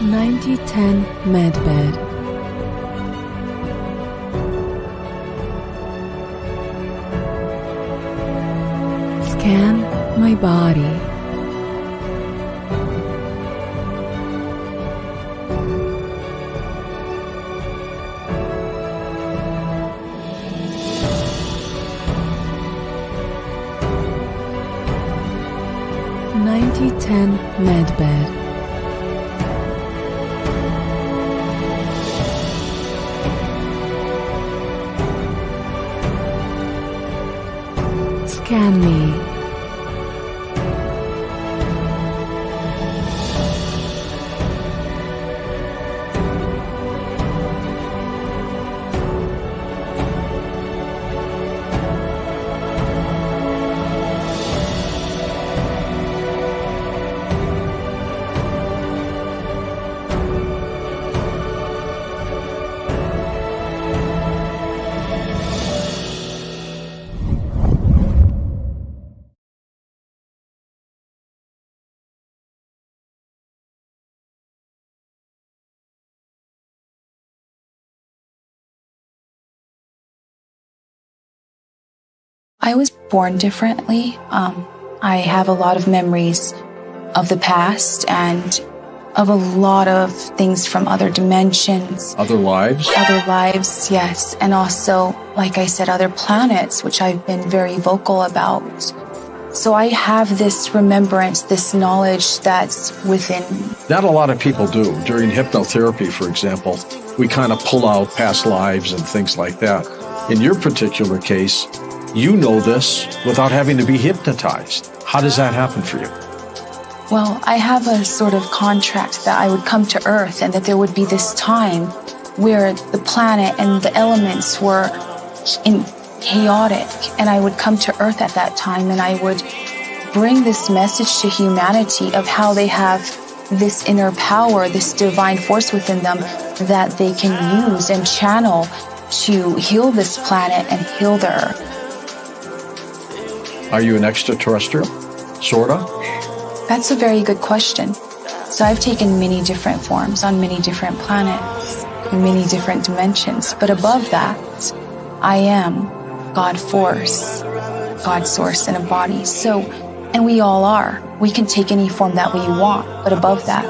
9010 Medbed. Scan my body. .9010 Medbed. Scan me. I was born differently. I have a lot of memories of the past and of a lot of things from other dimensions. Other lives? Other lives, yes. And also, like I said, other planets, which I've been very vocal about. So I have this remembrance, this knowledge that's within me. Not a lot of people do. During hypnotherapy, for example, we kind of pull out past lives and things like that. In your particular case, you know this without having to be hypnotized. How does that happen for you? Well, I have a sort of contract that I would come to Earth and that there would be this time where the planet and the elements were chaotic, and I would come to Earth at that time and I would bring this message to humanity of how they have this inner power, this divine force within them that they can use and channel to heal this planet and heal the Earth. Are you an extraterrestrial? Sorta? That's a very good question. So I've taken many different forms on many different planets, in many different dimensions. But above that, I am God Force, God Source in a body. So, and we all are. We can take any form that we want. But above that,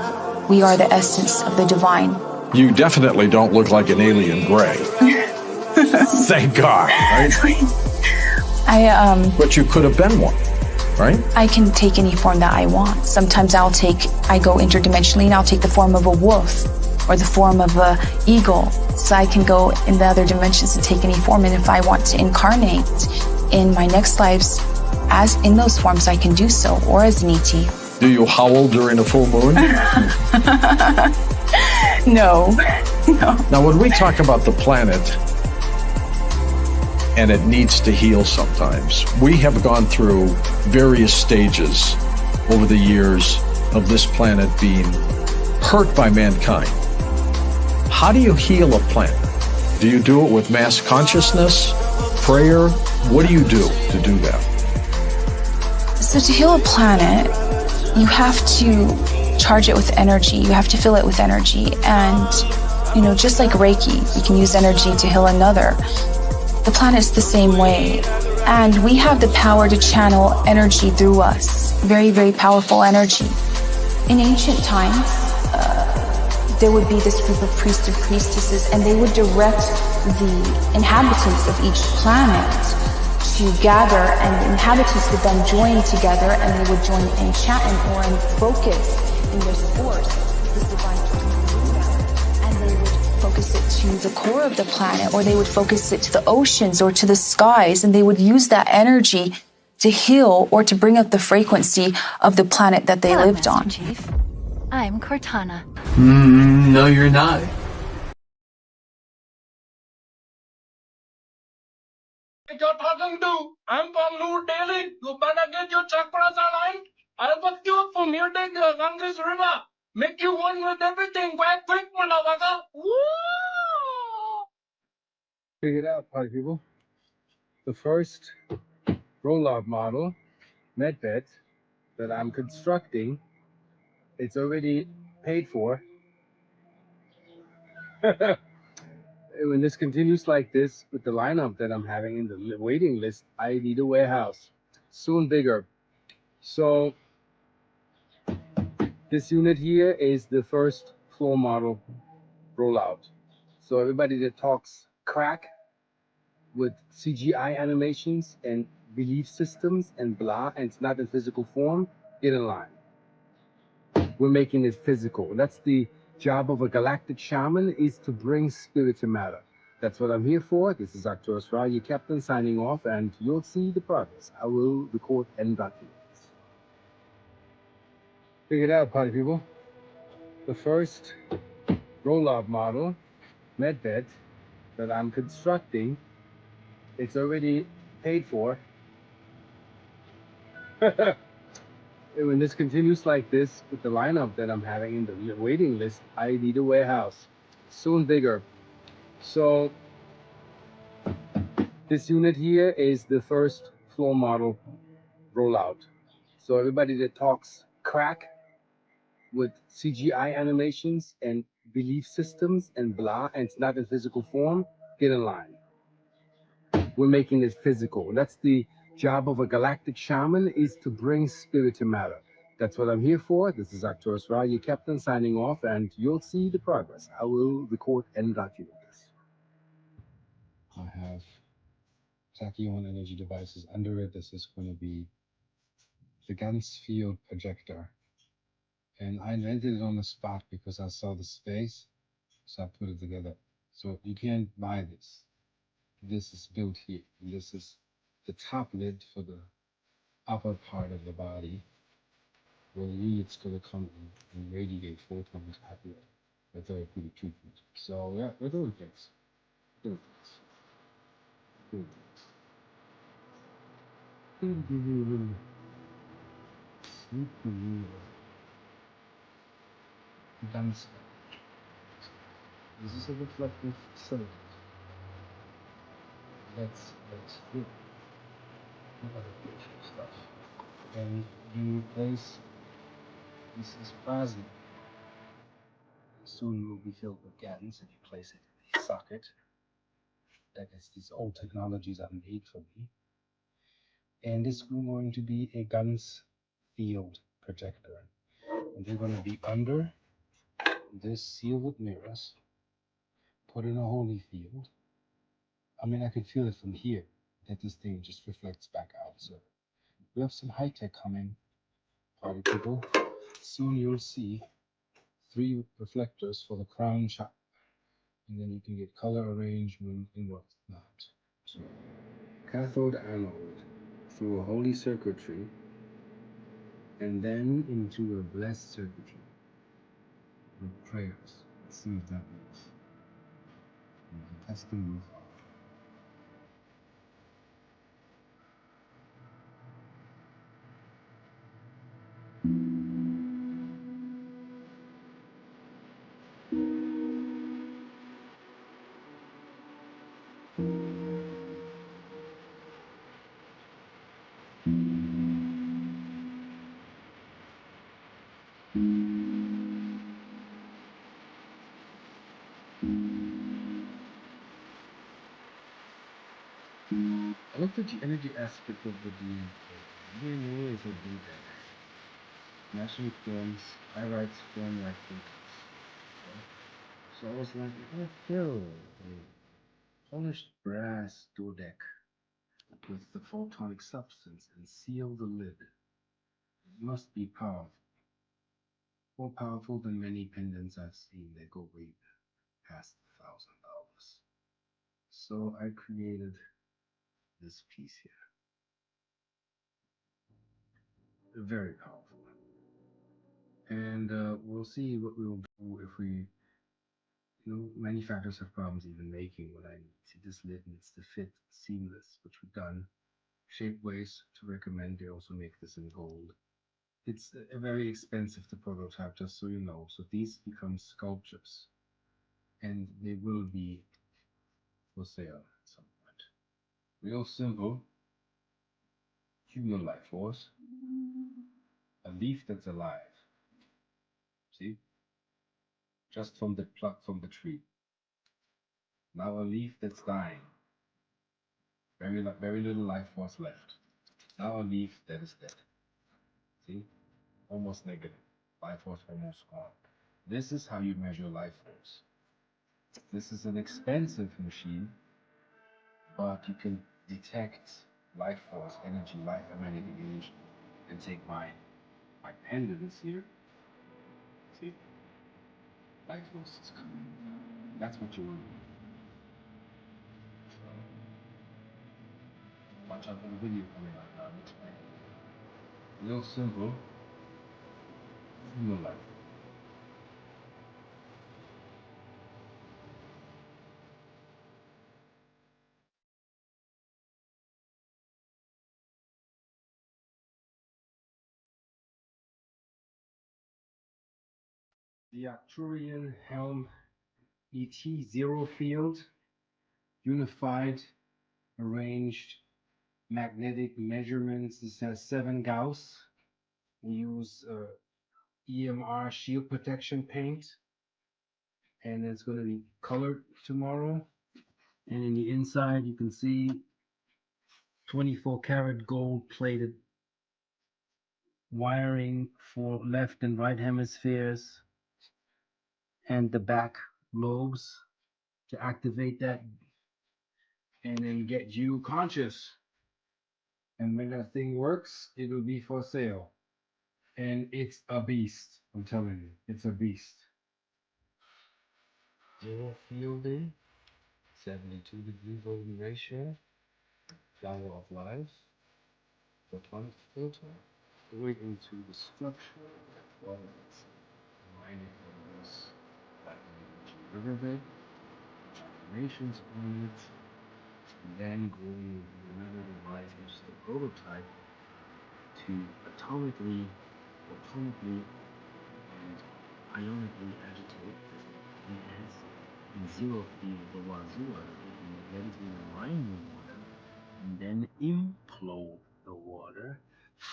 we are the essence of the divine. You definitely don't look like an alien gray. Thank God, right? But you could have been one, right? I can take any form that I want. Sometimes I go interdimensionally and I'll take the form of a wolf or the form of an eagle. So I can go in the other dimensions and take any form. And if I want to incarnate in my next lives as in those forms, I can do so, or as an ET. Do you howl during a full moon? No. Now, when we talk about the planet, and it needs to heal sometimes. We have gone through various stages over the years of this planet being hurt by mankind. How do you heal a planet? Do you do it with mass consciousness, prayer? What do you do to do that? So to heal a planet, you have to charge it with energy. You have to fill it with energy. And, just like Reiki, you can use energy to heal another. The planet's the same way, and we have the power to channel energy through us. Very, very powerful energy. In ancient times, there would be this group of priests and priestesses, and they would direct the inhabitants of each planet to gather, and inhabitants would then join together, and they would join in enchantment or in focus in their sports, this divine and they would focus it to the core of the planet, or they would focus it to the oceans or to the skies, and they would use that energy to heal or to bring up the frequency of the planet that they Hello, lived Master on. Chief. I'm Cortana. No, you're not. What you're talking to? I'm from New Delhi. You better get your chakras aligned. I'll fuck you up from here to the Ganges River. Make you one with everything. Quite quick, motherfucker. Woo! Figure it out, party people. The first roll-out model, Medbed, that I'm constructing, it's already paid for. When this continues like this, with the lineup that I'm having in the waiting list, I need a warehouse. Soon bigger. So this unit here is the first floor model rollout. So everybody that talks crack with CGI animations and belief systems and blah, and it's not in physical form, get in line. We're making it physical. That's the job of a galactic shaman, is to bring spirit to matter. That's what I'm here for. This is Arcturusra, your captain, signing off, and you'll see the progress. I will record and document. Figure it out, party people. The first roll-out model, Medbed, that I'm constructing, it's already paid for. When this continues like this, with the lineup that I'm having in the waiting list, I need a warehouse. Soon bigger. So this unit here is the first floor model rollout. So everybody that talks crack with CGI animations and belief systems and blah, and it's not in physical form, get in line. We're making it physical. That's the job of a galactic shaman, is to bring spirit to matter. That's what I'm here for. This is Arcturusra, your captain, signing off, and you'll see the progress. I will record and document this. I have tachyon energy devices under it. This is going to be the Gans field projector. And I invented it on the spot because I saw the space, so I put it together. So you can't buy this. This is built here. And this is the top lid for the upper part of the body, where the unit's going to come in and radiate photons accurate for therapeutic treatment. So yeah, we're doing things. Doing things. Doing things. Dance. This is a reflective cylinder. Let's do other stuff. And you replace this is Bazi. Soon will be filled with GANs, and you place it in the socket. That is, these old technologies are made for me. And this is going to be a GANs field projector. And they're going to be under this seal with mirrors, put in a holy field. I mean, I could feel it from here, that this thing just reflects back out. So we have some high tech coming, party people. Soon you'll see 3 reflectors for the crown chakra, and then you can get color arrangement and whatnot. So, cathode anode through a holy circuitry, and then into a blessed circuitry with prayers. Let's see what that means. That's the move. I looked at the energy aspect of the DNA. DNA is a D-bag. National films, I write film like thinkers. Okay? So I was like, I feel a polished brass dodec with the photonic substance and seal the lid. It must be powerful. More powerful than many pendants I've seen that go way past $1,000. So I created this piece here. Very powerful. And we'll see what we'll do if we, manufacturers have problems even making what I need. See, this lid needs to fit seamless, which we've done. Shapeways to recommend, they also make this in gold. It's very expensive to prototype, just so you know. So these become sculptures, and they will be for sale at some point. Real simple human life force. A leaf that's alive. See? Just from the pluck from the tree. Now a leaf that's dying. Very little life force left. Now a leaf that is dead. See? Almost negative. Life force almost gone. This is how you measure life force. This is an expensive machine, but you can detect life force, energy, life emanating energy, and take my pendants here. See? Life force is coming. That's what you want. Watch out for the video coming out now. Real simple. Human life. The Arcturian Helm ET Zero Field, unified, arranged magnetic measurements. This has 7 Gauss. We use EMR shield protection paint, and it's going to be colored tomorrow. And in the inside, you can see 24 karat gold plated wiring for left and right hemispheres, and the back lobes to activate that and then get you conscious. And when that thing works, it'll be for sale. And it's a beast. I'm telling you, it's a beast. Zero fielding, 72-degree golden ratio, flower of life, photonic filter, going into the structure, well, it's mining for this riverbed, affirmations on it, and then going another device, which is the prototype, to atomically, photonically, and ionically agitate the gas in zero field the wazoo, magnetically align the water, and then implode the water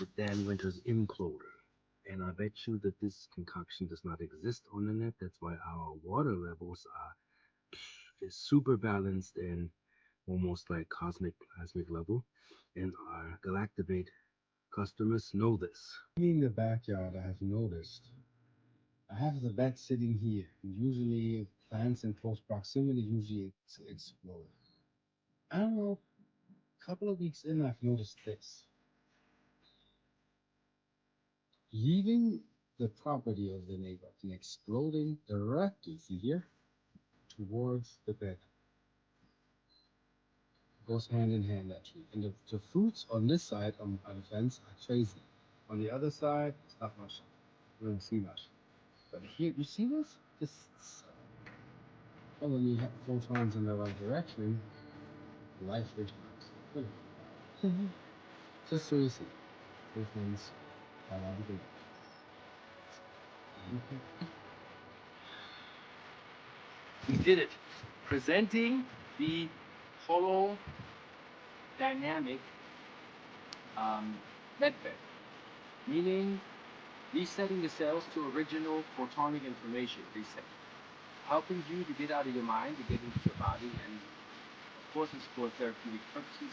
with Dan Winter's imploder. And I bet you that this concoction does not exist on the net. That's why our water levels are super balanced and almost like cosmic level. And our Galactivate customers know this. In the backyard, I have noticed I have the bed sitting here. Usually, plants in close proximity usually explode. I don't know. A couple of weeks in, I've noticed this. Leaving the property of the neighbor and exploding directly, see here, towards the bed. Goes hand in hand, actually. And the fruits on this side on the fence are crazy. On the other side, it's not much. You don't see much. But here, you see this? This. Well, when you have photons in the right direction, life returns. Just so you see. Photons are not big. We did it. Presenting the holodynamic medbed, meaning resetting the cells to original photonic information reset, helping you to get out of your mind, to get into your body, and of course it's for therapeutic purposes.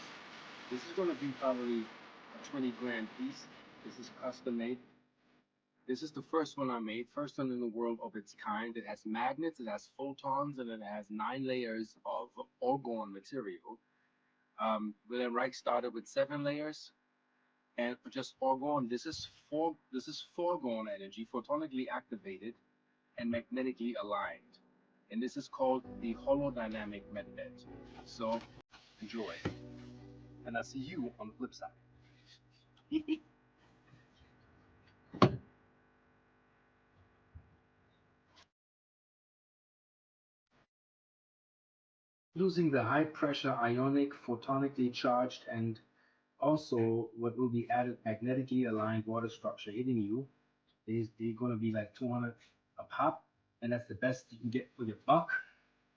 This is going to be probably a 20 grand piece. This is custom made. This is the first one I made, first one in the world of its kind. It has magnets, it has photons, and it has 9 layers of orgone material. William Reich started with 7 layers, and for just orgone, this is foregone energy, photonically activated and magnetically aligned, and this is called the holodynamic medbed. So enjoy, and I'll see you on the flip side. Using the high pressure ionic, photonically charged, and also what will be added magnetically aligned water structure hitting you. They're going to be like 200 a pop, and that's the best you can get for your buck.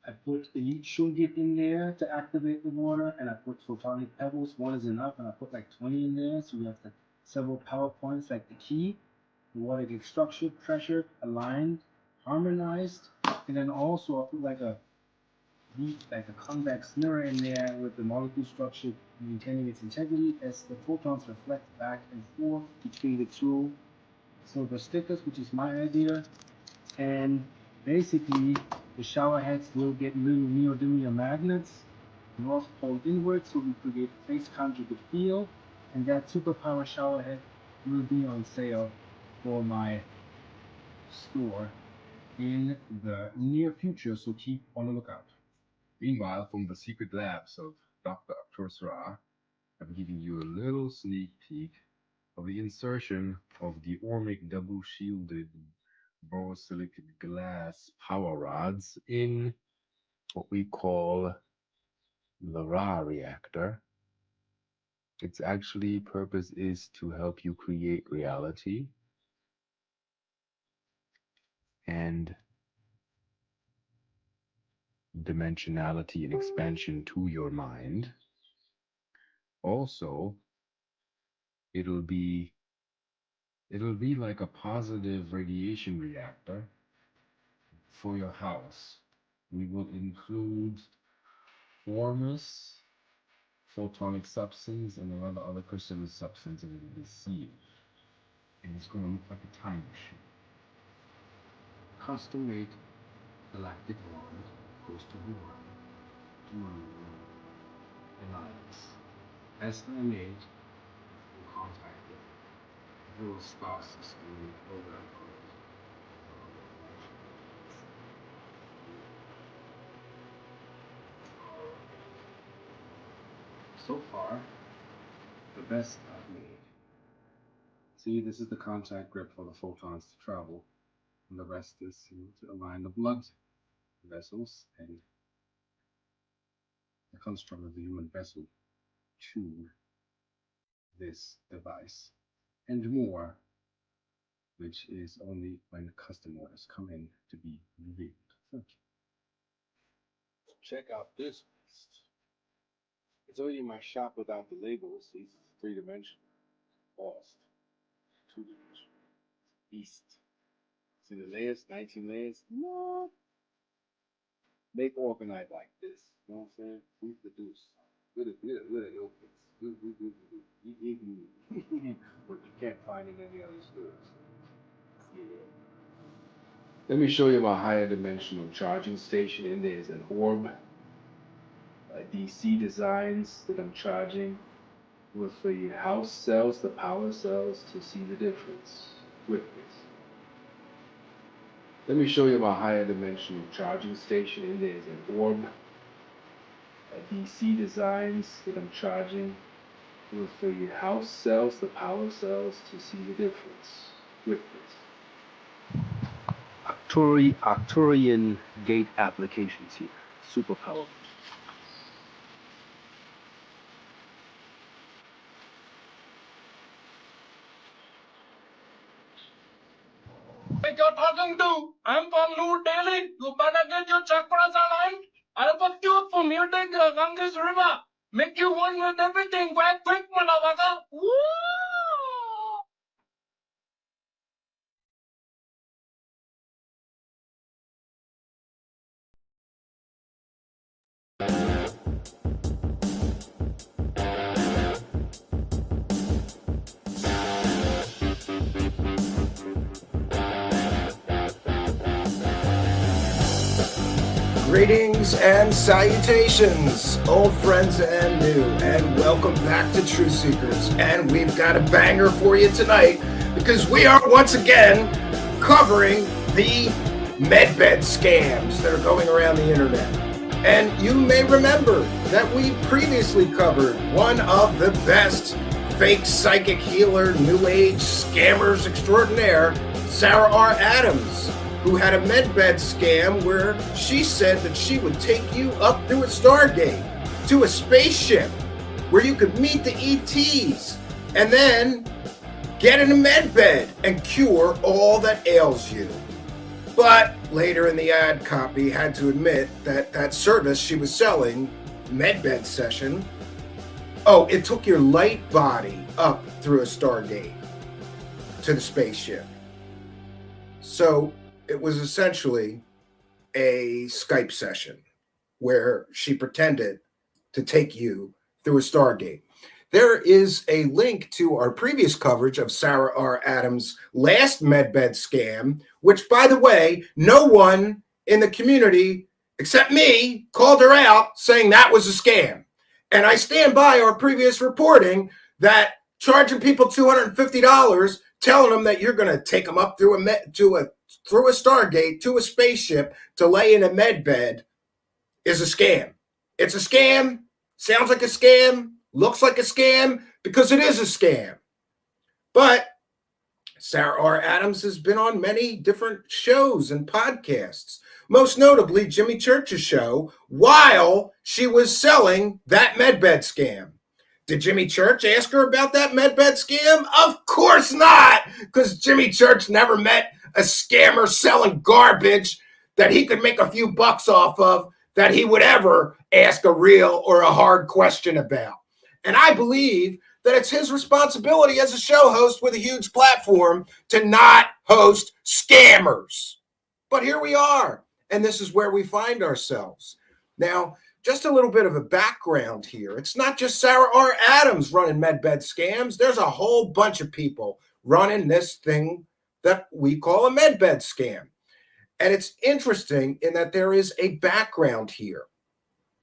I put elite shungite in there to activate the water, and I put photonic pebbles. 1 is enough, and I put like 20 in there, so we have several power points like the key. The water gets structured, pressured, aligned, harmonized, and then also I put like a convex mirror in there with the molecule structure maintaining its integrity as the photons reflect back and forth between the two silver stickers, which is my idea. And basically, the shower heads will get little neodymium magnets, north pole inward, so we create phase conjugate field. And that superpower shower head will be on sale for my store in the near future, so keep on the lookout. Meanwhile, from the secret labs of Dr. Arcturusra, I'm giving you a little sneak peek of the insertion of the Ormic double shielded borosilicate glass power rods in what we call the Ra reactor. Its actually purpose is to help you create reality and dimensionality and expansion to your mind. Also, it'll be like a positive radiation reactor for your house. We will include formless photonic substance and a lot of other crystalline substance in the seal. And it's going to look like a time machine. Custom made galactic orbit goes to war, to alliance. As I made in contact with little star system program. So far, the best I've made. See, this is the contact grip for the photons to travel, and the rest is to align the blood vessels and the construct of the human vessel to this device, and more, which is only when custom orders come in to be revealed. Thank you. Check out this list. It's already in my shop without the labels. It's 3-dimensional. Lost. 2-dimensional. East. See the layers? 19 layers? No. Make organized like this. You know what I'm saying? Reproduce. With a ilkins. What you can't find in any other stores. Yeah. Let me show you my higher dimensional charging station. And there's an orb. DC designs that I'm charging with the house cells, the power cells, to see the difference with this. Let me show you my higher dimensional charging station. And there's an orb. DC designs that I'm charging with the house cells, the power cells, to see the difference with this. Arcturian gate applications here. Super powerful. What you're talking to? I'm from New Delhi. You better get your chakras aligned. I'll put you up from here to the Ganges River. Make you one with everything. Quack, quick, motherfucker. Woo! Greetings and salutations, old friends and new, and welcome back to Truth Seekers. And we've got a banger for you tonight because we are once again covering the Medbed scams that are going around the internet. And you may remember that we previously covered one of the best fake psychic healer, new age scammers extraordinaire, Sarah R. Adams, who had a Medbed scam where she said that she would take you up through a Stargate to a spaceship where you could meet the ETs and then get in a Medbed and cure all that ails you. But later in the ad copy had to admit that that service she was selling, Medbed session, it took your light body up through a Stargate to the spaceship. So it was essentially a Skype session where she pretended to take you through a Stargate. There is a link to our previous coverage of Sarah R. Adams' last Medbed scam, which, by the way, no one in the community except me called her out saying that was a scam. And I stand by our previous reporting that charging people $250, telling them that you're going to take them up through a Stargate to a spaceship to lay in a Medbed is a scam. It's a scam, sounds like a scam, looks like a scam, because it is a scam. But Sarah R. Adams has been on many different shows and podcasts, most notably Jimmy Church's show, while she was selling that Medbed scam. Did Jimmy Church ask her about that Medbed scam? Of course not, because Jimmy Church never met a scammer selling garbage that he could make a few bucks off of that he would ever ask a real or a hard question about. And I believe that it's his responsibility as a show host with a huge platform to not host scammers. But here we are, and this is where we find ourselves. Now, just a little bit of a background here. It's not just Sarah R. Adams running Medbed scams. There's a whole bunch of people running this thing that we call a Medbed scam. And it's interesting in that there is a background here.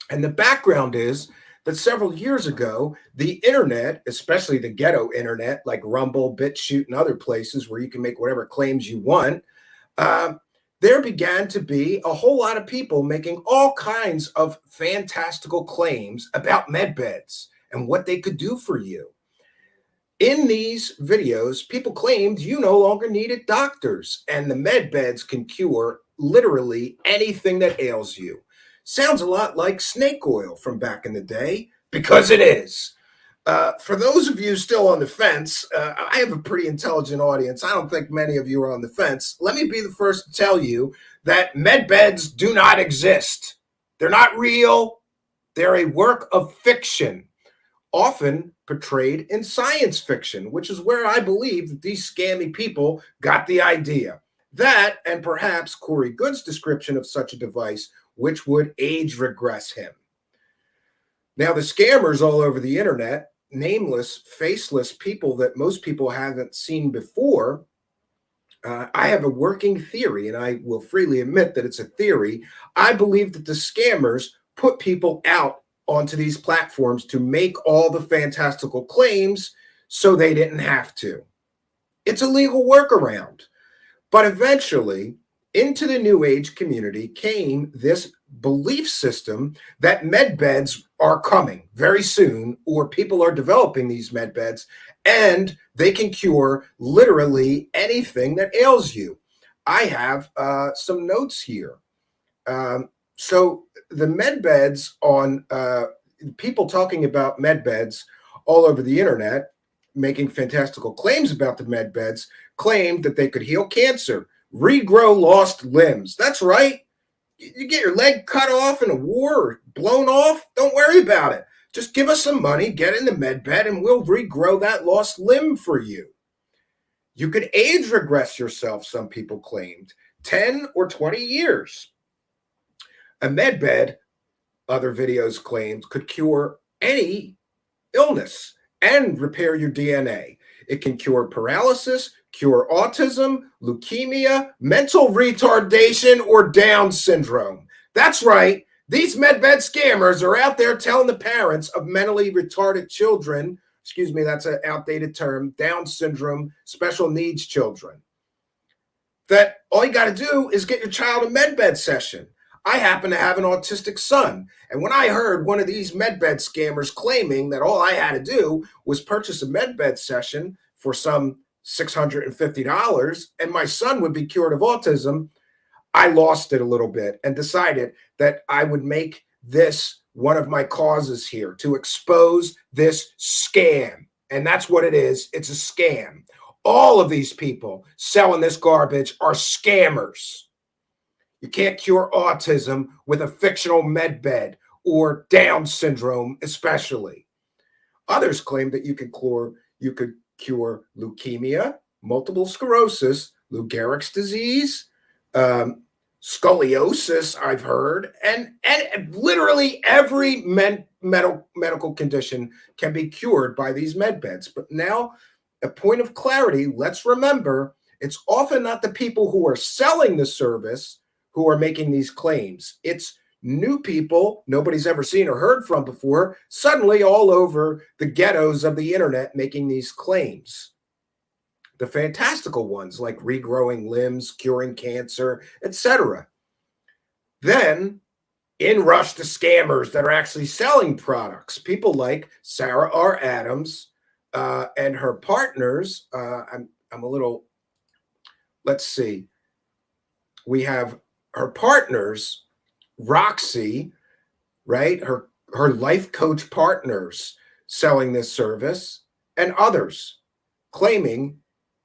And the background is that several years ago, the internet, especially the ghetto internet, like Rumble, BitChute, and other places where you can make whatever claims you want, there began to be a whole lot of people making all kinds of fantastical claims about Medbeds and what they could do for you. In these videos, people claimed you no longer needed doctors and the Medbeds can cure literally anything that ails you. Sounds a lot like snake oil from back in the day, because it is. For those of you still on the fence, I have a pretty intelligent audience. I don't think many of you are on the fence. Let me be the first to tell you that Medbeds do not exist. They're not real. They're a work of fiction, often portrayed in science fiction, which is where I believe that these scammy people got the idea. That, and perhaps Corey Good's description of such a device, which would age regress him. Now, the scammers all over the internet, nameless, faceless people that most people haven't seen before, I have a working theory, and I will freely admit that it's a theory. I believe that the scammers put people out onto these platforms to make all the fantastical claims so they didn't have to. It's a legal workaround. But eventually, into the New Age community came this belief system that Medbeds are coming very soon, or people are developing these Medbeds, and they can cure literally anything that ails you. I have some notes here. So the Medbeds on people talking about Medbeds all over the internet, making fantastical claims about the Medbeds, claimed that they could heal cancer, regrow lost limbs. That's right. You get your leg cut off in a war or blown off, don't worry about it. Just give us some money, get in the Medbed, and we'll regrow that lost limb for you. You could age regress yourself, some people claimed, 10 or 20 years. A Medbed, other videos claimed, could cure any illness and repair your DNA. It can cure paralysis, cure autism, leukemia, mental retardation, or Down syndrome. That's right. These medbed scammers are out there telling the parents of mentally retarded children, excuse me, that's an outdated term, Down syndrome, special needs children, that all you got to do is get your child a medbed session. I happen to have an autistic son. And when I heard one of these medbed scammers claiming that all I had to do was purchase a medbed session for some $650 and my son would be cured of autism, I lost it a little bit and decided that I would make this one of my causes here, to expose this scam. And that's what it is. It's a scam. All of these people selling this garbage are scammers. You can't cure autism with a fictional medbed or Down syndrome, especially. Others claim that you could cure leukemia, multiple sclerosis, Lou Gehrig's disease, scoliosis, I've heard, and literally every medical condition can be cured by these medbeds. But now, a point of clarity, let's remember, it's often not the people who are selling the service who are making these claims. It's new people nobody's ever seen or heard from before, suddenly all over the ghettos of the internet making these claims. The fantastical ones like regrowing limbs, curing cancer, etc. Then in rush the scammers that are actually selling products. People like Sarah R. Adams and her partners. I'm a little, let's see. We have her partners, Roxy, right? Her life coach partners selling this service, and others claiming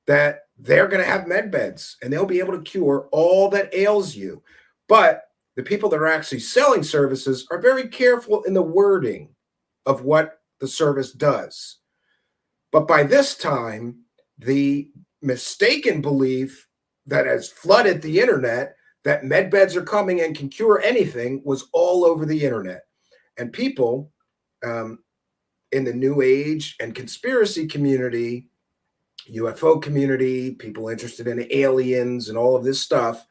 that they're going to have med beds and they'll be able to cure all that ails you. But the people that are actually selling services are very careful in the wording of what the service does. But by this time, the mistaken belief that has flooded the internet that med beds are coming and can cure anything was all over the internet. And people in the New Age and conspiracy community, UFO community, people interested in aliens and all of this stuff,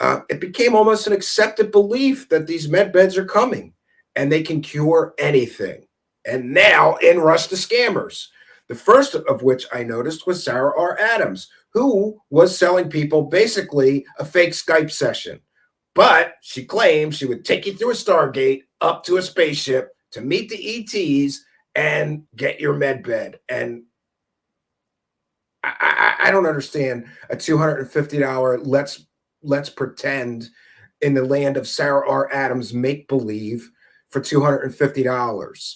it became almost an accepted belief that these med beds are coming and they can cure anything. And now in rush the scammers. The first of which I noticed was Sarah R. Adams, who was selling people basically a fake Skype session. But she claimed she would take you through a Stargate up to a spaceship to meet the ETs and get your med bed. And I don't understand a $250 let's pretend in the land of Sarah R. Adams make-believe for $250.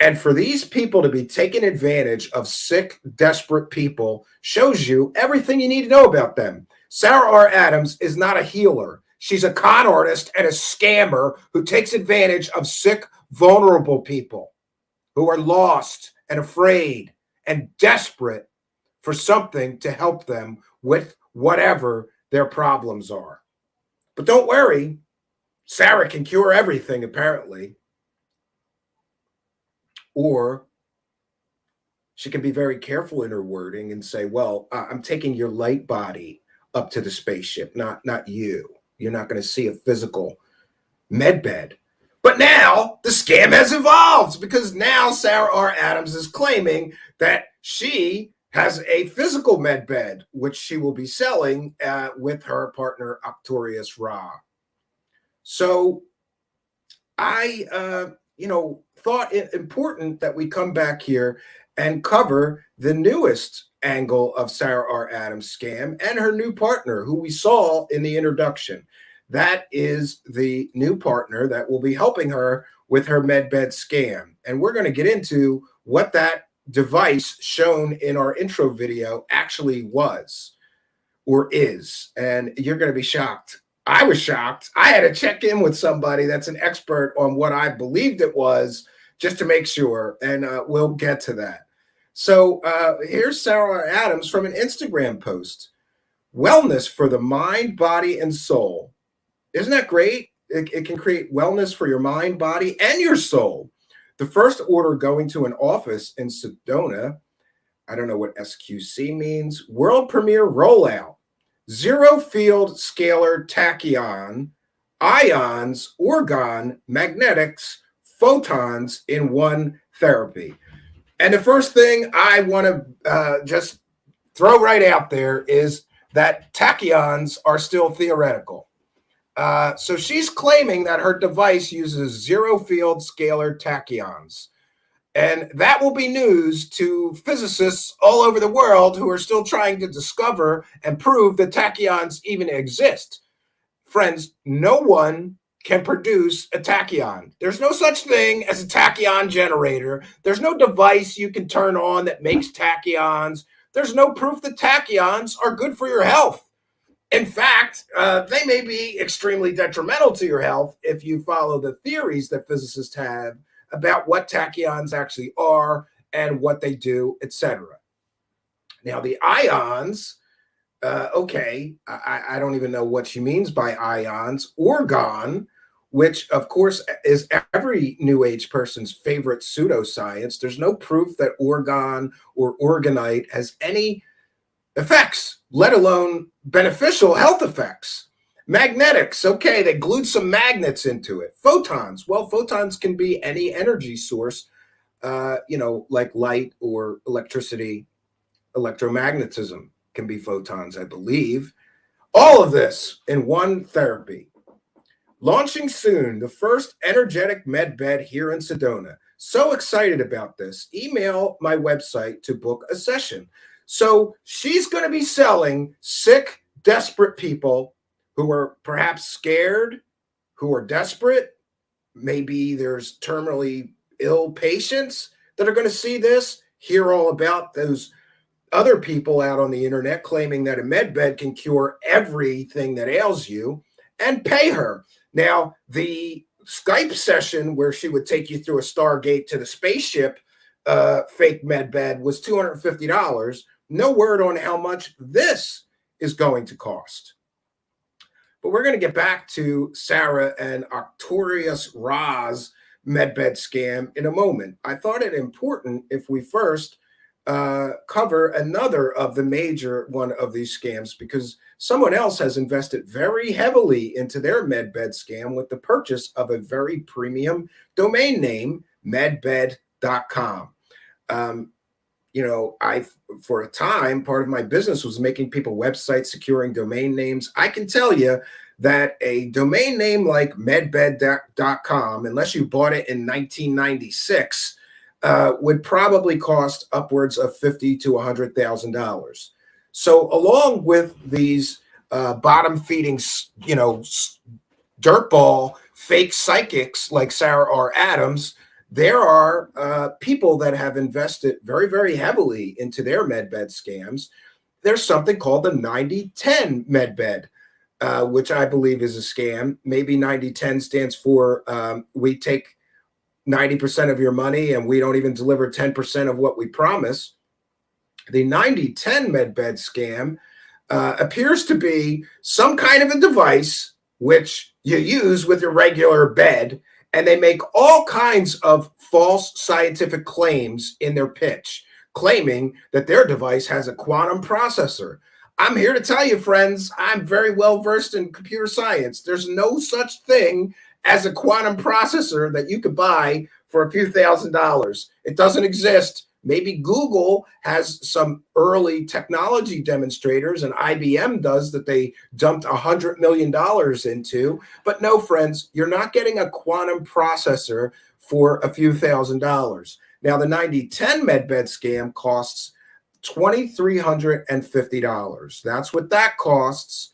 And for these people to be taking advantage of sick, desperate people shows you everything you need to know about them. Sarah R. Adams is not a healer. She's a con artist and a scammer who takes advantage of sick, vulnerable people who are lost and afraid and desperate for something to help them with whatever their problems are. But don't worry, Sarah can cure everything, apparently. Or she can be very careful in her wording and say, well, I'm taking your light body up to the spaceship, not you. You're not going to see a physical med bed. But now the scam has evolved because now Sarah R. Adams is claiming that she has a physical med bed, which she will be selling with her partner, Arcturusra. So I, thought it important that we come back here and cover the newest angle of Sarah R. Adams' scam and her new partner, who we saw in the introduction. That is the new partner that will be helping her with her medbed scam. And we're going to get into what that device shown in our intro video actually was or is. And you're going to be shocked. I was shocked. I had to check in with somebody that's an expert on what I believed it was just to make sure. And we'll get to that. So here's Sarah Adams from an Instagram post. Wellness for the mind, body, and soul. Isn't that great? It can create wellness for your mind, body, and your soul. The first order going to an office in Sedona, I don't know what SQC means, world premiere rollout. Zero field scalar tachyon ions, orgone, magnetics, photons in one therapy. And the first thing I want to just throw right out there is that tachyons are still theoretical. So she's claiming that her device uses zero field scalar tachyons. And that will be news to physicists all over the world who are still trying to discover and prove that tachyons even exist. Friends, no one can produce a tachyon. There's no such thing as a tachyon generator. There's no device you can turn on that makes tachyons. There's no proof that tachyons are good for your health. In fact, they may be extremely detrimental to your health if you follow the theories that physicists have about what tachyons actually are and what they do, etc. Now, the ions, okay, I don't even know what she means by ions. Orgone, which of course is every New Age person's favorite pseudoscience. There's no proof that orgone or orgonite has any effects, let alone beneficial health effects. Magnetics, okay, they glued some magnets into it. Photons, well, photons can be any energy source, like light or electricity. Electromagnetism can be photons, I believe. All of this in one therapy. Launching soon, the first energetic medbed here in Sedona. So excited about this. Email my website to book a session. So she's going to be selling sick, desperate people who are perhaps scared, who are desperate. Maybe there's terminally ill patients that are going to see this, hear all about those other people out on the internet claiming that a medbed can cure everything that ails you, and pay her. Now, the Skype session where she would take you through a Stargate to the spaceship fake medbed was $250. No word on how much this is going to cost. But we're going to get back to Sarah and Arcturusra's medbed scam in a moment. I thought it important if we first cover another of the major one of these scams, because someone else has invested very heavily into their medbed scam with the purchase of a very premium domain name, medbed.com. For a time, part of my business was making people websites, securing domain names. I can tell you that a domain name like medbed.com, unless you bought it in 1996, would probably cost upwards of $50,000 to $100,000. So along with these bottom-feeding, dirtball fake psychics like Sarah R. Adams, there are people that have invested very, very heavily into their medbed scams. There's something called the 90-10 medbed, which I believe is a scam. Maybe 90-10 stands for we take 90% of your money and we don't even deliver 10% of what we promise. The 90-10 medbed scam appears to be some kind of a device which you use with your regular bed, and they make all kinds of false scientific claims in their pitch, claiming that their device has a quantum processor. I'm here to tell you, friends, I'm very well versed in computer science. There's no such thing as a quantum processor that you could buy for a few $1,000s. It doesn't exist. Maybe Google has some early technology demonstrators, and IBM does, that they dumped $100 million into. But no, friends, you're not getting a quantum processor for a few $1,000s. Now, the 90-10 medbed scam costs $2,350. That's what that costs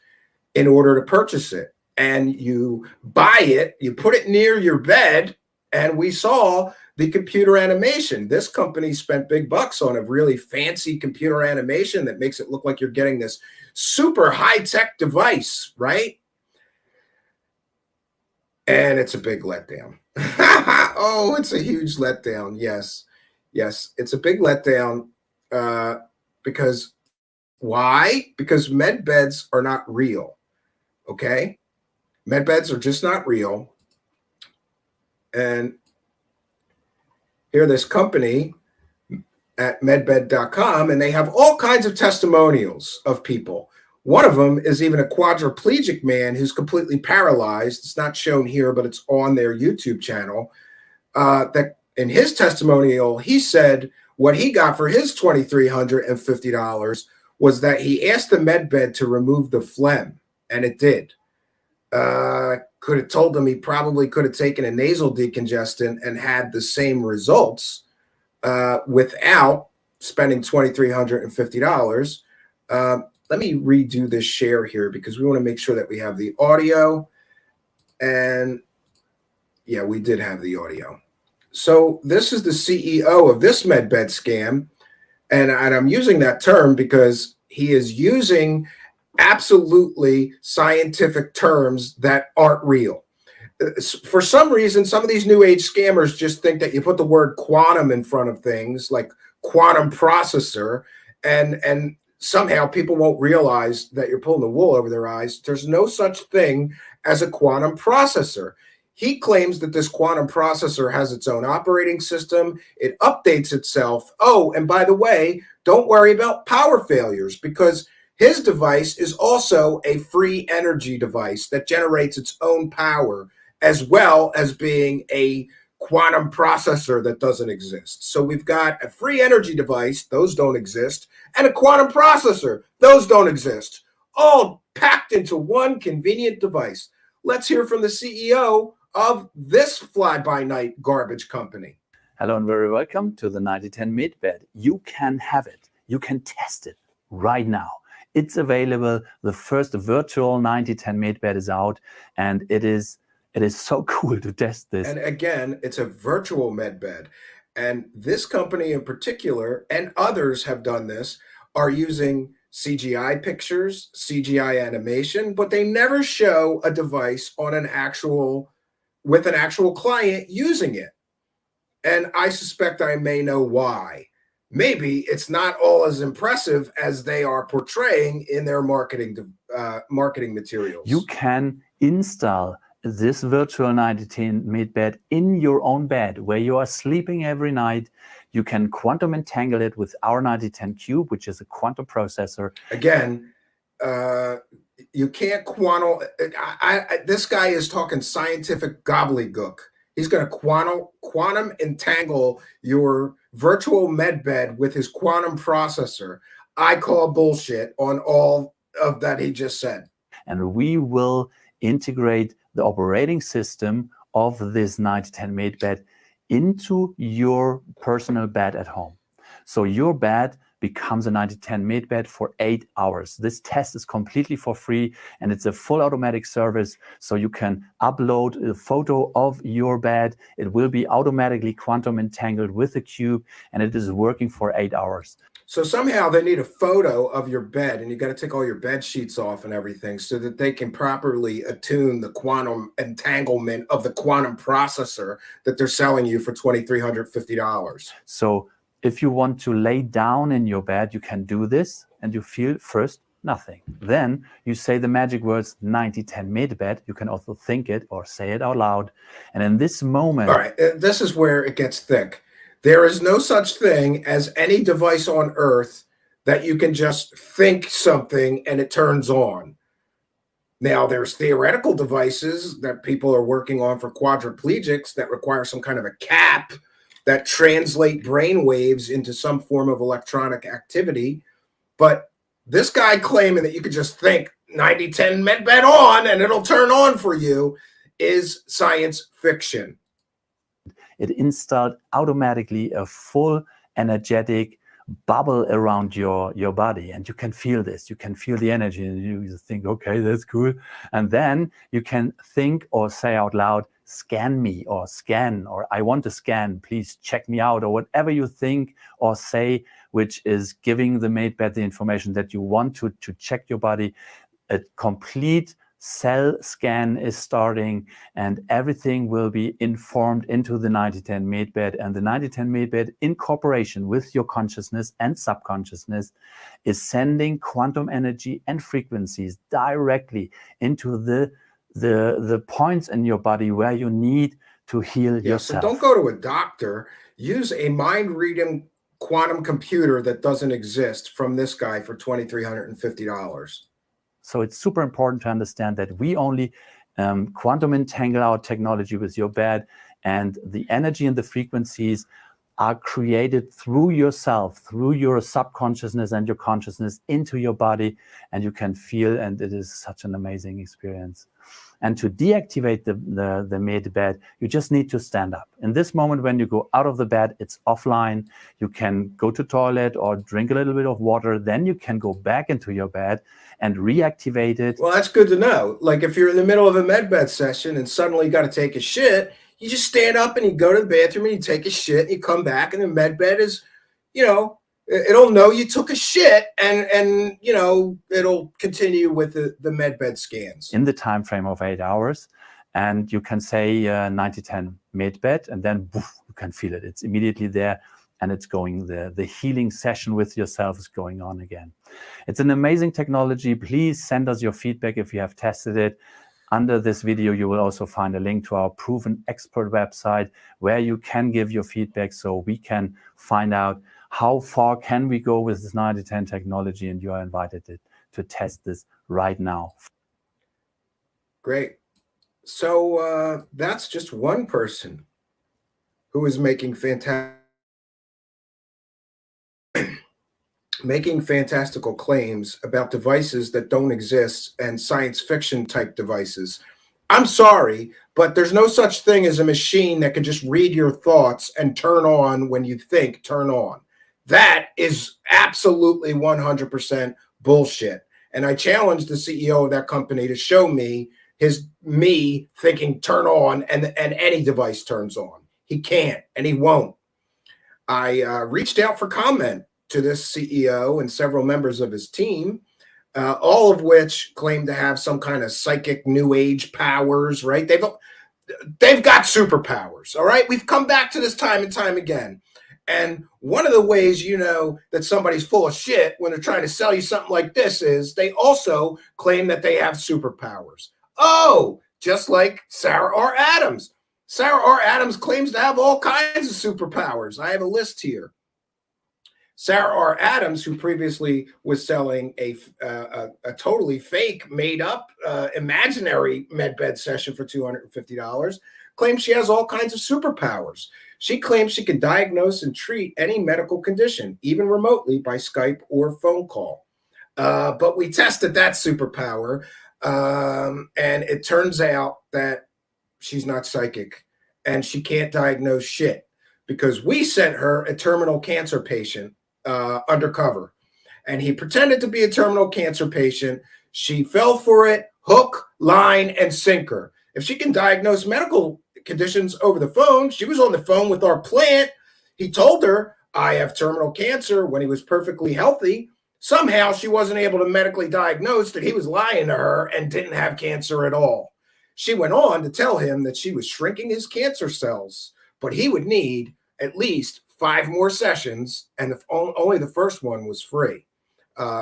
in order to purchase it. And you buy it, you put it near your bed, and we saw the computer animation. This company spent big bucks on a really fancy computer animation that makes it look like you're getting this super high-tech device, right? And it's a big letdown. Oh, it's a huge letdown. Yes, it's a big letdown because why? Because medbeds are not real, okay? Medbeds are just not real. And here, this company at medbed.com, and they have all kinds of testimonials of people. One of them is even a quadriplegic man who's completely paralyzed. It's not shown here, but it's on their YouTube channel. That in his testimonial, he said what he got for his $2,350 was that he asked the Medbed to remove the phlegm, and it did. Could have told him he probably could have taken a nasal decongestant and had the same results without spending $2,350. Let me redo this share here because we want to make sure that we have the audio. And yeah, we did have the audio. So this is the CEO of this Medbed scam. And I'm using that term because he is using absolutely scientific terms that aren't real. For some reason, some of these new age scammers just think that you put the word quantum in front of things like quantum processor, and somehow people won't realize that you're pulling the wool over their eyes. There's no such thing as a quantum processor. He claims that this quantum processor has its own operating system. It updates itself. Oh, and by the way, don't worry about power failures because his device is also a free energy device that generates its own power, as well as being a quantum processor that doesn't exist. So we've got a free energy device, those don't exist, and a quantum processor, those don't exist, all packed into one convenient device. Let's hear from the CEO of this fly-by-night garbage company. Hello and very welcome to the 9010 Medbed. You can have it. You can test it right now. It's available. The first virtual 9010 Medbed is out, and it is so cool to test this. And again, it's a virtual Medbed. And this company in particular, and others have done this, are using CGI pictures, CGI animation, but they never show a device on with an actual client using it. And I suspect I may know why. Maybe it's not all as impressive as they are portraying in their marketing materials. You can install this virtual 9010 Medbed in your own bed where you are sleeping every night. You can quantum entangle it with our 9010 Cube, which is a quantum processor. Again, you can't quantum. This guy is talking scientific gobbledygook. He's going to quantum entangle your virtual Medbed with his quantum processor. I call bullshit on all of that he just said. And we will integrate the operating system of this 9010 Medbed into your personal bed at home. So your bed becomes a 9010 Medbed for 8 hours. This test is completely for free and it's a full automatic service. So you can upload a photo of your bed. It will be automatically quantum entangled with the cube and it is working for 8 hours. So somehow they need a photo of your bed and you got to take all your bed sheets off and everything so that they can properly attune the quantum entanglement of the quantum processor that they're selling you for $2,350. So if you want to lay down in your bed, you can do this and you feel first nothing. Then you say the magic words 9010 Medbed. You can also think it or say it out loud. And in this moment... All right, this is where it gets thick. There is no such thing as any device on earth that you can just think something and it turns on. Now, there's theoretical devices that people are working on for quadriplegics that require some kind of a cap that translate brain waves into some form of electronic activity. But this guy claiming that you could just think 9010 Medbed on and it'll turn on for you is science fiction. It installed automatically a full energetic bubble around your body. And you can feel this. You can feel the energy. And you think, okay, that's cool. And then you can think or say out loud, scan me or scan, or I want to scan, please check me out, or whatever you think or say, which is giving the Medbed the information that you want to check your body. A complete cell scan is starting and everything will be informed into the 9010 Medbed, and the 9010 Medbed in cooperation with your consciousness and subconsciousness is sending quantum energy and frequencies directly into the points in your body where you need to heal yourself. So don't go to a doctor. Use a mind-reading quantum computer that doesn't exist from this guy for $2,350. So it's super important to understand that we only quantum entangle our technology with your bed, and the energy and the frequencies are created through yourself, through your subconsciousness and your consciousness into your body, and you can feel, and it is such an amazing experience. And to deactivate the Medbed, you just need to stand up. In this moment, when you go out of the bed, it's offline. You can go to toilet or drink a little bit of water. Then you can go back into your bed and reactivate it. Well, that's good to know. Like if you're in the middle of a Medbed session and suddenly you got to take a shit, you just stand up and you go to the bathroom and you take a shit and you come back, and the Medbed is, you know, it'll know you took a shit, and you know, it'll continue with the Medbed scans in the time frame of 8 hours. And you can say 90-10 Medbed, and then poof, you can feel it. It's immediately there, and it's going there. The healing session with yourself is going on again. It's an amazing technology. Please send us your feedback if you have tested it. Under this video, you will also find a link to our Proven Expert website where you can give your feedback, so we can find out how far can we go with this 90-10 technology, and you are invited to test this right now. Great. So that's just one person who is making fantastical claims about devices that don't exist and science fiction type devices. I'm sorry, but there's no such thing as a machine that can just read your thoughts and turn on when you think turn on. That is absolutely 100% bullshit. And I challenged the CEO of that company to show me me thinking turn on and any device turns on. He can't, and he won't. I reached out for comment to this CEO and several members of his team, all of which claim to have some kind of psychic new age powers, right? They've got superpowers, all right? We've come back to this time and time again. And one of the ways you know that somebody's full of shit when they're trying to sell you something like this is they also claim that they have superpowers. Oh, just like Sarah R. Adams. Sarah R. Adams claims to have all kinds of superpowers. I have a list here. Sarah R. Adams, who previously was selling a totally fake, made-up, imaginary Medbed session for $250, claims she has all kinds of superpowers. She claims she can diagnose and treat any medical condition, even remotely by Skype or phone call. But we tested that superpower, and it turns out that she's not psychic, and she can't diagnose shit because we sent her a terminal cancer patient undercover, and he pretended to be a terminal cancer patient. She fell for it, hook, line, and sinker. If she can diagnose medical conditions over the phone, she was on the phone with our plant. He told her, I have terminal cancer, when he was perfectly healthy. Somehow she wasn't able to medically diagnose that he was lying to her and didn't have cancer at all. She went on to tell him that she was shrinking his cancer cells, but he would need at least 5 more sessions, and only the first one was free.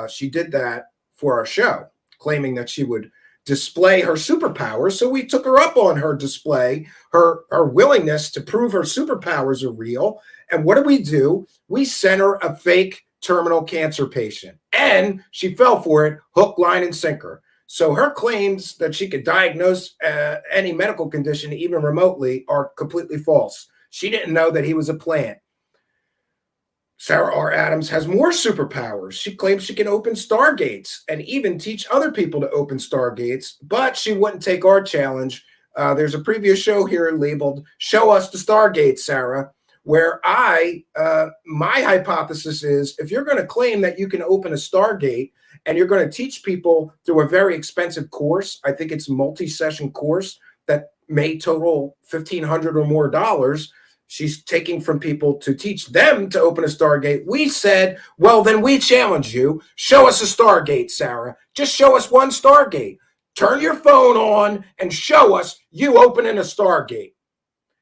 She did that for our show, claiming that she would display her superpowers. So we took her up on her display, her willingness to prove her superpowers are real. And what do? We sent her a fake terminal cancer patient, and she fell for it, hook, line, and sinker. So her claims that she could diagnose any medical condition, even remotely, are completely false. She didn't know that he was a plant. Sarah R. Adams has more superpowers. She claims she can open stargates and even teach other people to open stargates, but she wouldn't take our challenge. There's a previous show here labeled Show Us the Stargate, Sarah, where my hypothesis is if you're going to claim that you can open a stargate and you're going to teach people through a very expensive course, I think it's a multi-session course that may total $1,500 or more dollars, she's taking from people to teach them to open a stargate. We said, well, then we challenge you. Show us a stargate, Sarah. Just show us one stargate. Turn your phone on and show us you opening a stargate.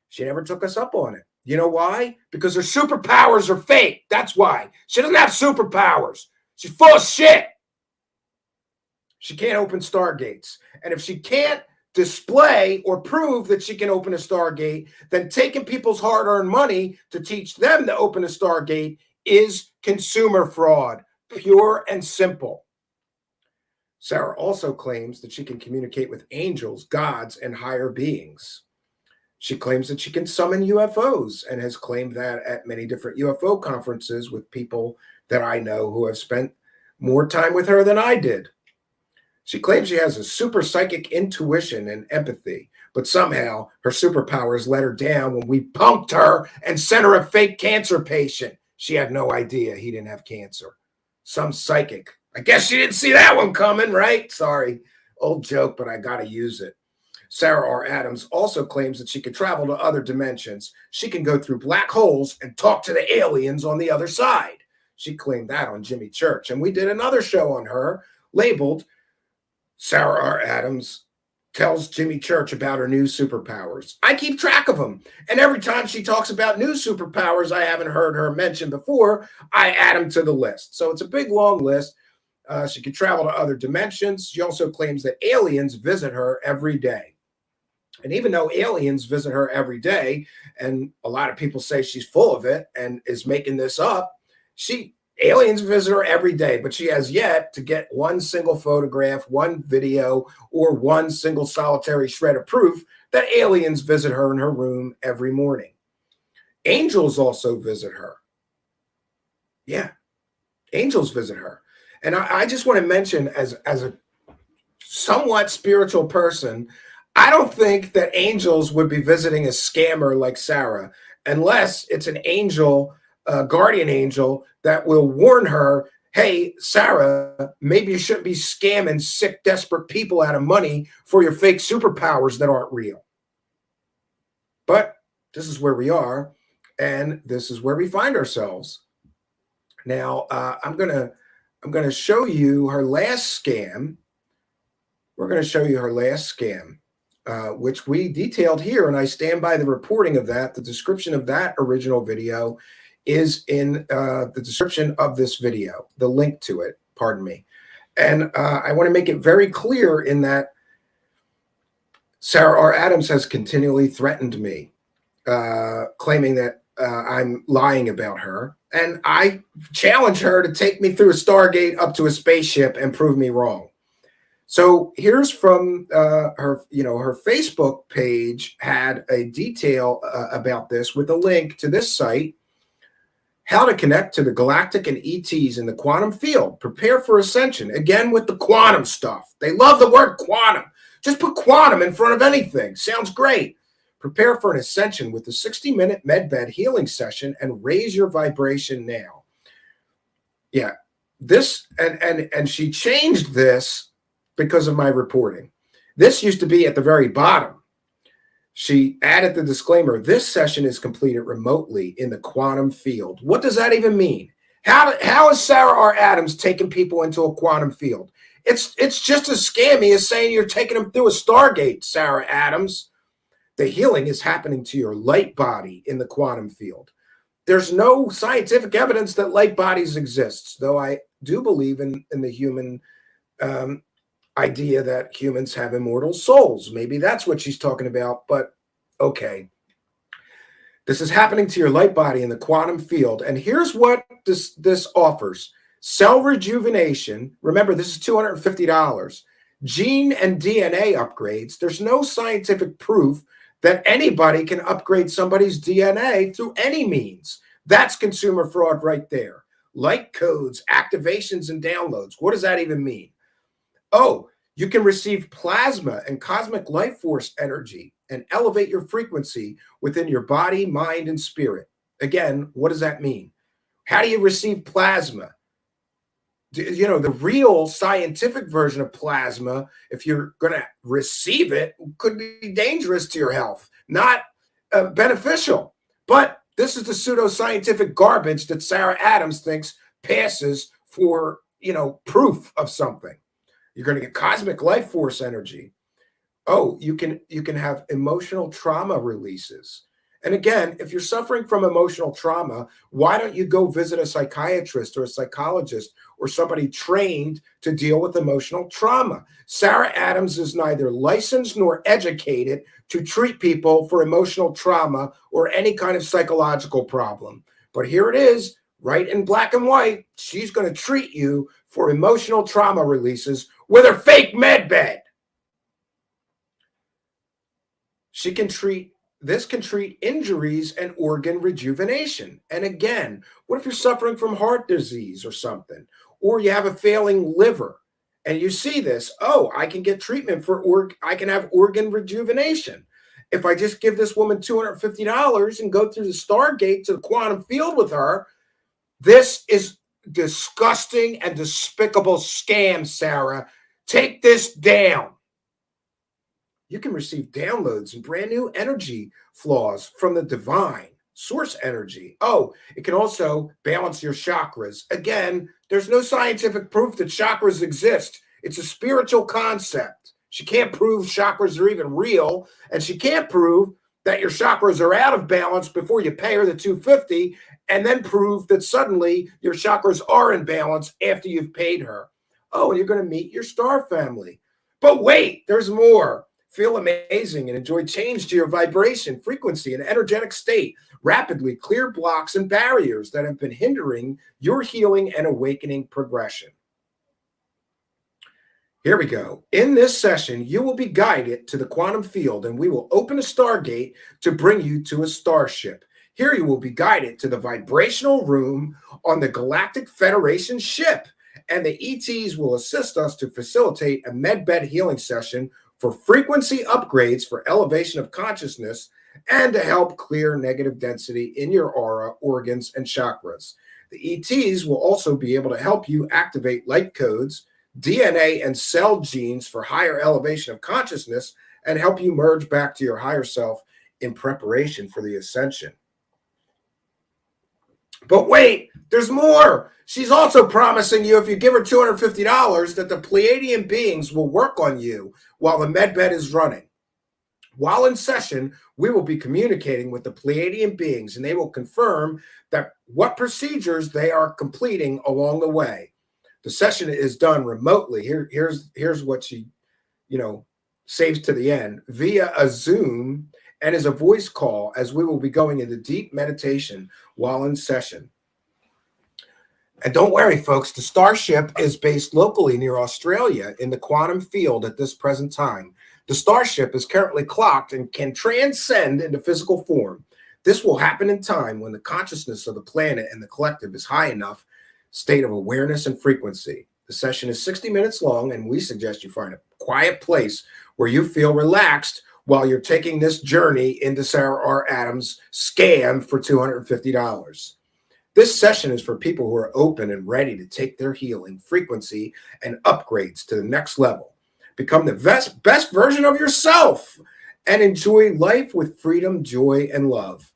She never took us up on it. You know why? Because her superpowers are fake. That's why. She doesn't have superpowers. She's full of shit. She can't open stargates. And if she can't display or prove that she can open a stargate, then taking people's hard-earned money to teach them to open a stargate is consumer fraud, pure and simple. Sarah also claims that she can communicate with angels, gods, and higher beings. She claims that she can summon UFOs and has claimed that at many different UFO conferences with people that I know who have spent more time with her than I did. She claims she has a super psychic intuition and empathy, but somehow her superpowers let her down when we punked her and sent her a fake cancer patient. She had no idea he didn't have cancer. Some psychic. I guess she didn't see that one coming, right? Sorry, old joke, but I got to use it. Sarah R. Adams also claims that she can travel to other dimensions. She can go through black holes and talk to the aliens on the other side. She claimed that on Jimmy Church. And we did another show on her labeled Sarah R. Adams tells Jimmy Church about her new superpowers. I keep track of them. And every time she talks about new superpowers I haven't heard her mention before, I add them to the list. So it's a big, long list. She can travel to other dimensions. She also claims that aliens visit her every day. And even though aliens visit her every day, and a lot of people say she's full of it and is making this up, aliens visit her every day, but she has yet to get one single photograph, one video, or one single solitary shred of proof that aliens visit her in her room every morning. Angels also visit her. Yeah, angels visit her. And I just want to mention, as a somewhat spiritual person, I don't think that angels would be visiting a scammer like Sarah, unless it's an angel, guardian angel, that will warn her, hey, Sarah, maybe you shouldn't be scamming sick, desperate people out of money for your fake superpowers that aren't real. But this is where we are, and this is where we find ourselves. Now, I'm gonna show you her last scam. We're going to show you her last scam, which we detailed here, and I stand by the reporting of that. The description of that original video is in the description of this video, the link to it, pardon me. And I want to make it very clear in that Sarah R. Adams has continually threatened me, claiming that I'm lying about her. And I challenge her to take me through a Stargate up to a spaceship and prove me wrong. So here's from her, her Facebook page had a detail about this with a link to this site, how to connect to the galactic and ETs in the quantum field, prepare for ascension. Again, with the quantum stuff. They love the word quantum. Just put quantum in front of anything. Sounds great. Prepare for an ascension with the 60-minute Medbed healing session and raise your vibration now. Yeah, this, and she changed this because of my reporting. This used to be at the very bottom. She added the disclaimer, this session is completed remotely in the quantum field. What does that even mean? How is Sarah R. Adams taking people into a quantum field? It's just as scammy as saying you're taking them through a Stargate, Sarah Adams. The healing is happening to your light body in the quantum field. There's no scientific evidence that light bodies exist, though I do believe in the human idea that humans have immortal souls. Maybe that's what she's talking about, but okay. This is happening to your light body in the quantum field, and here's what this offers. Cell rejuvenation. Remember, this is $250. Gene and DNA upgrades. There's no scientific proof that anybody can upgrade somebody's DNA through any means. That's consumer fraud right there. Light codes, activations, and downloads. What does that even mean? Oh, you can receive plasma and cosmic life force energy and elevate your frequency within your body, mind, and spirit. Again, what does that mean? How do you receive plasma? You know, the real scientific version of plasma, if you're going to receive it, could be dangerous to your health, not beneficial. But this is the pseudoscientific garbage that Sarah Adams thinks passes for, proof of something. You're going to get cosmic life force energy. Oh, you can have emotional trauma releases. And again, if you're suffering from emotional trauma, why don't you go visit a psychiatrist or a psychologist or somebody trained to deal with emotional trauma? Sarah Adams is neither licensed nor educated to treat people for emotional trauma or any kind of psychological problem. But here it is, right in black and white. She's going to treat you for emotional trauma releases with her fake Medbed. This can treat injuries and organ rejuvenation. And again, what if you're suffering from heart disease or something, or you have a failing liver and you see this? Oh, I can get treatment I can have organ rejuvenation. If I just give this woman $250 and go through the Stargate to the quantum field with her, this is disgusting and despicable scam, Sarah. Take this down. You can receive downloads and brand new energy flows from the divine source energy. Oh, it can also balance your chakras. Again, there's no scientific proof that chakras exist. It's a spiritual concept. She can't prove chakras are even real, and she can't prove that your chakras are out of balance before you pay her the $250, and then prove that suddenly your chakras are in balance after you've paid her. Oh, and you're going to meet your star family. But wait, there's more. Feel amazing and enjoy change to your vibration, frequency, and energetic state. Rapidly clear blocks and barriers that have been hindering your healing and awakening progression. Here we go. In this session, you will be guided to the quantum field, and we will open a Stargate to bring you to a starship. Here you will be guided to the vibrational room on the Galactic Federation ship, and the ETs will assist us to facilitate a Medbed healing session for frequency upgrades for elevation of consciousness and to help clear negative density in your aura, organs, and chakras. The ETs will also be able to help you activate light codes, DNA, and cell genes for higher elevation of consciousness and help you merge back to your higher self in preparation for the ascension. But wait, there's more. She's also promising you, if you give her $250, that the Pleiadian beings will work on you while the Medbed is running. While in session, we will be communicating with the Pleiadian beings, and they will confirm that what procedures they are completing along the way. The session is done remotely. Here's what she, saves to the end via a Zoom and is a voice call, as we will be going into deep meditation while in session. And don't worry, folks, the starship is based locally near Australia in the quantum field at this present time. The starship is currently clocked and can transcend into physical form. This will happen in time when the consciousness of the planet and the collective is high enough state of awareness and frequency. The session is 60 minutes long, and we suggest you find a quiet place where you feel relaxed while you're taking this journey into Sarah R. Adams' scam for $250. This session is for people who are open and ready to take their healing, frequency, and upgrades to the next level. Become the best version of yourself and enjoy life with freedom, joy, and love.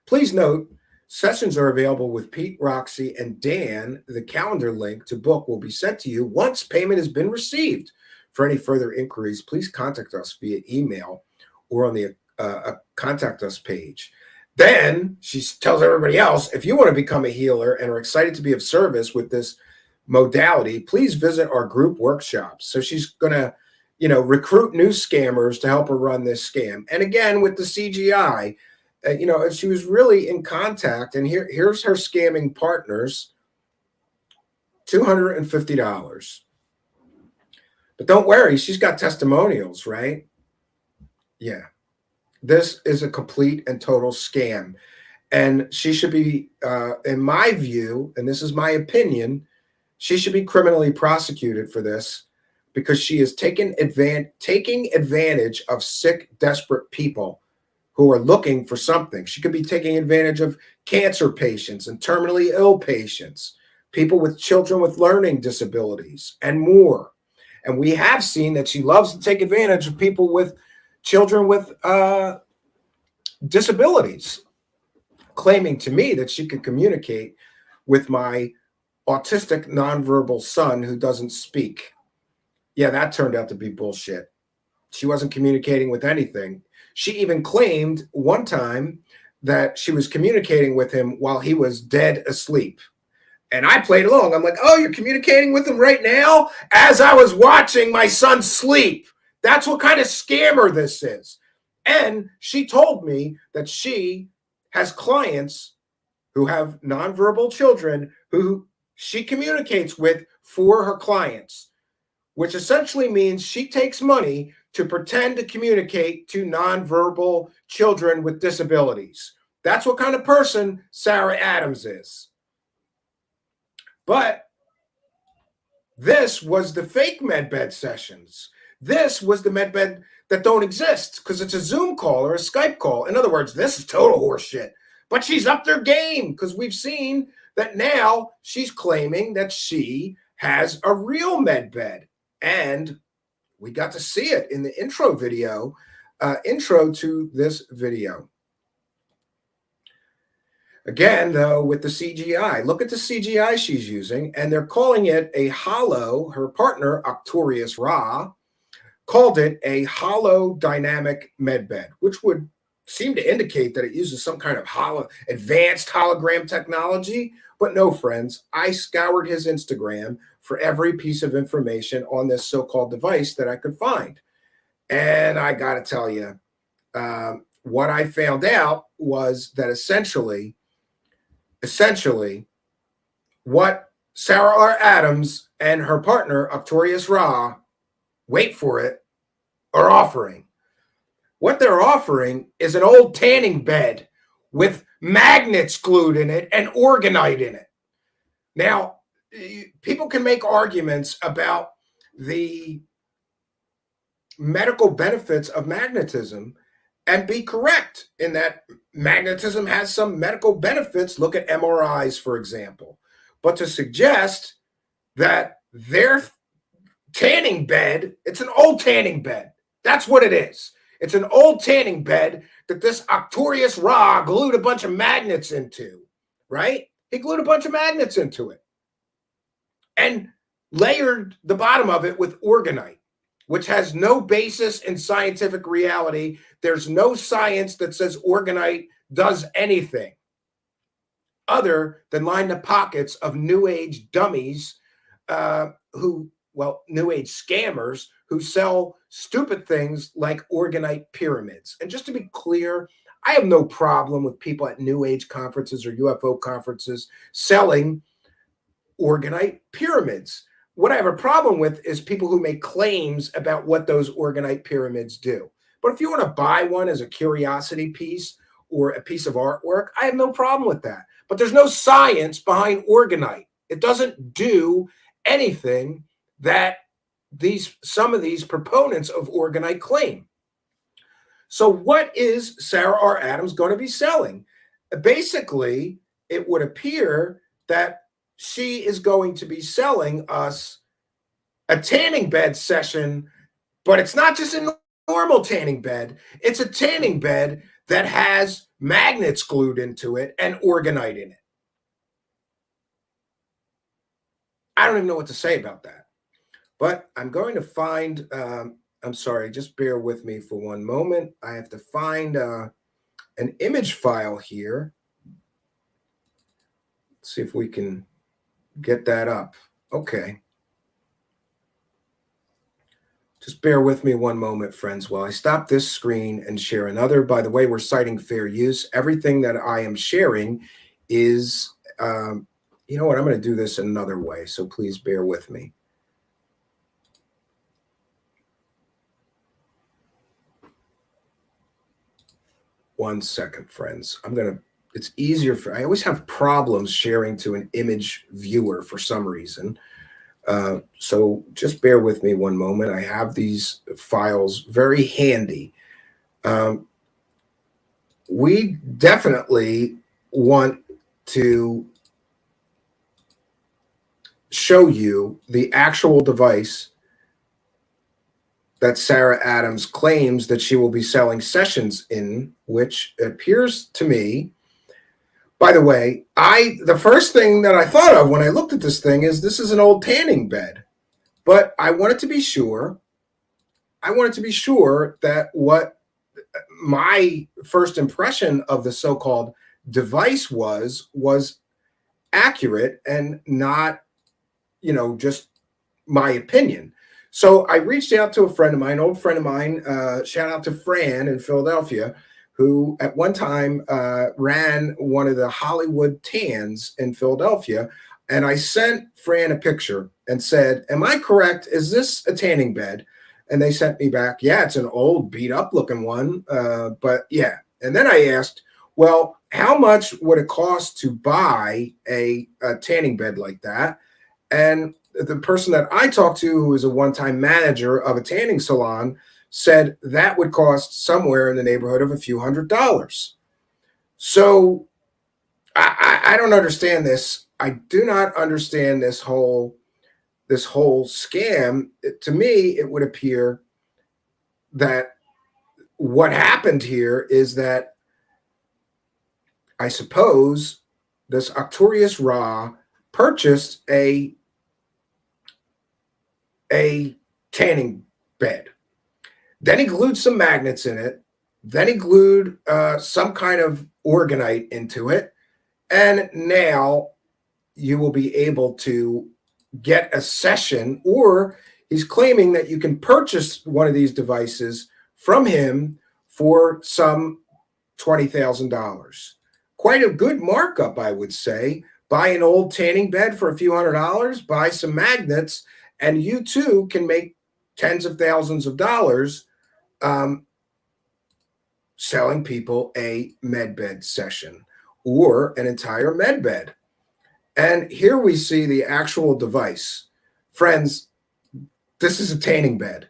Please note, sessions are available with Pete, Roxy, and Dan. The calendar link to book will be sent to you once payment has been received. For any further inquiries, please contact us via email or on the contact us page. Then she tells everybody else, if you want to become a healer and are excited to be of service with this modality, please visit our group workshops. So she's going to, recruit new scammers to help her run this scam. And again, with the CGI, if she was really in contact, and here's her scamming partners, $250. But don't worry, she's got testimonials, right? Yeah. This is a complete and total scam. And she should be, in my view, and this is my opinion, she should be criminally prosecuted for this because she is taking advantage of sick, desperate people who are looking for something. She could be taking advantage of cancer patients and terminally ill patients, people with children with learning disabilities, and more. And we have seen that she loves to take advantage of people with children with disabilities, claiming to me that she could communicate with my autistic nonverbal son who doesn't speak. Yeah, that turned out to be bullshit. She wasn't communicating with anything. She even claimed one time that she was communicating with him while he was dead asleep. And I played along. I'm like, oh, you're communicating with him right now? As I was watching my son sleep. That's what kind of scammer this is. And she told me that she has clients who have nonverbal children who she communicates with for her clients, which essentially means she takes money to pretend to communicate to nonverbal children with disabilities. That's what kind of person Sarah Adams is. But this was the fake Medbed sessions. This was the Medbed that don't exist because it's a Zoom call or a Skype call. In other words, this is total horseshit. But she's up their game because we've seen that now she's claiming that she has a real Medbed. And we got to see it in the intro video, intro to this video. Again, though, with the CGI, look at the CGI she's using, and they're calling it a holo. Her partner, Arcturusra, called it a holodynamic medbed, which would seem to indicate that it uses some kind of advanced hologram technology. But no, friends, I scoured his Instagram for every piece of information on this so-called device that I could find. And I got to tell you, what I found out was that essentially, what Sarah R. Adams and her partner, Arcturusra, wait for it, are offering. What they're offering is an old tanning bed with magnets glued in it and orgonite in it. Now, people can make arguments about the medical benefits of magnetism and be correct in that magnetism has some medical benefits. Look at MRIs, for example. But to suggest that their tanning bed, it's an old tanning bed. That's what it is. It's an old tanning bed that this Arcturusra glued a bunch of magnets into, right? He glued a bunch of magnets into it and layered the bottom of it with orgonite, which has no basis in scientific reality. There's no science that says orgonite does anything other than line the pockets of New Age dummies New Age scammers who sell stupid things like orgonite pyramids. And just to be clear, I have no problem with people at New Age conferences or UFO conferences selling orgonite pyramids. What I have a problem with is people who make claims about what those orgonite pyramids do. But if you want to buy one as a curiosity piece or a piece of artwork, I have no problem with that. But there's no science behind orgonite. It doesn't do anything that some of these proponents of orgonite claim. So what is Sarah R. Adams going to be selling? Basically, it would appear that she is going to be selling us a tanning bed session, but it's not just a normal tanning bed. It's a tanning bed that has magnets glued into it and orgonite in it. I don't even know what to say about that. But I'm going to find, I'm sorry, just bear with me for one moment. I have to find an image file here. Let's see if we can get that up. Okay. Just bear with me one moment, friends, while I stop this screen and share another. By the way, we're citing fair use. Everything that I am sharing is, you know what, I'm going to do this another way, so please bear with me. One second, friends. It's easier I always have problems sharing to an image viewer for some reason. So just bear with me one moment. I have these files very handy. We definitely want to show you the actual device that Sarah Adams claims that she will be selling sessions in, which appears to me, by the way, the first thing that I thought of when I looked at this thing is this is an old tanning bed. But I wanted to be sure. I wanted to be sure that what my first impression of the so-called device was accurate and not, you know, just my opinion. So I reached out to a friend of mine, an old friend of mine, shout out to Fran in Philadelphia, who at one time ran one of the Hollywood Tans in Philadelphia. And I sent Fran a picture and said, am I correct? Is this a tanning bed? And they sent me back, yeah, it's an old beat up looking one. But yeah. And then I asked, well, how much would it cost to buy a tanning bed like that? And the person that I talked to, who is a one-time manager of a tanning salon, said that would cost somewhere in the neighborhood of a few $100s. So I don't understand this. I do not understand this whole scam. To me, it would appear that what happened here is that I suppose this Arcturusra purchased a tanning bed. Then he glued some magnets in it. Then he glued some kind of orgonite into it. And now you will be able to get a session, or he's claiming that you can purchase one of these devices from him for some $20,000. Quite a good markup, I would say. Buy an old tanning bed for a few $100s, buy some magnets, and you too can make tens of thousands of dollars selling people a medbed session or an entire medbed. And here we see the actual device. Friends, this is a tanning bed.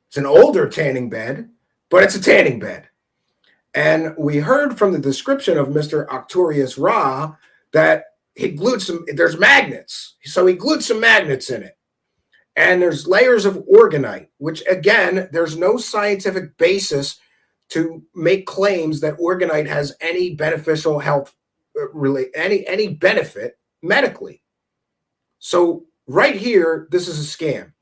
It's an older tanning bed, but it's a tanning bed. And we heard from the description of Mr. Arcturusra that he glued there's magnets. So he glued some magnets in it. And there's layers of orgonite, which again, there's no scientific basis to make claims that orgonite has any beneficial health, really any benefit medically. So right here, this is a scam.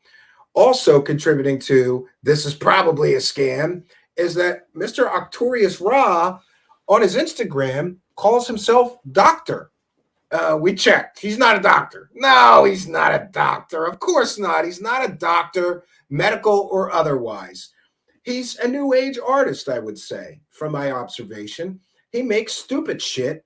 Also contributing to this is probably a scam is that Mr. Arcturusra on his Instagram calls himself doctor. We checked. He's not a doctor. No, he's not a doctor. Of course not. He's not a doctor, medical or otherwise. He's a new age artist, I would say, from my observation. He makes stupid shit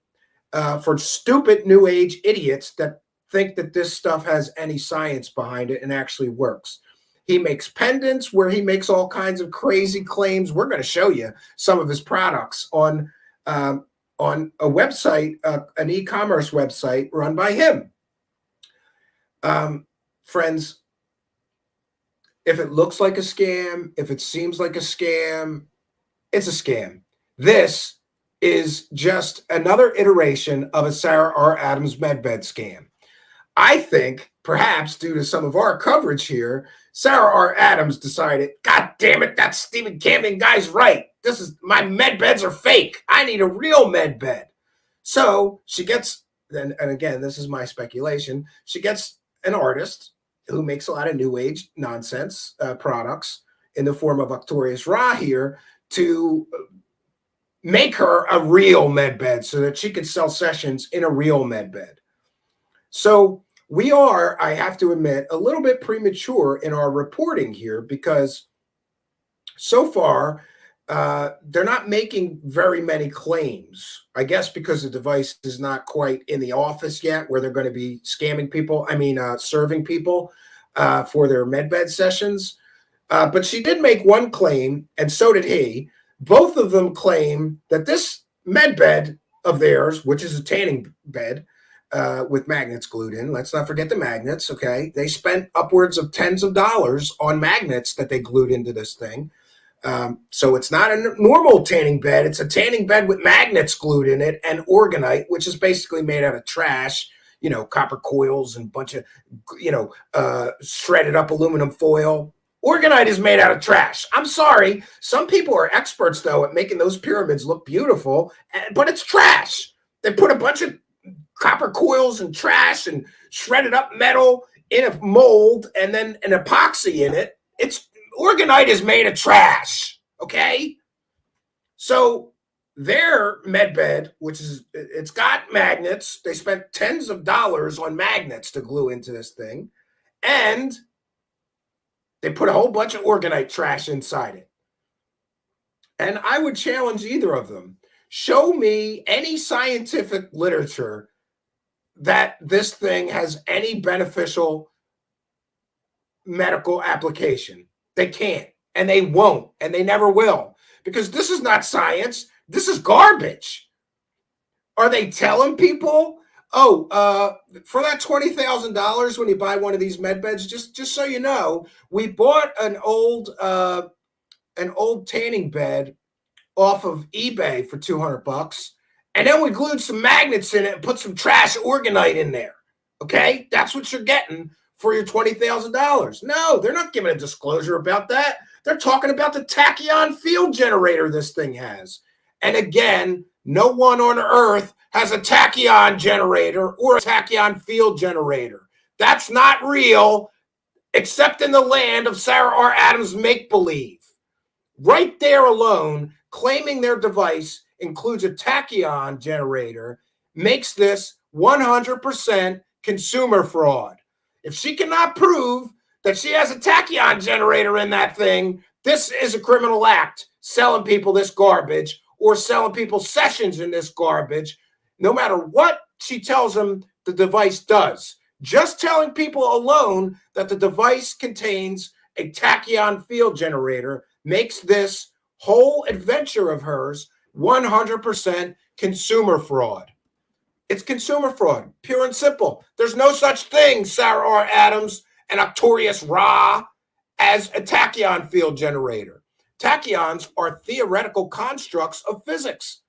for stupid new age idiots that think that this stuff has any science behind it and actually works. He makes pendants where he makes all kinds of crazy claims. We're going to show you some of his products on a website, an e-commerce website run by him. Friends, if it looks like a scam, if it seems like a scam, it's a scam. This is just another iteration of a Sarah R. Adams medbed scam. I think, perhaps due to some of our coverage here, Sarah R. Adams decided, God damn it, that Stephen Camden guy's right. My med beds are fake. I need a real med bed. So she gets, and again, this is my speculation, she gets an artist who makes a lot of new age nonsense products in the form of Arcturusra here to make her a real med bed so that she could sell sessions in a real med bed. So we are, I have to admit, a little bit premature in our reporting here because so far, they're not making very many claims, I guess because the device is not quite in the office yet where they're going to be scamming people, serving people for their medbed sessions. But she did make one claim, and so did he. Both of them claim that this medbed of theirs, which is a tanning bed with magnets glued in, let's not forget the magnets, okay? They spent upwards of tens of dollars on magnets that they glued into this thing. So it's not a normal tanning bed. It's a tanning bed with magnets glued in it and orgonite, which is basically made out of trash, copper coils and a bunch of, shredded up aluminum foil. Orgonite is made out of trash. I'm sorry. Some people are experts, though, at making those pyramids look beautiful, but it's trash. They put a bunch of copper coils and trash and shredded up metal in a mold and then an epoxy in it. Orgonite is made of trash, okay? So their medbed, it's got magnets. They spent tens of dollars on magnets to glue into this thing. And they put a whole bunch of orgonite trash inside it. And I would challenge either of them. Show me any scientific literature that this thing has any beneficial medical application. They can't, and they won't, and they never will, because this is not science. This is garbage. Are they telling people, oh, for that $20,000 when you buy one of these med beds, just so you know, we bought an old tanning bed off of eBay for $200, and then we glued some magnets in it and put some trash orgonite in there. Okay, that's what you're getting for your $20,000. No, they're not giving a disclosure about that. They're talking about the tachyon field generator this thing has. And again, no one on earth has a tachyon generator or a tachyon field generator. That's not real, except in the land of Sarah R. Adams' make-believe. Right there alone, claiming their device includes a tachyon generator makes this 100% consumer fraud. If she cannot prove that she has a tachyon generator in that thing, this is a criminal act, selling people this garbage or selling people sessions in this garbage, no matter what she tells them the device does. Just telling people alone that the device contains a tachyon field generator makes this whole adventure of hers 100% consumer fraud. It's consumer fraud, pure and simple. There's no such thing, Sarah R. Adams and Arcturusra, as a tachyon field generator. Tachyons are theoretical constructs of physics.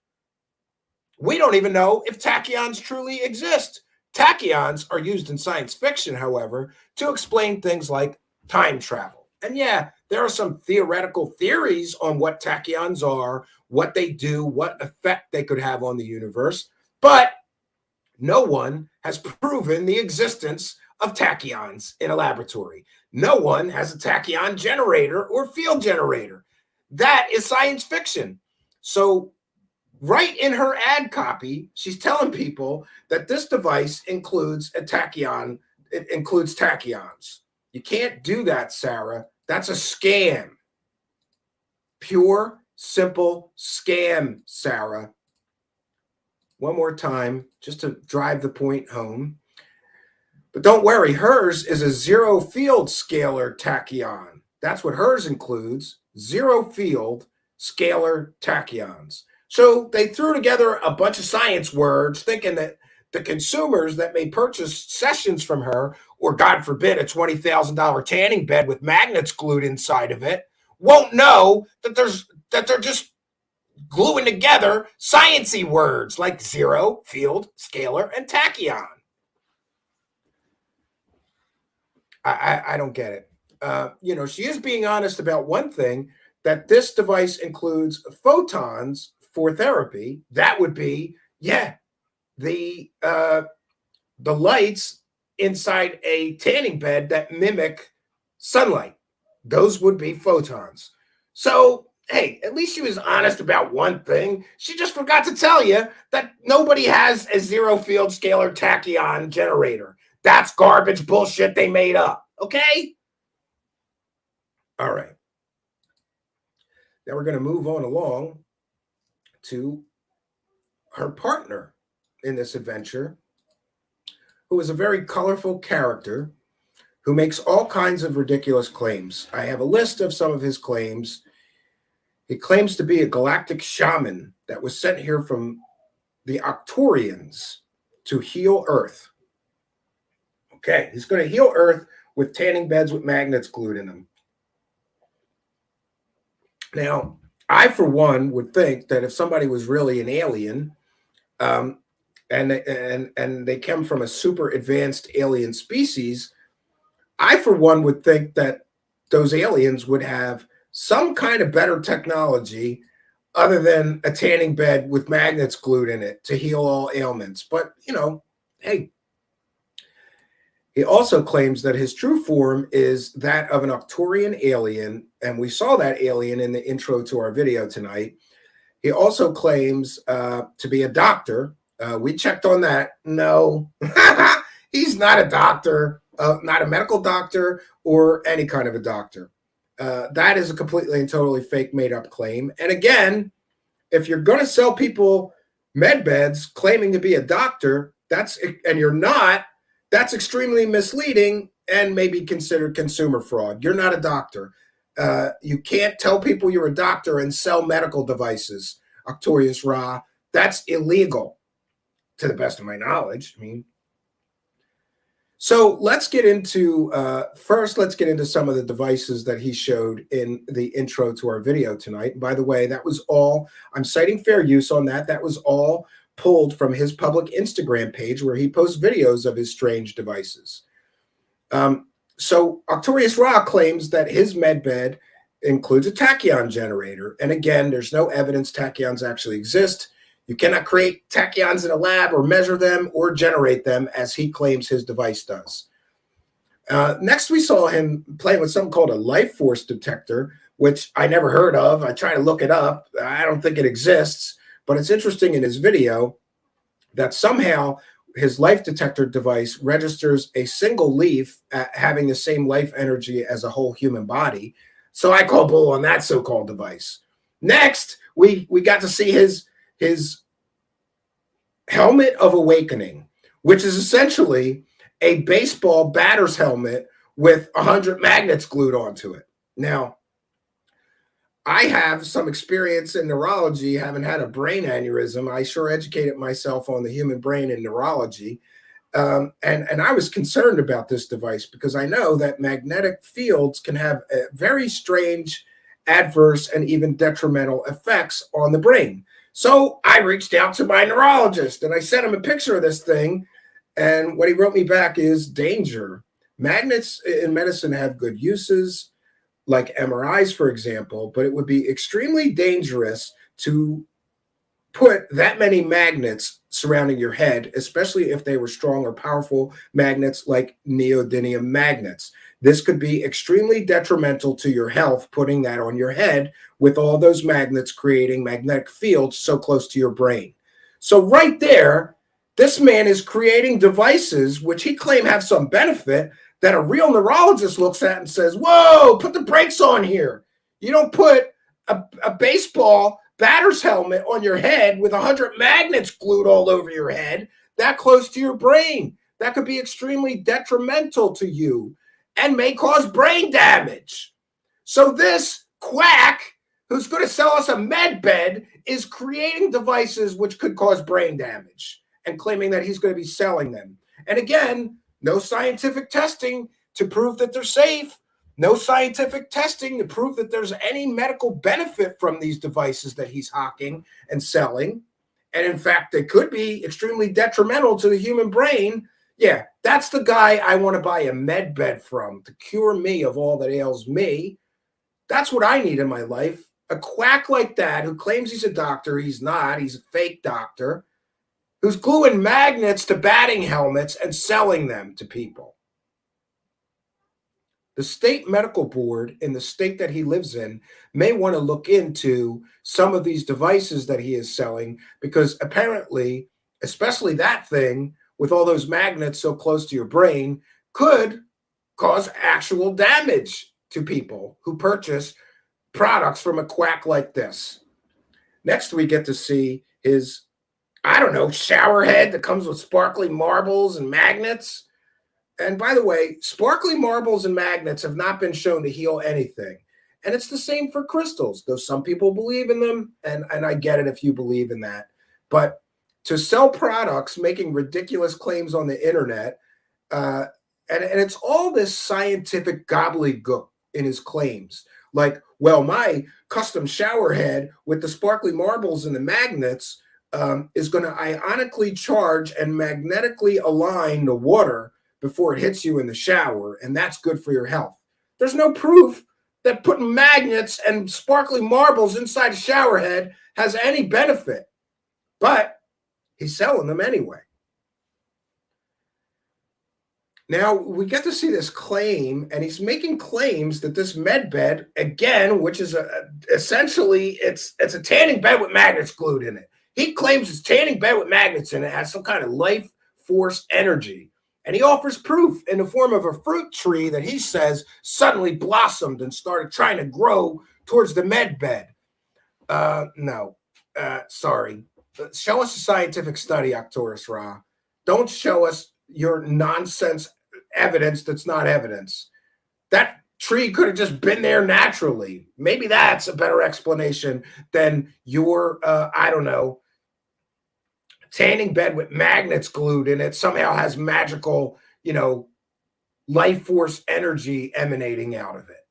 We don't even know if tachyons truly exist. Tachyons are used in science fiction, however, to explain things like time travel. And yeah, there are some theoretical theories on what tachyons are, what they do, what effect they could have on the universe, but no one has proven the existence of tachyons in a laboratory. No one has a tachyon generator or field generator. That is science fiction. So right in her ad copy, she's telling people that this device includes a tachyon. It includes tachyons. You can't do that, Sarah. That's a scam. Pure, simple scam, Sarah. One more time, just to drive the point home. But don't worry, hers is a zero field scalar tachyon. That's what hers includes, zero field scalar tachyons. So they threw together a bunch of science words thinking that the consumers that may purchase sessions from her, or God forbid, a $20,000 tanning bed with magnets glued inside of it, won't know that they're just gluing together sciencey words like zero, field, scalar, and tachyon. I don't get it. She is being honest about one thing, that this device includes photons for therapy. That would be, the lights inside a tanning bed that mimic sunlight. Those would be photons. So, hey, at least she was honest about one thing. She just forgot to tell you that nobody has a zero field scalar tachyon generator. That's garbage bullshit they made up. Okay? All right. Now we're going to move on along to her partner in this adventure, who is a very colorful character who makes all kinds of ridiculous claims. I have a list of some of his claims. He claims to be a galactic shaman that was sent here from the Arcturians to heal Earth. Okay, he's going to heal Earth with tanning beds with magnets glued in them. Now, I, for one, would think that if somebody was really an alien, and they come from a super advanced alien species, I, for one, would think that those aliens would have some kind of better technology other than a tanning bed with magnets glued in it to heal all ailments. But, hey. He also claims that his true form is that of an Arcturian alien, and we saw that alien in the intro to our video tonight. He also claims to be a doctor. We checked on that. No, he's not a doctor, not a medical doctor or any kind of a doctor. That is a completely and totally fake, made-up claim. And again, if you're going to sell people med beds claiming to be a doctor, and you're not, that's extremely misleading and maybe considered consumer fraud. You're not a doctor. You can't tell people you're a doctor and sell medical devices, Arcturusra. That's illegal, to the best of my knowledge. I mean, so let's get into, first, let's get into some of the devices that he showed in the intro to our video tonight. By the way, that was all, I'm citing fair use on that. That was all pulled from his public Instagram page where he posts videos of his strange devices. So Arcturusra claims that his Medbed includes a tachyon generator. And again, there's no evidence tachyons actually exist. You cannot create tachyons in a lab or measure them or generate them as he claims his device does. Next, we saw him playing with something called a life force detector, which I never heard of. I tried to look it up. I don't think it exists. But it's interesting in his video that somehow his life detector device registers a single leaf having the same life energy as a whole human body. So I call bull on that so-called device. Next, we got to see his helmet of awakening, which is essentially a baseball batter's helmet with 100 magnets glued onto it. Now, I have some experience in neurology, having had a brain aneurysm. I sure educated myself on the human brain and neurology. And I was concerned about this device because I know that magnetic fields can have very strange, adverse, and even detrimental effects on the brain. So I reached out to my neurologist and I sent him a picture of this thing. And what he wrote me back is danger. Magnets in medicine have good uses, like MRIs, for example, but it would be extremely dangerous to put that many magnets surrounding your head, especially if they were strong or powerful magnets like neodymium magnets. This could be extremely detrimental to your health, putting that on your head with all those magnets creating magnetic fields so close to your brain. So right there, this man is creating devices which he claims have some benefit that a real neurologist looks at and says, whoa, put the brakes on here. You don't put a baseball batter's helmet on your head with 100 magnets glued all over your head that close to your brain. That could be extremely detrimental to you and may cause brain damage. So this quack who's going to sell us a Medbed is creating devices which could cause brain damage and claiming that he's going to be selling them. And again, no scientific testing to prove that they're safe. No scientific testing to prove that there's any medical benefit from these devices that he's hawking and selling. And in fact, they could be extremely detrimental to the human brain. Yeah, that's the guy I want to buy a Medbed from to cure me of all that ails me. That's what I need in my life. A quack like that who claims he's a doctor. He's not. He's a fake doctor who's gluing magnets to batting helmets and selling them to people. The state medical board in the state that he lives in may want to look into some of these devices that he is selling because apparently, especially that thing with all those magnets so close to your brain, could cause actual damage to people who purchase products from a quack like this. Next, we get to see his, I don't know, shower head that comes with sparkly marbles and magnets. And by the way, sparkly marbles and magnets have not been shown to heal anything. And it's the same for crystals, though some people believe in them. And I get it if you believe in that. But to sell products making ridiculous claims on the internet, and it's all this scientific gobbledygook in his claims. Like, well, my custom shower head with the sparkly marbles and the magnets is going to ionically charge and magnetically align the water before it hits you in the shower, and that's good for your health. There's no proof that putting magnets and sparkly marbles inside a shower head has any benefit, but he's selling them anyway. Now, we get to see this claim, and he's making claims that this Medbed, again, which is essentially, it's a tanning bed with magnets glued in it. He claims it's tanning bed with magnets in it, has some kind of life force energy. And he offers proof in the form of a fruit tree that he says suddenly blossomed and started trying to grow towards the Medbed. Sorry. Show us a scientific study, Arcturusra. Don't show us your nonsense evidence that's not evidence. That tree could have just been there naturally. Maybe that's a better explanation than your, I don't know, tanning bed with magnets glued in it somehow has magical, life force energy emanating out of it.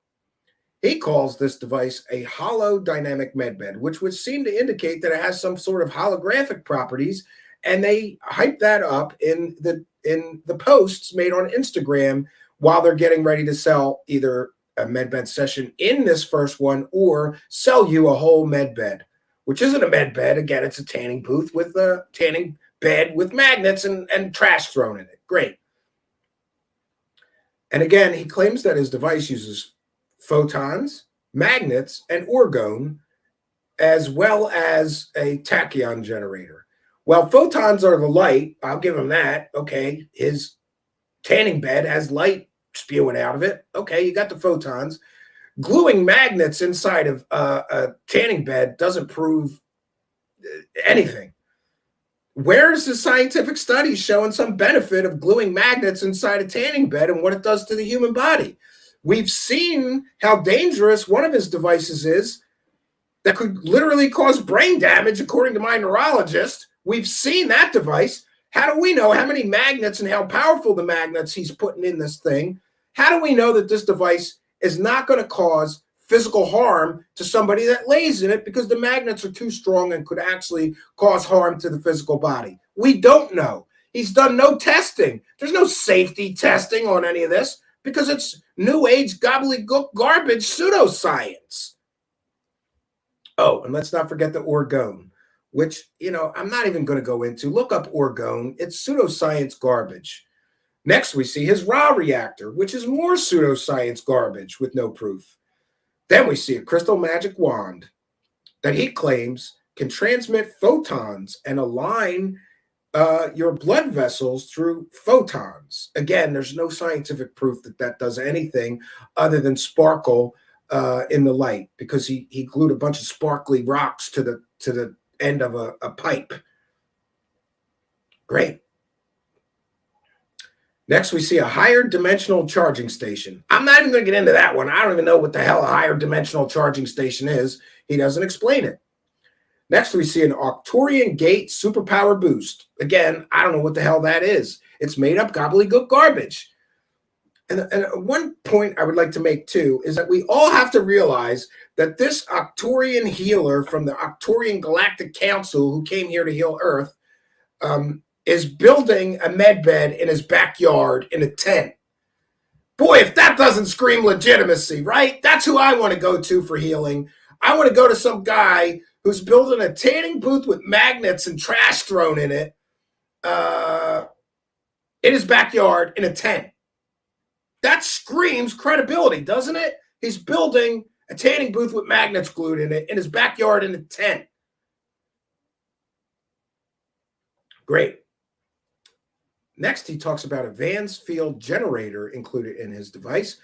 He calls this device a holodynamic medbed, which would seem to indicate that it has some sort of holographic properties, and they hype that up in the posts made on Instagram while they're getting ready to sell either a medbed session in this first one or sell you a whole medbed, which isn't a medbed. Again, it's a tanning booth with a tanning bed with magnets and trash thrown in it. Great. And again, he claims that his device uses photons, magnets, and orgone, as well as a tachyon generator. Well, photons are the light. I'll give him that. Okay, his tanning bed has light spewing out of it. Okay, you got the photons. Gluing magnets inside of a tanning bed doesn't prove anything. Where's the scientific studies showing some benefit of gluing magnets inside a tanning bed and what it does to the human body? We've seen how dangerous one of his devices is that could literally cause brain damage, according to my neurologist. We've seen that device. How do we know how many magnets and how powerful the magnets he's putting in this thing? How do we know that this device is not going to cause physical harm to somebody that lays in it because the magnets are too strong and could actually cause harm to the physical body? We don't know. He's done no testing. There's no safety testing on any of this because it's new age gobbledygook garbage pseudoscience. Oh, and let's not forget the orgone, which, I'm not even going to go into. Look up orgone. It's pseudoscience garbage. Next, we see his raw reactor, which is more pseudoscience garbage with no proof. Then we see a crystal magic wand that he claims can transmit photons and align your blood vessels through photons. Again, there's no scientific proof that that does anything other than sparkle in the light, because he glued a bunch of sparkly rocks to the end of a pipe. Great. Next, we see a higher dimensional charging station. I'm not even going to get into that one. I don't even know what the hell a higher dimensional charging station is. He doesn't explain it. Next, we see an Arcturian gate superpower boost. Again, I don't know what the hell that is. It's made up gobbledygook garbage. And one point I would like to make, too, is that we all have to realize that this Arcturian healer from the Arcturian Galactic Council who came here to heal Earth is building a medbed in his backyard in a tent. Boy, if that doesn't scream legitimacy, right? That's who I want to go to for healing. I want to go to some guy who's building a tanning booth with magnets and trash thrown in it in his backyard in a tent. That screams credibility, doesn't it? He's building a tanning booth with magnets glued in it in his backyard in a tent. Great. Next, he talks about a Vans field generator included in his device.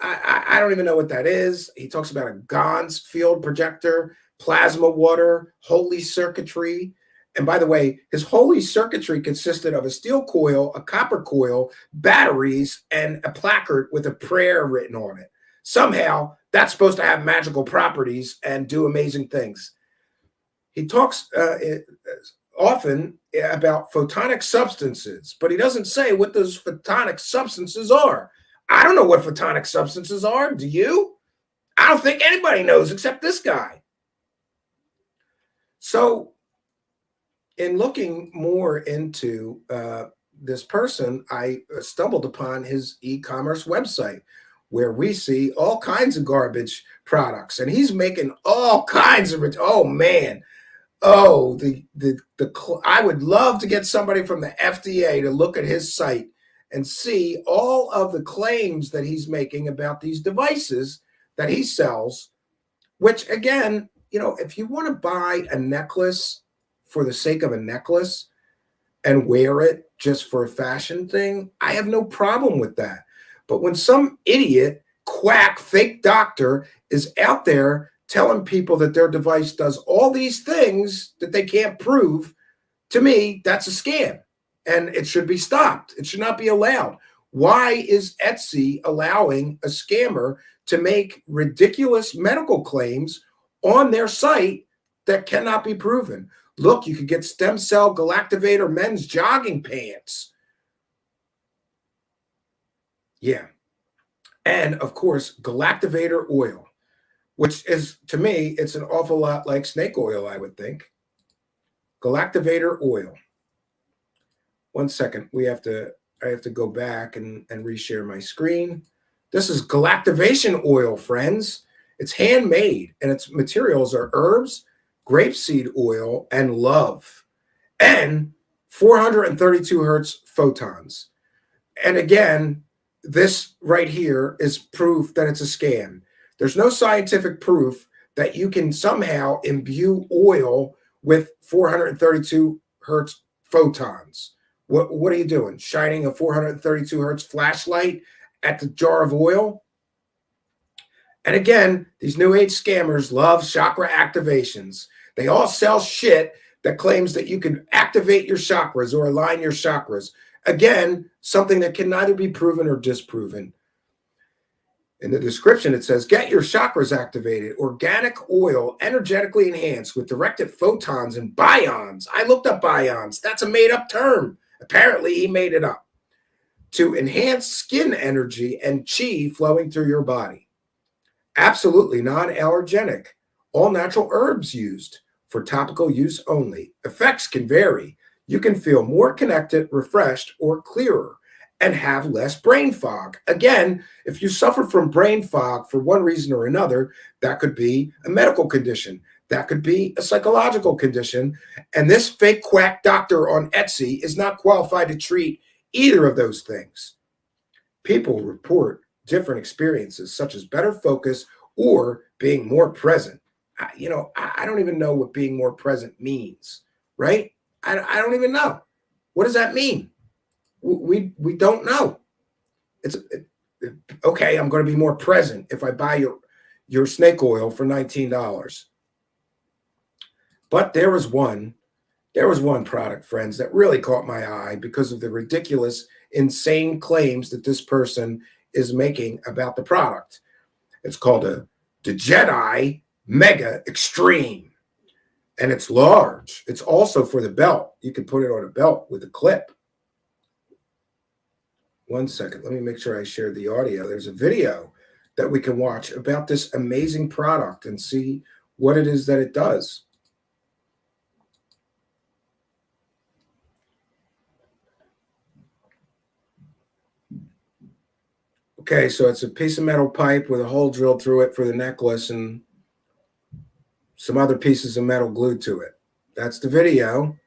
I don't even know what that is. He talks about a Gons field projector, plasma water, holy circuitry. And by the way, his holy circuitry consisted of a steel coil, a copper coil, batteries, and a placard with a prayer written on it. Somehow, that's supposed to have magical properties and do amazing things. He talks often about photonic substances, but he doesn't say what those photonic substances are. I don't know what photonic substances are. Do you? I don't think anybody knows except this guy. So in looking more into this person, I stumbled upon his e-commerce website where we see all kinds of garbage products, and he's making all kinds of it. Oh man. Oh, I would love to get somebody from the FDA to look at his site and see all of the claims that he's making about these devices that he sells, which again, if you want to buy a necklace for the sake of a necklace and wear it just for a fashion thing, I have no problem with that. But when some idiot, quack, fake doctor is out there telling people that their device does all these things that they can't prove, to me, that's a scam. and it should be stopped. It should not be allowed. Why is Etsy allowing a scammer to make ridiculous medical claims on their site that cannot be proven? Look, you could get stem cell galactivator men's jogging pants. Yeah. And of course, galactivator oil, which is, to me, it's an awful lot like snake oil, I would think. Galactivator oil. 1 second. I have to go back and reshare my screen. This is galactivation oil, friends. It's handmade, and its materials are herbs, grapeseed oil, and love, and 432 hertz photons. And again, this right here is proof that it's a scam. There's no scientific proof that you can somehow imbue oil with 432 hertz photons. What are you doing? Shining a 432 hertz flashlight at the jar of oil? And again, these new age scammers love chakra activations. They all sell shit that claims that you can activate your chakras or align your chakras. Again, something that can neither be proven or disproven. In the description, it says, get your chakras activated. Organic oil, energetically enhanced with directed photons and bions. I looked up bions. That's a made-up term. Apparently, he made it up. To enhance skin energy and chi flowing through your body. Absolutely non-allergenic. All natural herbs used for topical use only. Effects can vary. You can feel more connected, refreshed, or clearer, and have less brain fog. Again, if you suffer from brain fog for one reason or another, that could be a medical condition. That could be a psychological condition. And this fake quack doctor on Etsy is not qualified to treat either of those things. People report different experiences, such as better focus or being more present. I don't even know what being more present means, right? I don't even know. What does that mean? We don't know. Okay, I'm going to be more present if I buy your snake oil for $19. But there was one product, friends, that really caught my eye because of the ridiculous, insane claims that this person is making about the product. It's called the Jedi Mega Extreme. And it's large. It's also for the belt. You can put it on a belt with a clip. 1 second. Let me make sure I share the audio. There's a video that we can watch about this amazing product and see what it is that it does. Okay, so it's a piece of metal pipe with a hole drilled through it for the necklace and some other pieces of metal glued to it. That's the video.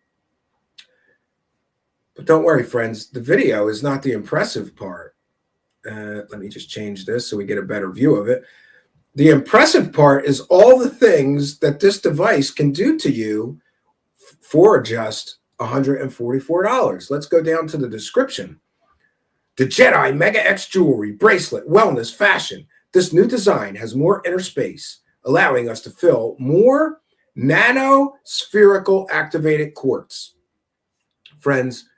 But don't worry, friends. The video is not the impressive part. Let me just change this so we get a better view of it. The impressive part is all the things that this device can do to you for just $144. Let's go down to the description. The Jedi Mega X Jewelry, Bracelet, Wellness, Fashion. This new design has more inner space, allowing us to fill more nanospherical activated quartz. Friends,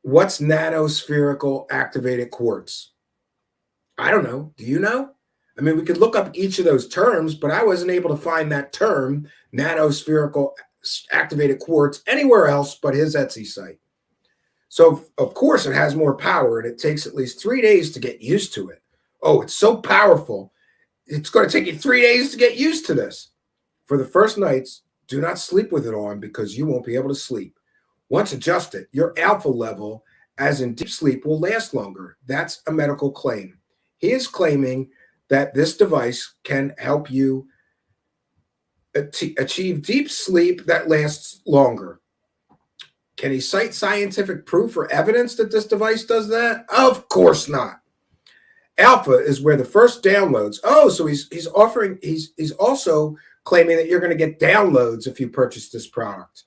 what's nanospherical activated quartz? I don't know. Do you know? I mean, we could look up each of those terms, but I wasn't able to find that term, nanospherical activated quartz, anywhere else but his Etsy site. So, of course, it has more power, and it takes at least 3 days to get used to it. Oh, it's so powerful. It's going to take you 3 days to get used to this. For the first nights, do not sleep with it on because you won't be able to sleep. Once adjusted, your alpha level, as in deep sleep, will last longer. That's a medical claim. He is claiming that this device can help you achieve deep sleep that lasts longer. Can he cite scientific proof or evidence that this device does that? Of course not. Alpha is where the first downloads. Oh, so he's also claiming that you're going to get downloads if you purchase this product.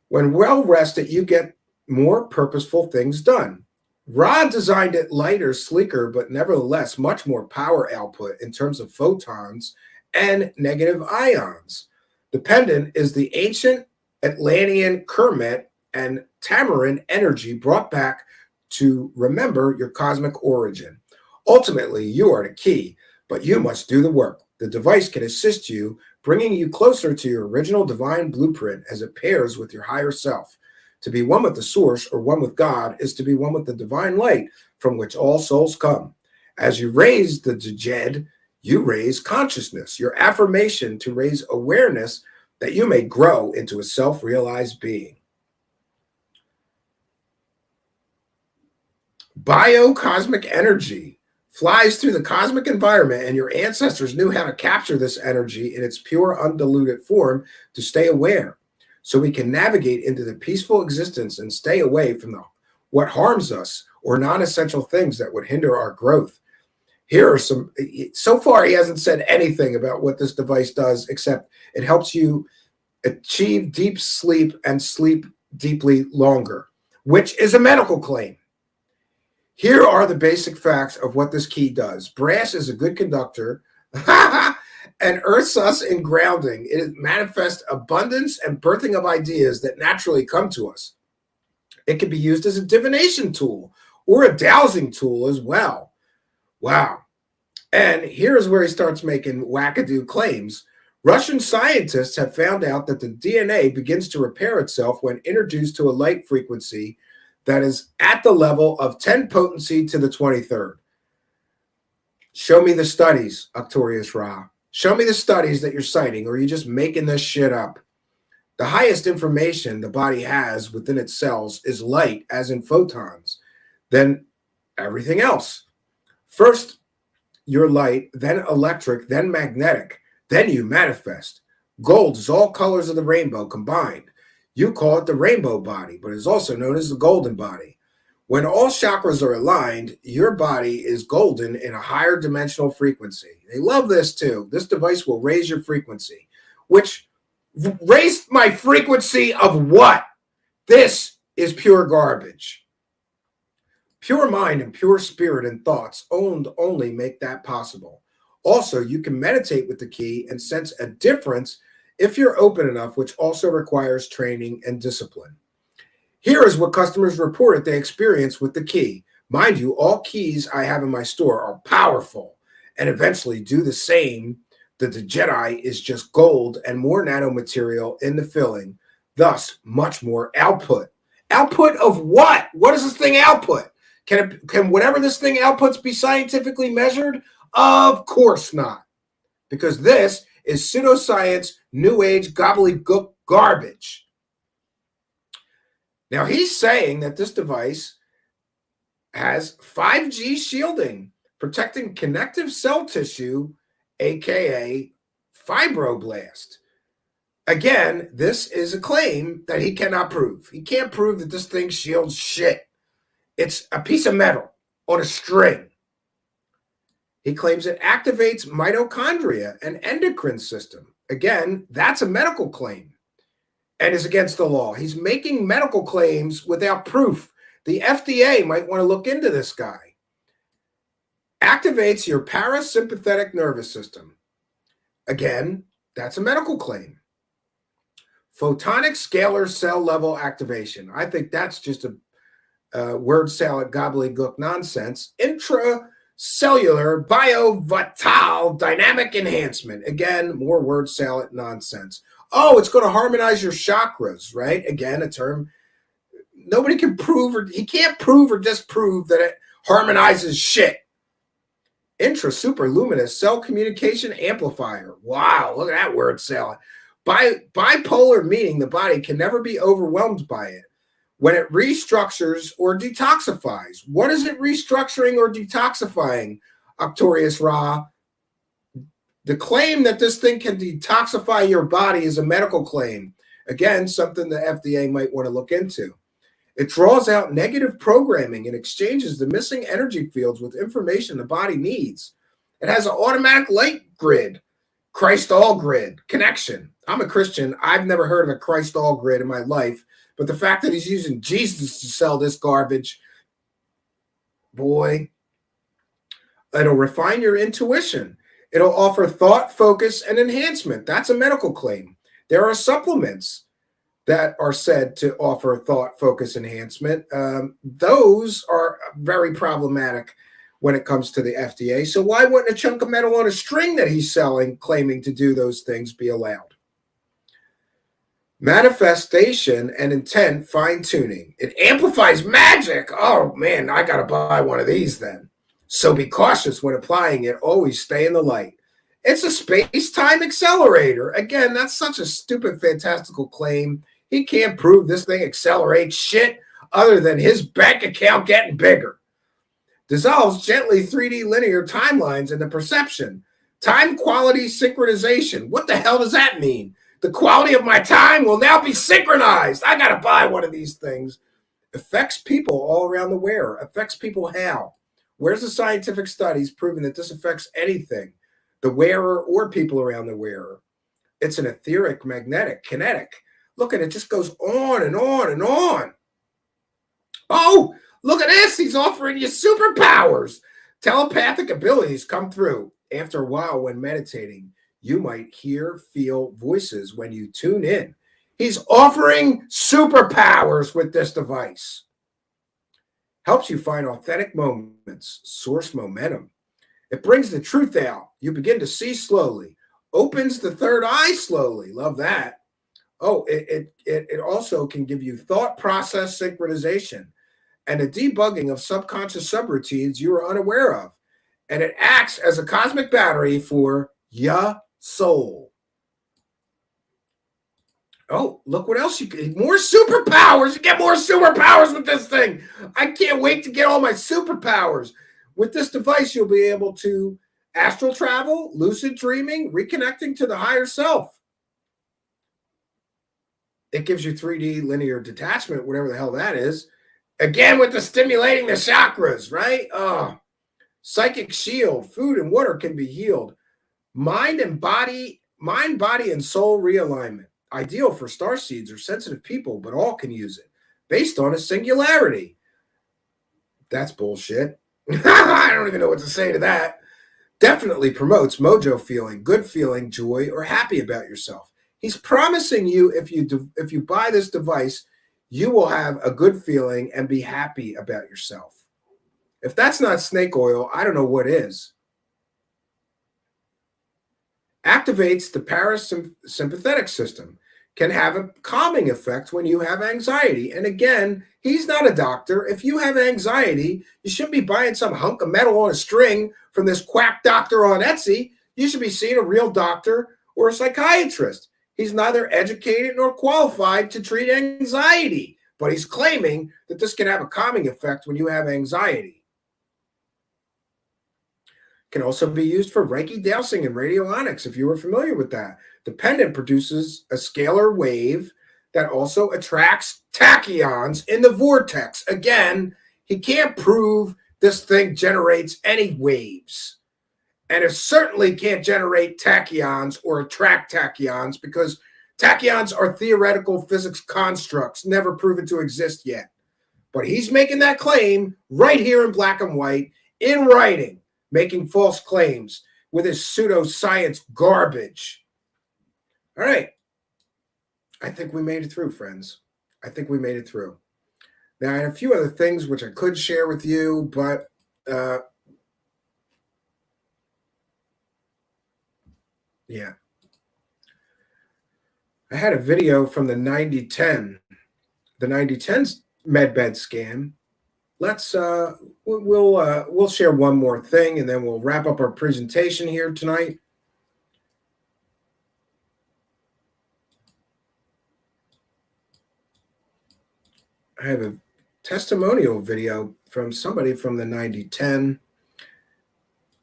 When well rested, you get more purposeful things done. Rod designed it lighter, sleeker, but nevertheless much more power output in terms of photons and negative ions. The pendant is the ancient Atlantean Kermet and tamarin energy brought back to remember your cosmic origin. Ultimately, you are the key, but you must do the work. The device can assist you, bringing you closer to your original divine blueprint as it pairs with your higher self. To be one with the source or one with God is to be one with the divine light from which all souls come. As you raise the Djed, you raise consciousness, your affirmation to raise awareness that you may grow into a self-realized being. Biocosmic energy flies through the cosmic environment, and your ancestors knew how to capture this energy in its pure, undiluted form to stay aware, so we can navigate into the peaceful existence and stay away from what harms us or non-essential things that would hinder our growth. Here are some, so far he hasn't said anything about what this device does, except it helps you achieve deep sleep and sleep deeply longer, which is a medical claim. Here are the basic facts of what this key does. Brass is a good conductor and earths us in grounding. It manifests abundance and birthing of ideas that naturally come to us. It can be used as a divination tool or a dowsing tool as well. Wow. And here's where he starts making wackadoo claims. Russian scientists have found out that the DNA begins to repair itself when introduced to a light frequency that is at the level of 10 potency to the 23rd. Show me the studies, Arcturusra. Show me the studies that you're citing, or are you just making this shit up? The highest information the body has within its cells is light, as in photons, then everything else. First, you're light, then electric, then magnetic, then you manifest. Gold is all colors of the rainbow combined. You call it the rainbow body, but it's also known as the golden body. When all chakras are aligned, your body is golden in a higher dimensional frequency. They love this too. This device will raise your frequency, which raised my frequency of what? This is pure garbage. Pure mind and pure spirit and thoughts only make that possible. Also, you can meditate with the key and sense a difference if you're open enough, which also requires training and discipline. Here is what customers reported they experienced with the key. Mind you, all keys I have in my store are powerful and eventually do the same. The Jedi is just gold and more nanomaterial in the filling, thus much more output. Output of what? What does this thing output? Can whatever this thing outputs be scientifically measured? Of course not, because this is pseudoscience, new age gobbledygook garbage. Now he's saying that this device has 5G shielding, protecting connective cell tissue, aka fibroblast. Again, this is a claim that he cannot prove. He can't prove that this thing shields shit. It's a piece of metal on a string. He claims it activates mitochondria and endocrine system. Again, that's a medical claim and is against the law. He's making medical claims without proof. The FDA might want to look into this guy. Activates your parasympathetic nervous system. Again, that's a medical claim. Photonic scalar cell level activation. I think that's just a word salad gobbledygook nonsense. Intracellular biovital dynamic enhancement. Again, more word salad nonsense. Oh, it's going to harmonize your chakras, right? Again, a term nobody can prove, or he can't prove or disprove that it harmonizes shit. Intra-superluminous cell communication amplifier. Wow, look at that word salad. Bipolar, meaning the body can never be overwhelmed by it when it restructures or detoxifies. What is it restructuring or detoxifying, Arcturusra? The claim that this thing can detoxify your body is a medical claim. Again, something the FDA might want to look into. It draws out negative programming and exchanges the missing energy fields with information the body needs. It has an automatic light grid, Christ all grid connection. I'm a Christian. I've never heard of a Christ all grid in my life, but the fact that he's using Jesus to sell this garbage, boy, it'll refine your intuition. It'll offer thought, focus, and enhancement. That's a medical claim. There are supplements that are said to offer thought focus enhancement. Those are very problematic when it comes to the FDA. So why wouldn't a chunk of metal on a string that he's selling, claiming to do those things, be allowed? Manifestation and intent fine-tuning. It amplifies magic. Oh, man, I got to buy one of these then. So be cautious when applying it. Always stay in the light. It's a space-time accelerator. Again, that's such a stupid, fantastical claim. He can't prove this thing accelerates shit other than his bank account getting bigger. Dissolves gently 3D linear timelines into perception. Time quality synchronization. What the hell does that mean? The quality of my time will now be synchronized. I got to buy one of these things. Affects people all around the wearer. Affects people how? Where's the scientific studies proving that this affects anything? The wearer or people around the wearer. It's an etheric, magnetic, kinetic. Look at it, just goes on and on and on. Oh, look at this. He's offering you superpowers. Telepathic abilities come through. After a while, when meditating, you might hear, feel voices when you tune in. He's offering superpowers with this device. Helps you find authentic moments, source momentum. It brings the truth out. You begin to see slowly. Opens the third eye slowly. Love that. Oh, it also can give you thought process synchronization and a debugging of subconscious subroutines you are unaware of. And it acts as a cosmic battery for your soul. Oh, look what else you get. More superpowers. You get more superpowers with this thing. I can't wait to get all my superpowers. With this device, you'll be able to astral travel, lucid dreaming, reconnecting to the higher self. It gives you 3D linear detachment, whatever the hell that is. Again, with the stimulating the chakras, right? Psychic shield, food and water can be healed. Mind, body, and soul realignment. Ideal for starseeds or sensitive people, but all can use it. Based on a singularity. That's bullshit. I don't even know what to say to that. Definitely promotes mojo feeling, good feeling, joy, or happy about yourself. He's promising you if you buy this device, you will have a good feeling and be happy about yourself. If that's not snake oil, I don't know what is. Activates the parasympathetic system. Can have a calming effect when you have anxiety. And again, he's not a doctor. If you have anxiety, you shouldn't be buying some hunk of metal on a string from this quack doctor on Etsy. You should be seeing a real doctor or a psychiatrist. He's neither educated nor qualified to treat anxiety, but he's claiming that this can have a calming effect when you have anxiety. Can also be used for Reiki dowsing and radionics, if you were familiar with that. The pendant produces a scalar wave that also attracts tachyons in the vortex. Again, he can't prove this thing generates any waves. And it certainly can't generate tachyons or attract tachyons because tachyons are theoretical physics constructs, never proven to exist yet. But he's making that claim right here in black and white, in writing, making false claims with his pseudoscience garbage. All right. I think we made it through, friends. I think we made it through. Now, I had a few other things which I could share with you, but yeah. I had a video from the 9010 Medbed scam. Let's we'll share one more thing and then we'll wrap up our presentation here tonight. I have a testimonial video from somebody from the 9010.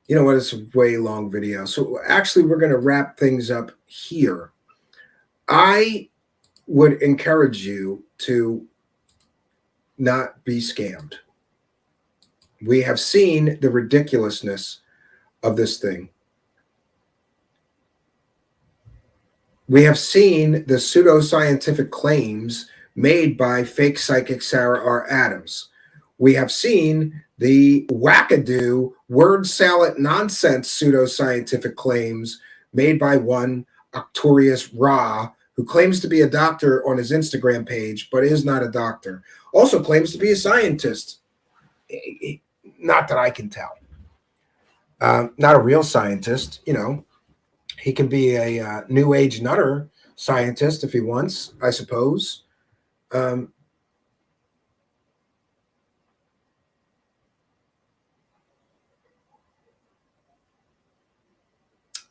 You know what? It's a way long video. So actually, we're going to wrap things up here. I would encourage you to not be scammed. We have seen the ridiculousness of this thing. We have seen the pseudoscientific claims made by fake psychic Sarah R. Adams. We have seen the wackadoo, word salad nonsense pseudoscientific claims made by one Arcturusra, who claims to be a doctor on his Instagram page, but is not a doctor. Also claims to be a scientist. Not that I can tell. Not a real scientist, you know. He can be a new age nutter scientist if he wants, I suppose.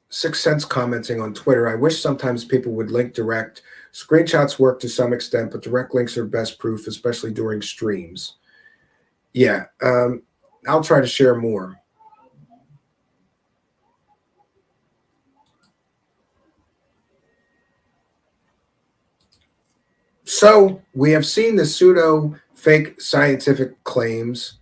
Sixth Sense commenting on Twitter. I wish sometimes people would link direct. Screenshots work to some extent, but direct links are best proof, especially during streams. Yeah, I'll try to share more. So we have seen the pseudo fake scientific claims.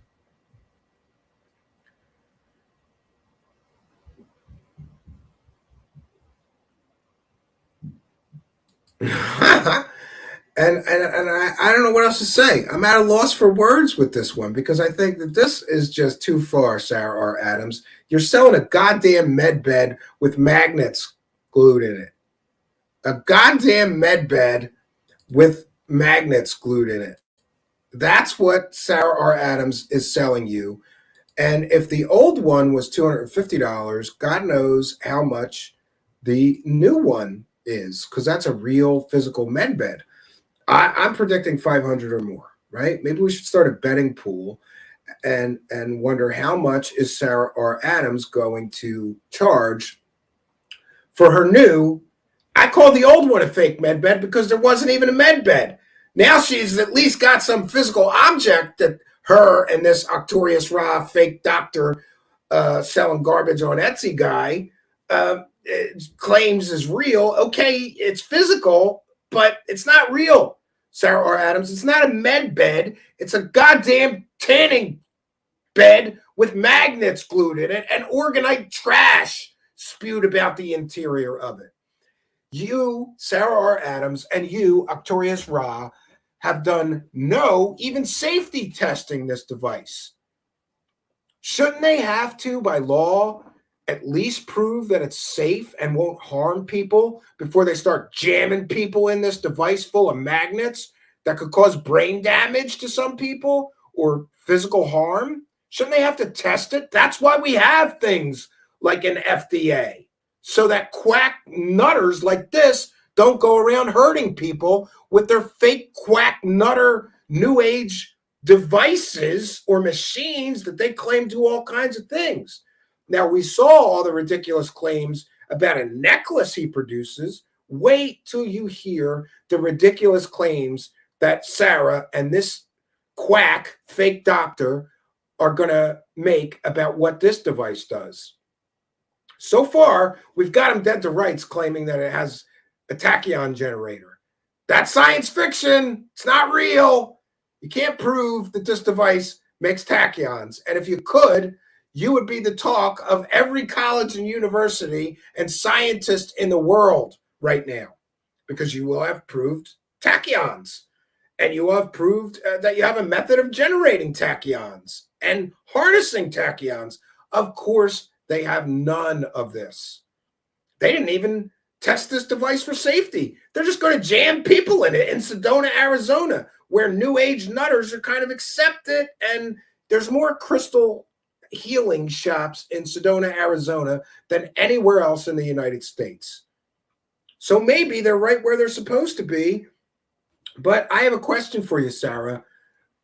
And I don't know what else to say. I'm at a loss for words with this one because I think that this is just too far, Sarah R. Adams. You're selling a goddamn med bed with magnets glued in it. A goddamn med bed with magnets glued in it. That's what Sarah R. Adams is selling you. And if the old one was $250, God knows how much the new one is, because that's a real physical med bed. I'm predicting 500 or more, right? Maybe we should start a betting pool and wonder how much is Sarah R. Adams going to charge for her new. I call the old one a fake med bed because there wasn't even a med bed. Now she's at least got some physical object that her and this Arcturusra fake doctor selling garbage on Etsy guy claims is real. Okay, it's physical, but it's not real, Sarah R. Adams. It's not a med bed. It's a goddamn tanning bed with magnets glued in it and organite trash spewed about the interior of it. You, Sarah R. Adams, and you, Arcturusra, have done no even safety testing this device. Shouldn't they have to, by law, at least prove that it's safe and won't harm people before they start jamming people in this device full of magnets that could cause brain damage to some people or physical harm? Shouldn't they have to test it? That's why we have things like an FDA, so that quack nutters like this don't go around hurting people with their fake quack nutter new age devices or machines that they claim do all kinds of things. Now, we saw all the ridiculous claims about a necklace he produces. Wait till you hear the ridiculous claims that Sarah and this quack fake doctor are going to make about what this device does. So far, we've got him dead to rights claiming that it has a tachyon generator. That's science fiction. It's not real. You can't prove that this device makes tachyons. And if you could, you would be the talk of every college and university and scientist in the world right now, because you will have proved tachyons. And you will have proved that you have a method of generating tachyons and harnessing tachyons. Of course, they have none of this. They didn't even test this device for safety. They're just going to jam people in it in Sedona, Arizona, where new age nutters are kind of accepted. And there's more crystal healing shops in Sedona, Arizona than anywhere else in the United States. So maybe they're right where they're supposed to be. But I have a question for you, Sarah.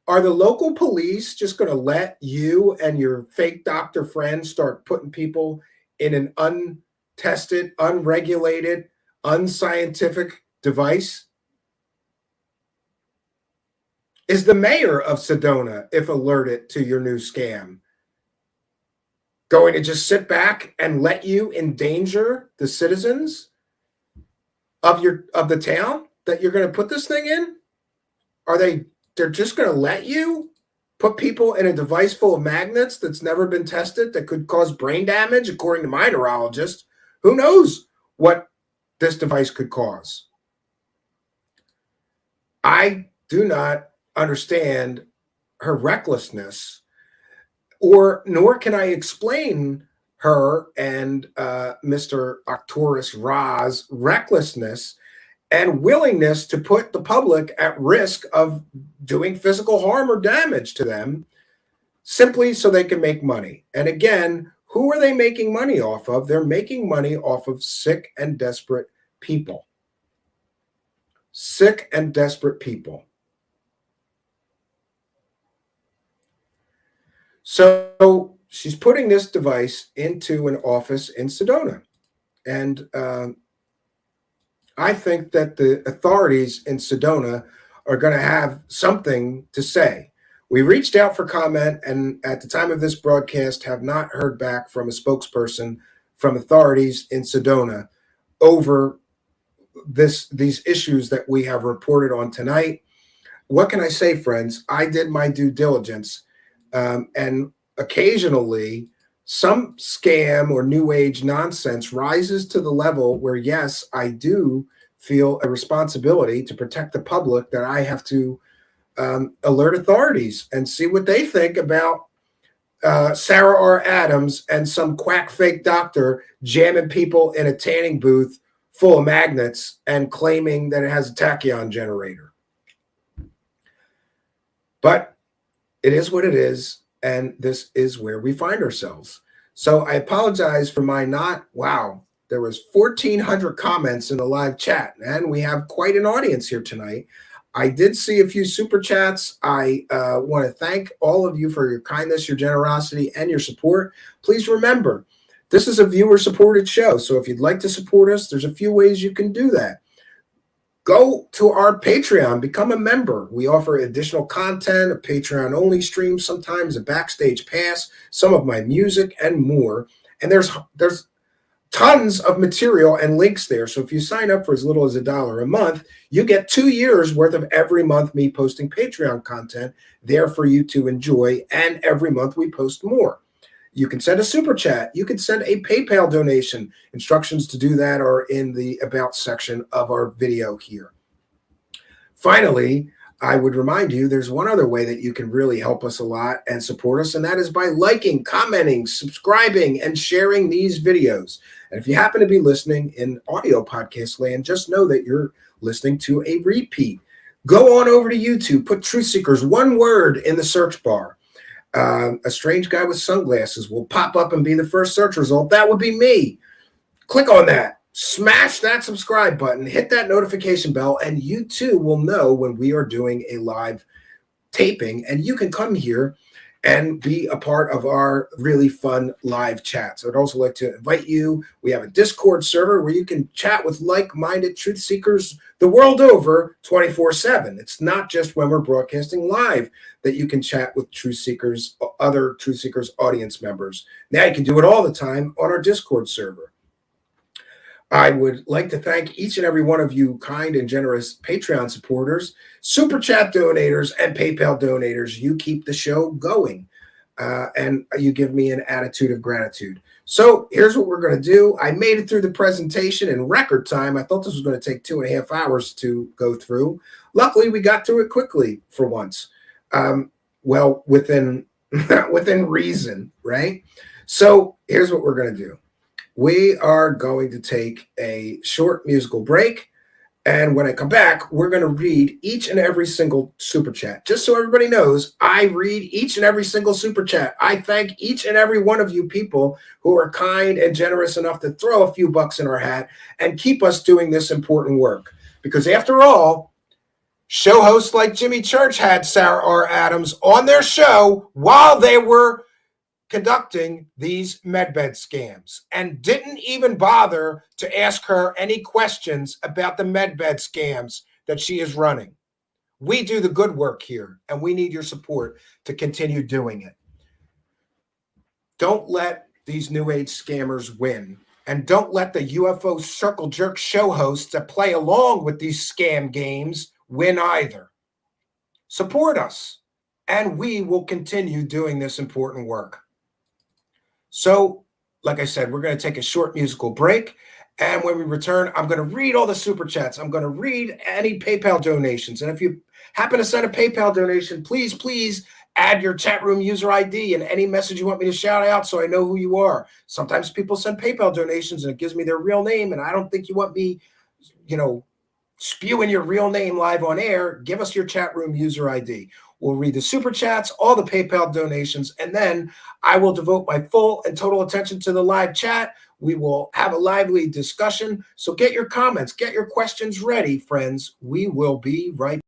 Are the local police just going to let you and your fake doctor friend start putting people in an untested, unregulated, unscientific device? Is the mayor of Sedona, if alerted to your new scam, going to just sit back and let you endanger the citizens of the town that you're going to put this thing in? They're just going to let you put people in a device full of magnets that's never been tested, that could cause brain damage, according to my neurologist? Who knows what this device could cause? I do not understand her recklessness, nor can I explain her and Mr. Arcturusra's recklessness and willingness to put the public at risk of doing physical harm or damage to them simply so they can make money. And again, who are they making money off of? They're making money off of sick and desperate people. Sick and desperate people. So she's putting this device into an office in Sedona. And I think that the authorities in Sedona are going to have something to say. We reached out for comment, and at the time of this broadcast have not heard back from a spokesperson from authorities in Sedona over these issues that we have reported on tonight. What can I say, friends? I did my due diligence, and occasionally some scam or new age nonsense rises to the level where, yes, I do feel a responsibility to protect the public, that I have to alert authorities and see what they think about Sarah R. Adams and some quack fake doctor jamming people in a tanning booth full of magnets and claiming that it has a tachyon generator. But it is what it is, and this is where we find ourselves. So I apologize for my wow, there was 1,400 comments in the live chat, and we have quite an audience here tonight. I did see a few super chats. I want to thank all of you for your kindness, your generosity, and your support. Please remember, this is a viewer-supported show, so if you'd like to support us, there's a few ways you can do that. Go to our Patreon, become a member. We offer additional content, a Patreon-only stream, sometimes a backstage pass, some of my music, and more. And there's tons of material and links there. So if you sign up for as little as $1 a month, you get 2 years worth of every month me posting Patreon content there for you to enjoy. And every month we post more. You can send a super chat. You can send a PayPal donation. Instructions to do that are in the About section of our video here. Finally, I would remind you there's one other way that you can really help us a lot and support us, and that is by liking, commenting, subscribing, and sharing these videos. And if you happen to be listening in audio podcast land, just know that you're listening to a repeat. Go on over to YouTube, put Truthseekers, one word in the search bar. A strange guy with sunglasses will pop up and be the first search result. That would be me. Click on that. Smash that subscribe button. Hit that notification bell, and you too will know when we are doing a live taping. And you can come here and be a part of our really fun live chats. I'd also like to invite you. We have a Discord server where you can chat with like-minded truth seekers the world over 24/7. It's not just when we're broadcasting live that you can chat with truth seekers, other truth seekers audience members. Now you can do it all the time on our Discord server. I would like to thank each and every one of you kind and generous Patreon supporters, Super Chat donators, and PayPal donators. You keep the show going, and you give me an attitude of gratitude. So here's what we're going to do. I made it through the presentation in record time. I thought this was going to take 2.5 hours to go through. Luckily, we got through it quickly for once. Well, within reason, right? So here's what we're going to do. We are going to take a short musical break. And when I come back, we're going to read each and every single super chat. Just so everybody knows, I read each and every single super chat. I thank each and every one of you people who are kind and generous enough to throw a few bucks in our hat and keep us doing this important work. Because after all, show hosts like Jimmy Church had Sarah R. Adams on their show while they were conducting these Medbed scams and didn't even bother to ask her any questions about the Medbed scams that she is running. We do the good work here, and we need your support to continue doing it. Don't let these new age scammers win, and don't let the UFO circle jerk show hosts that play along with these scam games win either. Support us, and we will continue doing this important work. So, like I said, we're going to take a short musical break. And when we return, I'm going to read all the super chats. I'm going to read any PayPal donations. And if you happen to send a PayPal donation, please add your chat room user ID and any message you want me to shout out so I know who you are. Sometimes people send PayPal donations and it gives me their real name. And I don't think you want me, spew in your real name live on air, give us your chat room user ID. We'll read the super chats, all the PayPal donations, and then I will devote my full and total attention to the live chat. We will have a lively discussion. So get your comments, get your questions ready, friends. We will be right back.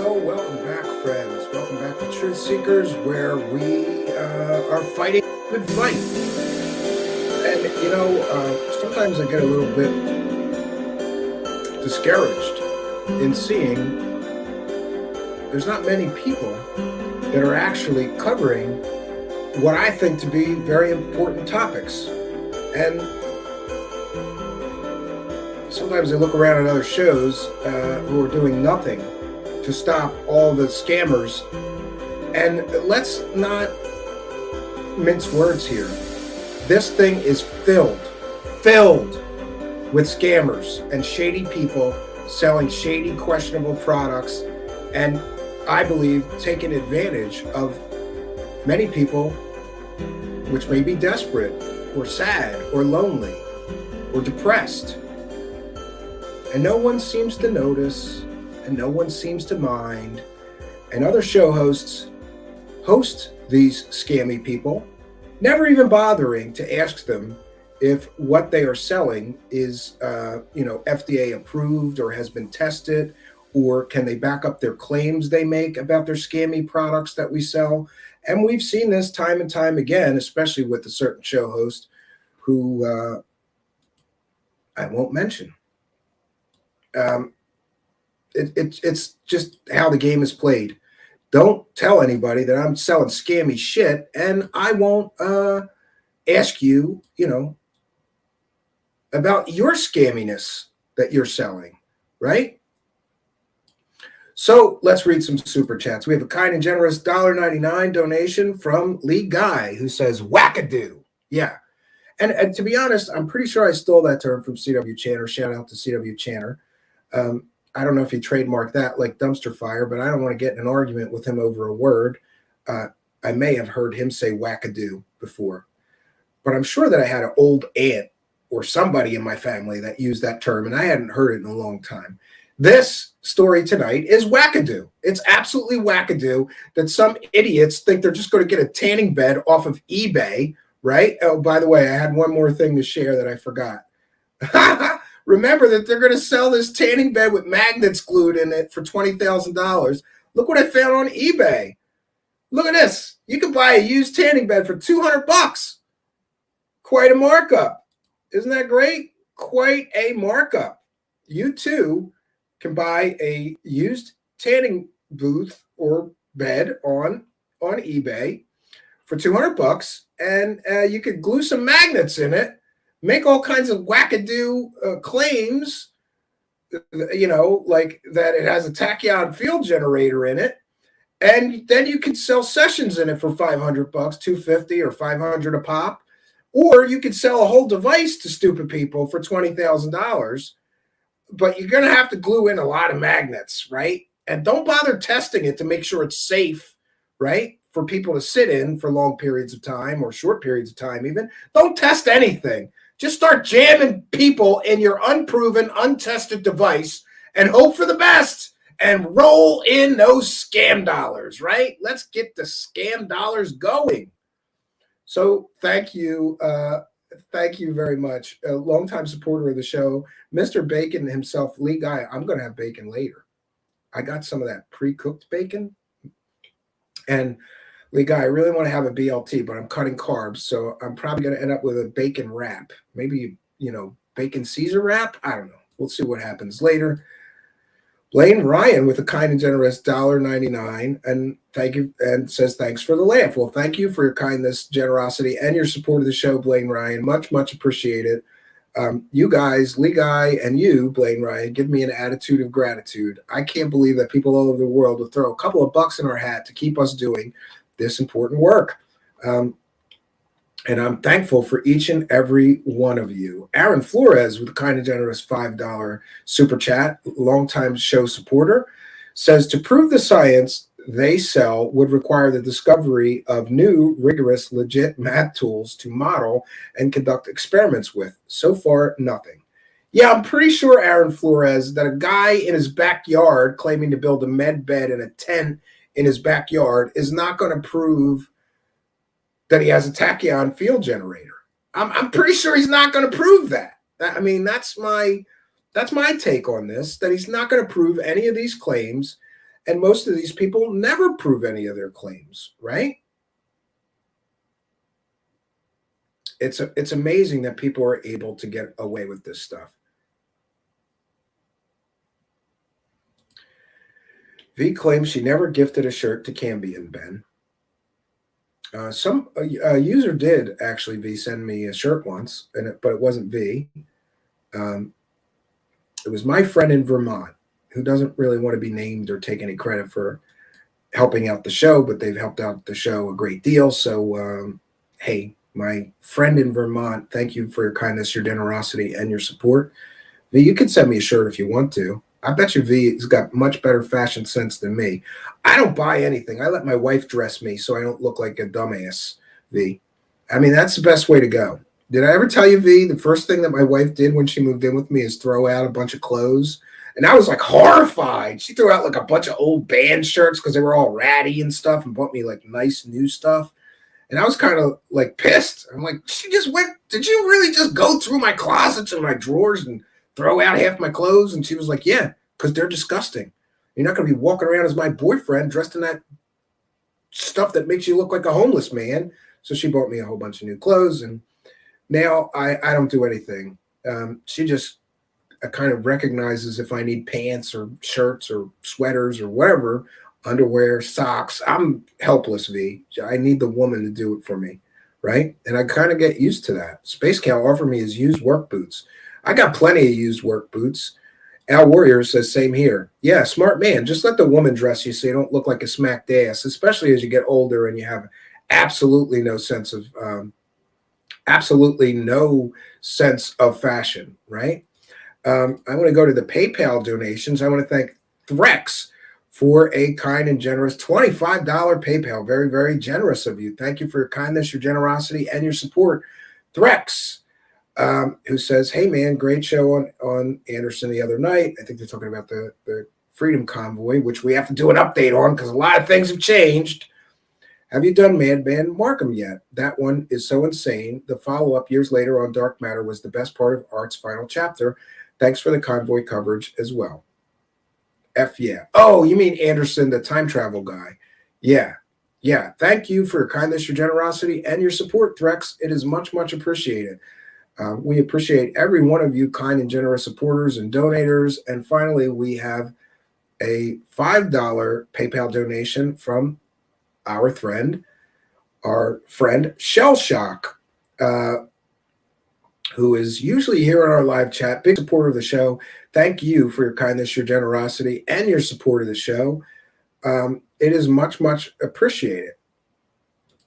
So welcome back, friends. Welcome back to Truth Seekers, where we are fighting a good fight. And, you know, sometimes I get a little bit discouraged in seeing there's not many people that are actually covering what I think to be very important topics. And sometimes I look around at other shows who are doing nothing to stop all the scammers. And let's not mince words here. This thing is filled with scammers and shady people selling shady, questionable products, and I believe taking advantage of many people which may be desperate or sad or lonely or depressed. And no one seems to notice, and no one seems to mind. And other show hosts host these scammy people, never even bothering to ask them if what they are selling is, FDA approved or has been tested, or can they back up their claims they make about their scammy products that we sell. And we've seen this time and time again, especially with a certain show host who I won't mention. It's just how the game is played. Don't tell anybody that I'm selling scammy shit, and I won't ask you, about your scamminess that you're selling, right? So let's read some super chats. We have a kind and generous $1.99 donation from Lee Guy, who says, wackadoo. Yeah. And to be honest, I'm pretty sure I stole that term from C.W. Channer. Shout out to C.W. Channer. I don't know if he trademarked that like dumpster fire, but I don't want to get in an argument with him over a word. I may have heard him say wackadoo before, but I'm sure that I had an old aunt or somebody in my family that used that term, and I hadn't heard it in a long time. This story tonight is wackadoo. It's absolutely wackadoo that some idiots think they're just going to get a tanning bed off of eBay, right? Oh, by the way, I had one more thing to share that I forgot. Remember that they're going to sell this tanning bed with magnets glued in it for $20,000. Look what I found on eBay. Look at this. You can buy a used tanning bed for $200. Quite a markup. Isn't that great? Quite a markup. You too can buy a used tanning booth or bed on eBay for $200, and you could glue some magnets in it, make all kinds of wackadoo claims, like that it has a tachyon field generator in it, and then you could sell sessions in it for $500, $250 or $500 a pop, or you could sell a whole device to stupid people for $20,000. But you're going to have to glue in a lot of magnets, right? And don't bother testing it to make sure it's safe, right? For people to sit in for long periods of time or short periods of time even. Don't test anything. Just start jamming people in your unproven, untested device and hope for the best and roll in those scam dollars, right? Let's get the scam dollars going. So thank you. Thank you very much. A longtime supporter of the show, Mr. Bacon himself, Lee Guy. I'm going to have bacon later. I got some of that pre-cooked bacon. And Lee Guy, I really want to have a BLT, but I'm cutting carbs. So I'm probably going to end up with a bacon wrap. Maybe, bacon Caesar wrap. I don't know. We'll see what happens later. Blaine Ryan with a kind and generous $1.99 and thank you, and says thanks for the laugh. Well, thank you for your kindness, generosity, and your support of the show, Blaine Ryan. Much, much appreciated. You guys, Lee Guy, and you, Blaine Ryan, give me an attitude of gratitude. I can't believe that people all over the world will throw a couple of bucks in our hat to keep us doing this important work. And I'm thankful for each and every one of you. Aaron Flores with a kind and generous $5 super chat, longtime show supporter, says to prove the science they sell would require the discovery of new, rigorous, legit math tools to model and conduct experiments with. So far, nothing. Yeah, I'm pretty sure, Aaron Flores, that a guy in his backyard claiming to build a med bed and a tent in his backyard is not going to prove that he has a tachyon field generator. I'm pretty sure he's not going to prove that. I mean, that's my take on this, that he's not going to prove any of these claims, and most of these people never prove any of their claims, right? It's amazing that people are able to get away with this stuff. V claims she never gifted a shirt to Cambion, Ben. Some user did actually, V, send me a shirt once, but it wasn't V. It was my friend in Vermont who doesn't really want to be named or take any credit for helping out the show, but they've helped out the show a great deal. So, hey, my friend in Vermont, thank you for your kindness, your generosity, and your support. V, you can send me a shirt if you want to. I bet you V has got much better fashion sense than me. I don't buy anything. I let my wife dress me so I don't look like a dumbass, V. I mean, that's the best way to go. Did I ever tell you, V, the first thing that my wife did when she moved in with me is throw out a bunch of clothes? And I was like horrified. She threw out like a bunch of old band shirts because they were all ratty and stuff, and bought me like nice new stuff. And I was kind of like pissed. I'm like, she just went, did you really just go through my closets and my drawers and throw out half my clothes? And she was like, yeah, because they're disgusting. You're not going to be walking around as my boyfriend dressed in that stuff that makes you look like a homeless man. So she bought me a whole bunch of new clothes. And now I don't do anything. She just kind of recognizes if I need pants or shirts or sweaters or whatever, underwear, socks. I'm helpless, V. I need the woman to do it for me, right? And I kind of get used to that. Space Cow offered me his used work boots. I got plenty of used work boots. Al Warrior says, same here. Yeah, smart man. Just let the woman dress you so you don't look like a smacked ass, especially as you get older and you have absolutely no sense of fashion, right? I want to go to the PayPal donations. I want to thank Threx for a kind and generous $25 PayPal. Very, very generous of you. Thank you for your kindness, your generosity, and your support. Threx, who says, hey, man, great show on Anderson the other night. I think they're talking about the Freedom Convoy, which we have to do an update on because a lot of things have changed. Have you done Madman Markham yet? That one is so insane. The follow-up years later on Dark Matter was the best part of Art's final chapter. Thanks for the convoy coverage as well. F yeah. Oh, you mean Anderson, the time travel guy. Yeah. Yeah. Thank you for your kindness, your generosity, and your support, Threx. It is much, much appreciated. We appreciate every one of you kind and generous supporters and donators. And finally, we have a $5 PayPal donation from our friend Shell Shock, who is usually here on our live chat, big supporter of the show. Thank you for your kindness, your generosity, and your support of the show. It is much, much appreciated.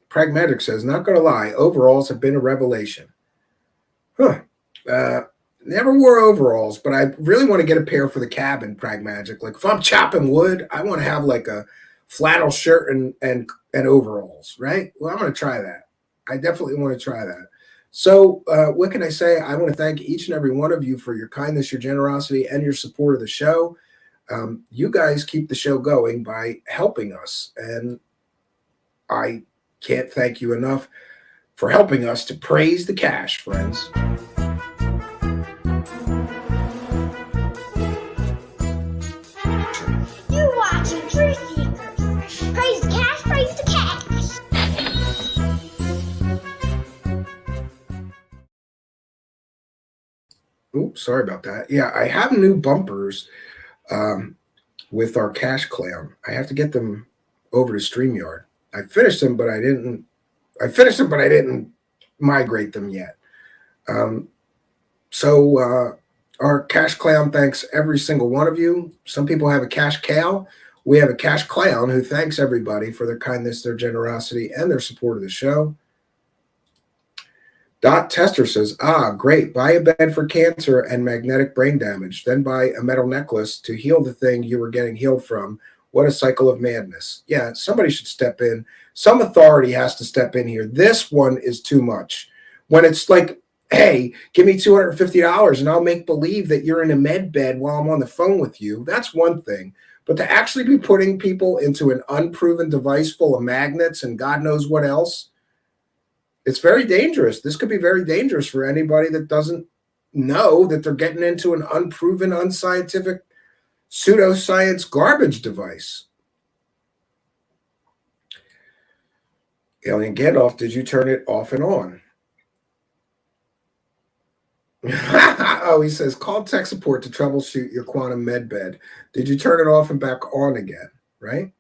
Pragmatic says, not going to lie, overalls have been a revelation. Never wore overalls, but I really want to get a pair for the cabin, Pragmagic. Like if I'm chopping wood, I want to have like a flannel shirt and overalls, right? Well, I'm going to try that. I definitely want to try that. So what can I say? I want to thank each and every one of you for your kindness, your generosity, and your support of the show. You guys keep the show going by helping us. And I can't thank you enough for helping us to praise the cash, friends. You're watching Truth Seekers. Praise the cash, praise the cash. Oops, sorry about that. Yeah, I have new bumpers with our Cash Clown. I have to get them over to StreamYard. I finished them, but I didn't migrate them yet. So our Cash Clown thanks every single one of you. Some people have a Cash Cow. We have a Cash Clown who thanks everybody for their kindness, their generosity, and their support of the show. Dot Tester says, great. Buy a bed for cancer and magnetic brain damage. Then buy a metal necklace to heal the thing you were getting healed from. What a cycle of madness. Yeah, somebody should step in. Some authority has to step in here. This one is too much. When it's like, hey, give me $250 and I'll make believe that you're in a med bed while I'm on the phone with you. That's one thing. But to actually be putting people into an unproven device full of magnets and God knows what else, it's very dangerous. This could be very dangerous for anybody that doesn't know that they're getting into an unproven, unscientific, pseudoscience garbage device. Alien Gandalf, did you turn it off and on? Oh, he says, call tech support to troubleshoot your quantum med bed. Did you turn it off and back on again? Right?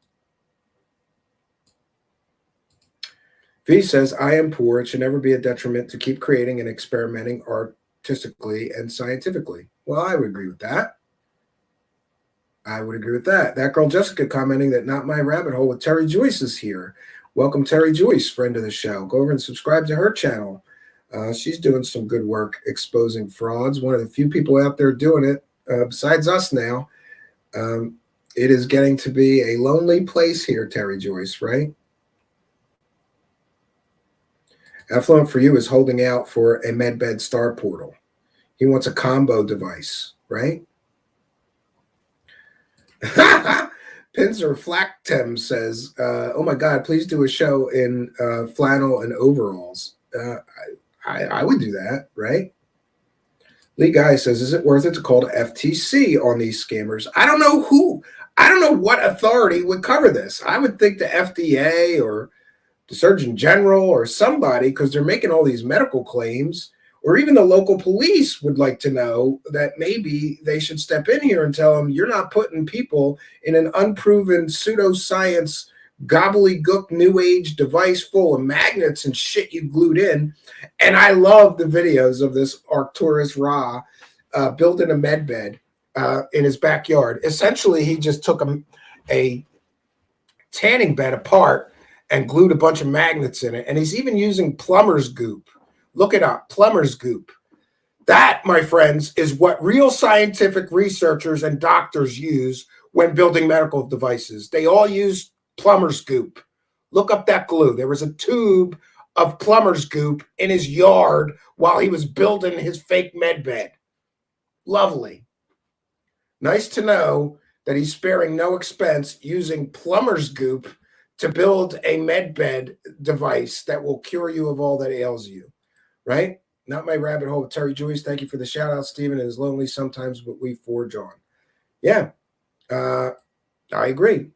V says, I am poor. It should never be a detriment to keep creating and experimenting artistically and scientifically. Well, I would agree with that. I would agree with that. That girl Jessica commenting that Not My Rabbit Hole with Terry Joyce is here. Welcome, Terry Joyce, friend of the show. Go over and subscribe to her channel. She's doing some good work exposing frauds. One of the few people out there doing it, besides us now. It is getting to be a lonely place here, Terry Joyce, right? Affluent for You is holding out for a Medbed Star Portal. He wants a combo device, right? Pinzer Flactem says, oh my God, please do a show in flannel and overalls. I would do that, right? Lee Guy says, is it worth it to call the FTC on these scammers? I don't know who. I don't know what authority would cover this. I would think the FDA or the Surgeon General or somebody, because they're making all these medical claims, or even the local police would like to know that maybe they should step in here and tell them, you're not putting people in an unproven pseudoscience gobbledygook new age device full of magnets and shit you glued in. And I love the videos of this Arcturusra building a med bed in his backyard. Essentially, he just took a tanning bed apart and glued a bunch of magnets in it. And he's even using plumber's goop. Look it up, plumber's goop. That, my friends, is what real scientific researchers and doctors use when building medical devices. They all use plumber's goop. Look up that glue. There was a tube of plumber's goop in his yard while he was building his fake med bed. Lovely. Nice to know that he's sparing no expense using plumber's goop to build a med bed device that will cure you of all that ails you. Right? Not My Rabbit Hole with Terry Joyce. Thank you for the shout out, Stephen. It is lonely sometimes, but we forge on. Yeah, I agree.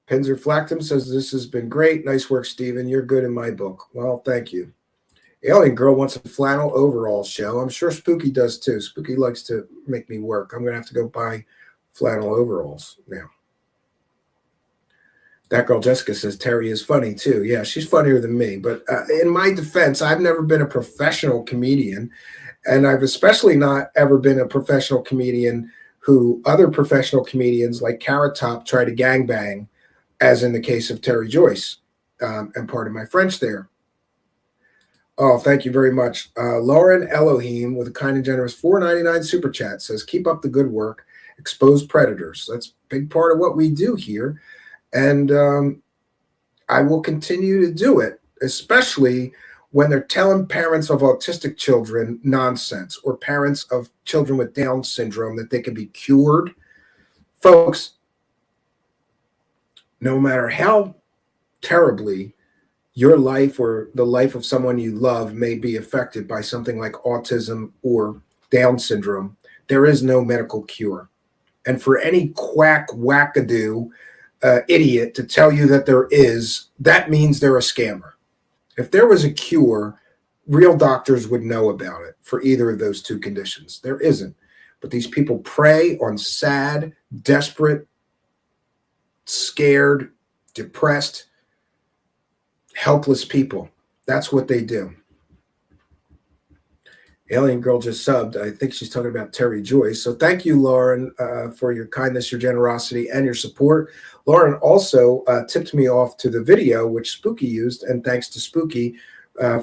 Pinzer Flactum says, this has been great. Nice work, Stephen. You're good in my book. Well, thank you. Alien Girl wants a flannel overall show. I'm sure Spooky does too. Spooky likes to make me work. I'm going to have to go buy flannel overalls now. That girl Jessica says Terry is funny too. Yeah, she's funnier than me. But in my defense, I've never been a professional comedian. And I've especially not ever been a professional comedian who other professional comedians like Carrot Top try to gangbang, as in the case of Terry Joyce. And part of my French there. Oh, thank you very much. Lauren Elohim with a kind and generous $4.99 super chat says, keep up the good work. Expose predators. That's a big part of what we do here. And I will continue to do it, especially when they're telling parents of autistic children nonsense, or parents of children with Down syndrome that they can be cured. Folks, no matter how terribly your life or the life of someone you love may be affected by something like autism or Down syndrome, there is no medical cure. And for any quack wackadoo idiot to tell you that there is, that means they're a scammer. If there was a cure, real doctors would know about it for either of those two conditions. There isn't. But these people prey on sad, desperate, scared, depressed, helpless people. That's what they do. Alien Girl just subbed. I think she's talking about Terry Joyce. So thank you, Lauren, for your kindness, your generosity, and your support. Lauren also tipped me off to the video, which Spooky used, and thanks to Spooky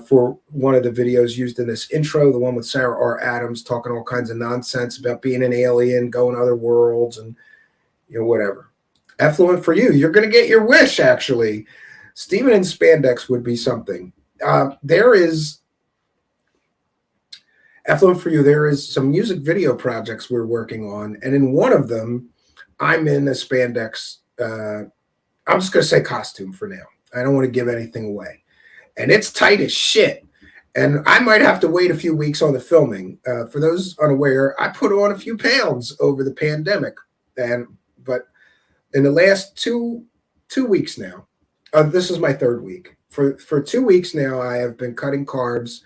for one of the videos used in this intro, the one with Sarah R. Adams talking all kinds of nonsense about being an alien, going to other worlds, and whatever. Affluent for You. You're going to get your wish, actually. Steven in spandex would be something. There is... Affluent for You, there is some music video projects we're working on, and in one of them, I'm in a spandex, I'm just going to say costume for now. I don't want to give anything away. And it's tight as shit. And I might have to wait a few weeks on the filming. For those unaware, I put on a few pounds over the pandemic. But in the last two weeks now, this is my third week. For 2 weeks now, I have been cutting carbs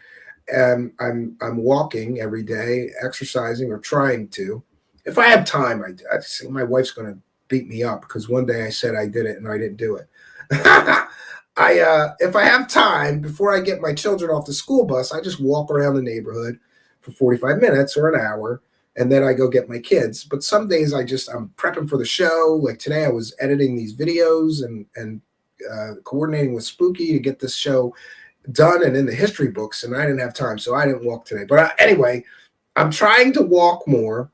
I'm walking every day, exercising or trying to. If I have time, I see my wife's going to beat me up because one day I said I did it and I didn't do it. If I have time before I get my children off the school bus, I just walk around the neighborhood for 45 minutes or an hour, and then I go get my kids. But some days I'm prepping for the show. Like today, I was editing these videos and coordinating with Spooky to get this show done and in the history books, and I didn't have time, so I didn't walk today. But anyway, I'm trying to walk more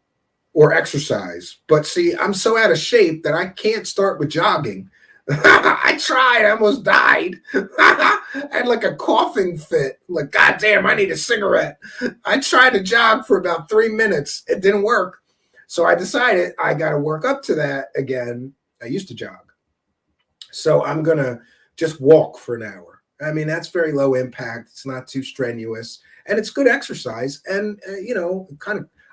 or exercise. But see, I'm so out of shape that I can't start with jogging. I tried, I almost died. I had like a coughing fit. Like, God damn, I need a cigarette. I tried to jog for about 3 minutes. It didn't work. So I decided I got to work up to that again. I used to jog. So I'm going to just walk for an hour. I mean, that's very low impact. It's not too strenuous. And it's good exercise. And,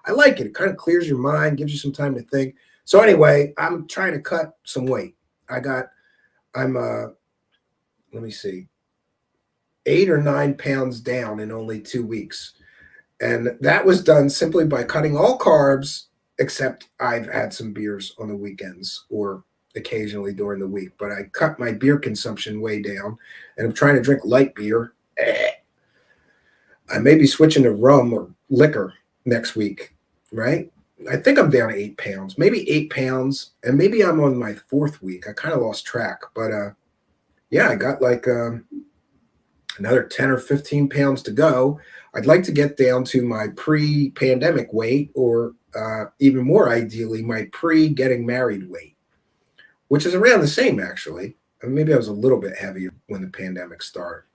I like it. It kind of clears your mind, gives you some time to think. So anyway, I'm trying to cut some weight. Let me see, 8 or 9 pounds down in only 2 weeks. And that was done simply by cutting all carbs, except I've had some beers on the weekends or occasionally during the week. But I cut my beer consumption way down, and I'm trying to drink light beer. I may be switching to rum or liquor next week, right? I think I'm down to 8 pounds, maybe 8 pounds, and maybe I'm on my 4th week. I kind of lost track, but yeah, I got like another 10 or 15 pounds to go. I'd like to get down to my pre-pandemic weight, or even more ideally, my pre-getting married weight, which is around the same, actually. Maybe I was a little bit heavier when the pandemic started.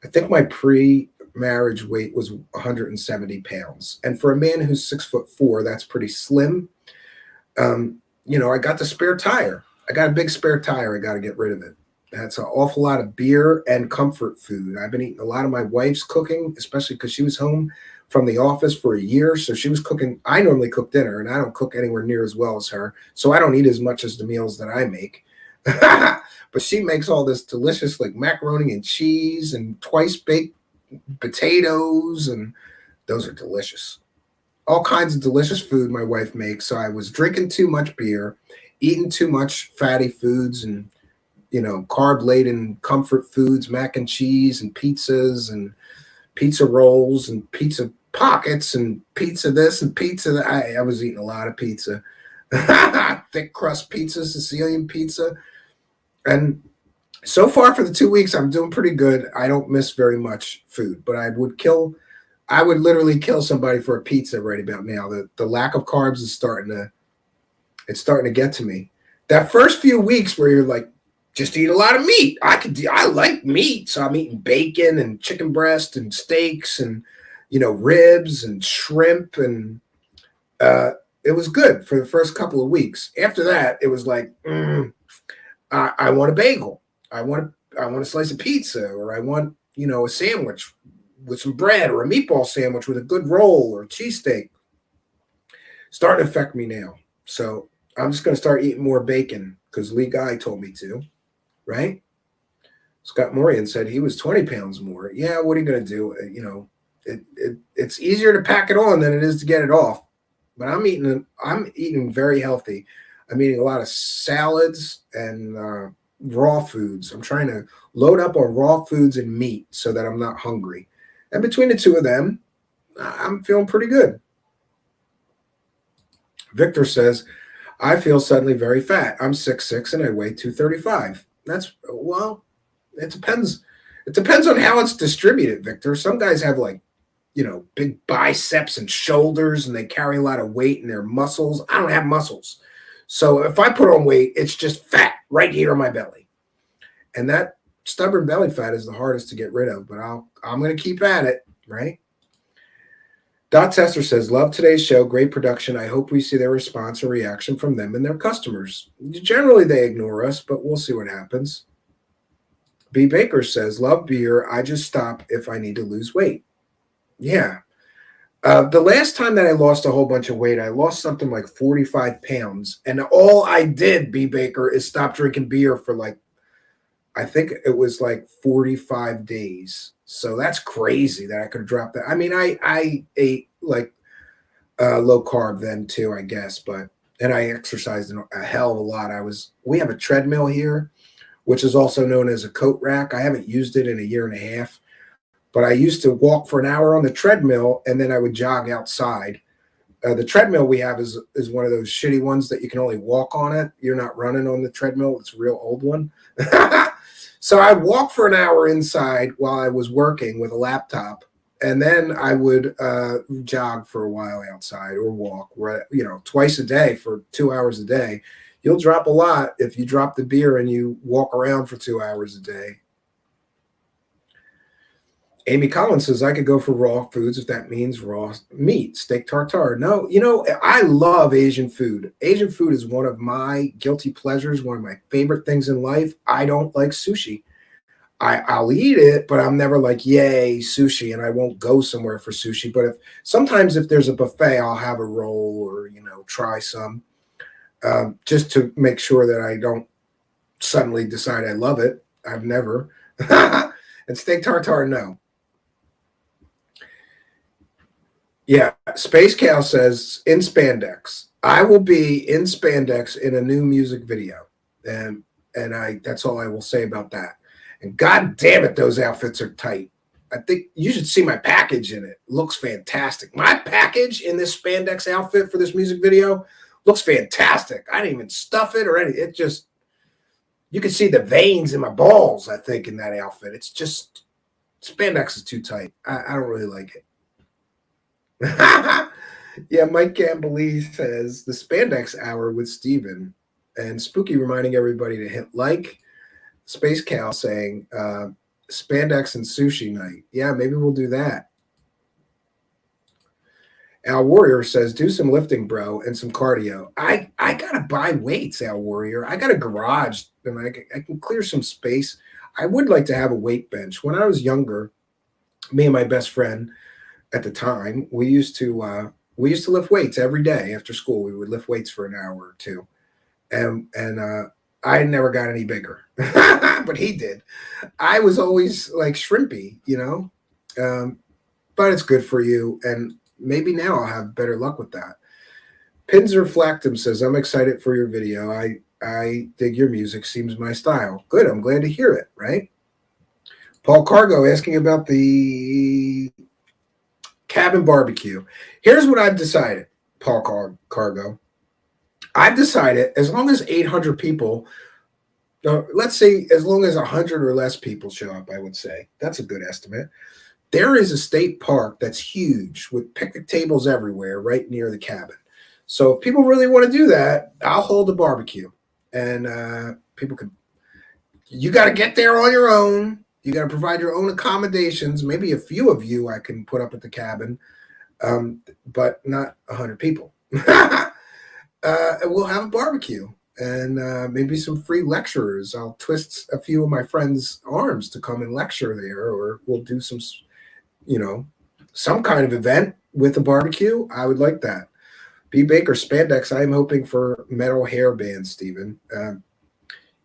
I think my pre-marriage weight was 170 pounds. And for a man who's 6'4", that's pretty slim. I got the spare tire. I got a big spare tire. I got to get rid of it. That's an awful lot of beer and comfort food. I've been eating a lot of my wife's cooking, especially because she was home from the office for a year. So she was cooking. I normally cook dinner, and I don't cook anywhere near as well as her. So I don't eat as much as the meals that I make. But she makes all this delicious, like macaroni and cheese and twice baked potatoes, and those are delicious. All kinds of delicious food my wife makes. So I was drinking too much beer, eating too much fatty foods, and carb-laden comfort foods, mac and cheese and pizzas and pizza rolls and pizza pockets and pizza this and pizza that. I was eating a lot of pizza. Thick crust pizza, Sicilian pizza. And so far for the 2 weeks, I'm doing pretty good. I don't miss very much food, but I would literally kill somebody for a pizza right about now. The lack of carbs is starting to get to me. That first few weeks where you're like, just eat a lot of meat. I like meat. So I'm eating bacon and chicken breast and steaks and, ribs and shrimp. And it was good for the first couple of weeks. After that, it was like, I want a bagel. I want a slice of pizza, or I want, a sandwich with some bread, or a meatball sandwich with a good roll or cheesesteak. Starting to affect me now. So I'm just going to start eating more bacon because Lee Guy told me to, right? Scott Morian said he was 20 pounds more. Yeah, what are you going to do? It's easier to pack it on than it is to get it off. But I'm eating very healthy. I'm eating a lot of salads and raw foods. I'm trying to load up on raw foods and meat so that I'm not hungry. And between the two of them, I'm feeling pretty good. Victor says, I feel suddenly very fat. I'm 6'6" and I weigh 235. It depends. It depends on how it's distributed, Victor. Some guys have big biceps and shoulders, and they carry a lot of weight in their muscles. I don't have muscles. So if I put on weight, it's just fat right here on my belly. And that stubborn belly fat is the hardest to get rid of, but I'm going to keep at it, right? Dot Tester says, love today's show. Great production. I hope we see their response or reaction from them and their customers. Generally, they ignore us, but we'll see what happens. B. Baker says, love beer. I just stop if I need to lose weight. Yeah. The last time that I lost a whole bunch of weight, I lost something like 45 pounds. And all I did, B. Baker, is stop drinking beer for I think it was 45 days. So that's crazy that I could drop that. I mean, I ate like low carb then too, I guess, and I exercised a hell of a lot. We have a treadmill here, which is also known as a coat rack. I haven't used it in a year and a half, but I used to walk for an hour on the treadmill and then I would jog outside. The treadmill we have is one of those shitty ones that you can only walk on it. You're not running on the treadmill. It's a real old one. So I'd walk for an hour inside while I was working with a laptop, and then I would jog for a while outside or walk, twice a day for 2 hours a day. You'll drop a lot if you drop the beer and you walk around for 2 hours a day. Amy Collins says, I could go for raw foods if that means raw meat, steak tartare. No, I love Asian food. Asian food is one of my guilty pleasures, one of my favorite things in life. I don't like sushi. I'll eat it, but I'm never like, yay, sushi, and I won't go somewhere for sushi. But sometimes if there's a buffet, I'll have a roll or, try some just to make sure that I don't suddenly decide I love it. I've never. And steak tartare, no. Yeah, Space Cow says in spandex. I will be in spandex in a new music video, and that's all I will say about that. And God damn it, those outfits are tight. I think you should see my package in it. Looks fantastic. My package in this spandex outfit for this music video looks fantastic. I didn't even stuff it or anything. It just, you can see the veins in my balls, I think, in that outfit. It's just, spandex is too tight. I don't really like it. Yeah, Mike Gamblee says the spandex hour with Steven, and Spooky reminding everybody to hit like. Space Cow saying spandex and sushi night. Yeah, maybe we'll do that. Al Warrior says do some lifting, bro, and some cardio. I gotta buy weights, Al Warrior. I got a garage and I can clear some space. I would like to have a weight bench. When I was younger, me and my best friend at the time, we used to lift weights every day after school. We would lift weights for an hour or two, and I never got any bigger, but he did. I was always like shrimpy, but it's good for you, and maybe now I'll have better luck with that. Pinzer Flactum says, I'm excited for your video. I dig your music, seems my style. Good, I'm glad to hear it, right? Paul Cargo asking about the cabin barbecue. Here's what I've decided, Paul Cargo. I've decided as long as 800 people, let's say as long as 100 or less people show up, I would say. That's a good estimate. There is a state park that's huge with picnic tables everywhere right near the cabin. So if people really want to do that, I'll hold a barbecue. And people can, you got to get there on your own. You got to provide your own accommodations. Maybe a few of you I can put up at the cabin, but not 100 people. We'll have a barbecue and maybe some free lecturers. I'll twist a few of my friends' arms to come and lecture there, or we'll do some, some kind of event with a barbecue. I would like that. B. Baker Spandex, I'm hoping for metal hair band, Stephen.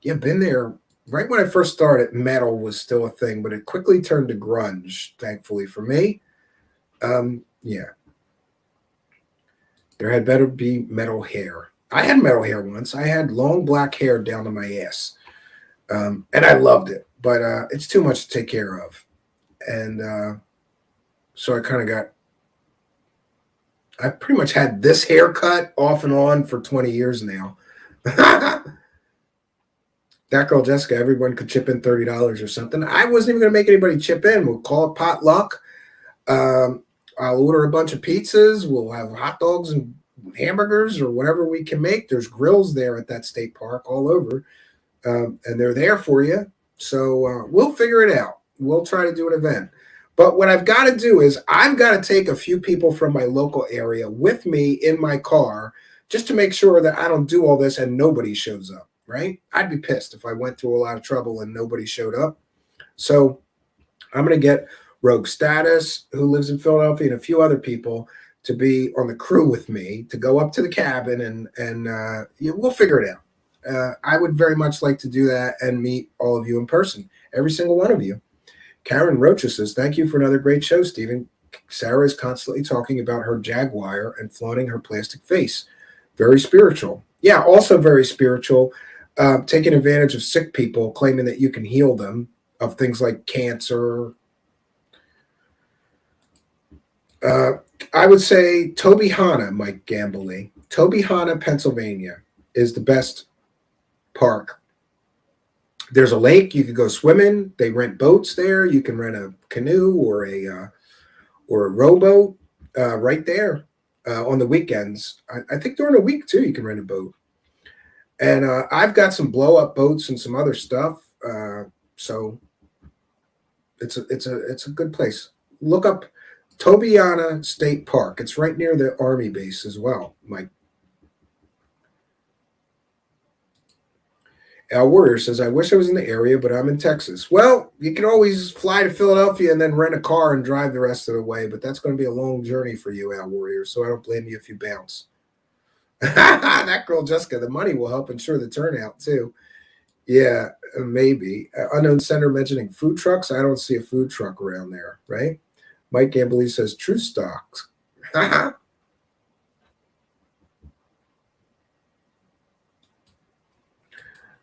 Yeah, been there. Right when I first started, metal was still a thing, but it quickly turned to grunge, thankfully for me. Yeah. There had better be metal hair. I had metal hair once. I had long black hair down to my ass. And I loved it, but it's too much to take care of. And so I kind of I've pretty much had this haircut off and on for 20 years now. That girl Jessica, everyone could chip in $30 or something. I wasn't even going to make anybody chip in. We'll call it potluck. I'll order a bunch of pizzas. We'll have hot dogs and hamburgers or whatever we can make. There's grills there at that state park all over, and they're there for you. So we'll figure it out. We'll try to do an event. But what I've got to do is I've got to take a few people from my local area with me in my car just to make sure that I don't do all this and nobody shows up. Right? I'd be pissed if I went through a lot of trouble and nobody showed up. So I'm going to get Rogue Status, who lives in Philadelphia, and a few other people to be on the crew with me to go up to the cabin and we'll figure it out. I would very much like to do that and meet all of you in person, every single one of you. Karen Rocha says, thank you for another great show, Stephen. Sarah is constantly talking about her jaguar and flaunting her plastic face. Very spiritual. Yeah, also very spiritual. Taking advantage of sick people, claiming that you can heal them of things like cancer. I would say Tobyhanna, Mike Gamboli. Tobyhanna, Pennsylvania is the best park. There's a lake. You could go swimming. They rent boats there. You can rent a canoe or a rowboat right there on the weekends. I think during the week too, you can rent a boat. And I've got some blow up boats and some other stuff. So it's a good place. Look up Tobyhanna State Park. It's right near the Army base as well, Mike. Al Warrior says, I wish I was in the area, but I'm in Texas. Well, you can always fly to Philadelphia and then rent a car and drive the rest of the way, but that's going to be a long journey for you, Al Warrior, so I don't blame you if you bounce. That girl, Jessica, the money will help ensure the turnout, too. Yeah, maybe. Unknown Sender mentioning food trucks. I don't see a food truck around there, right? Mike Gamboli says, true stocks.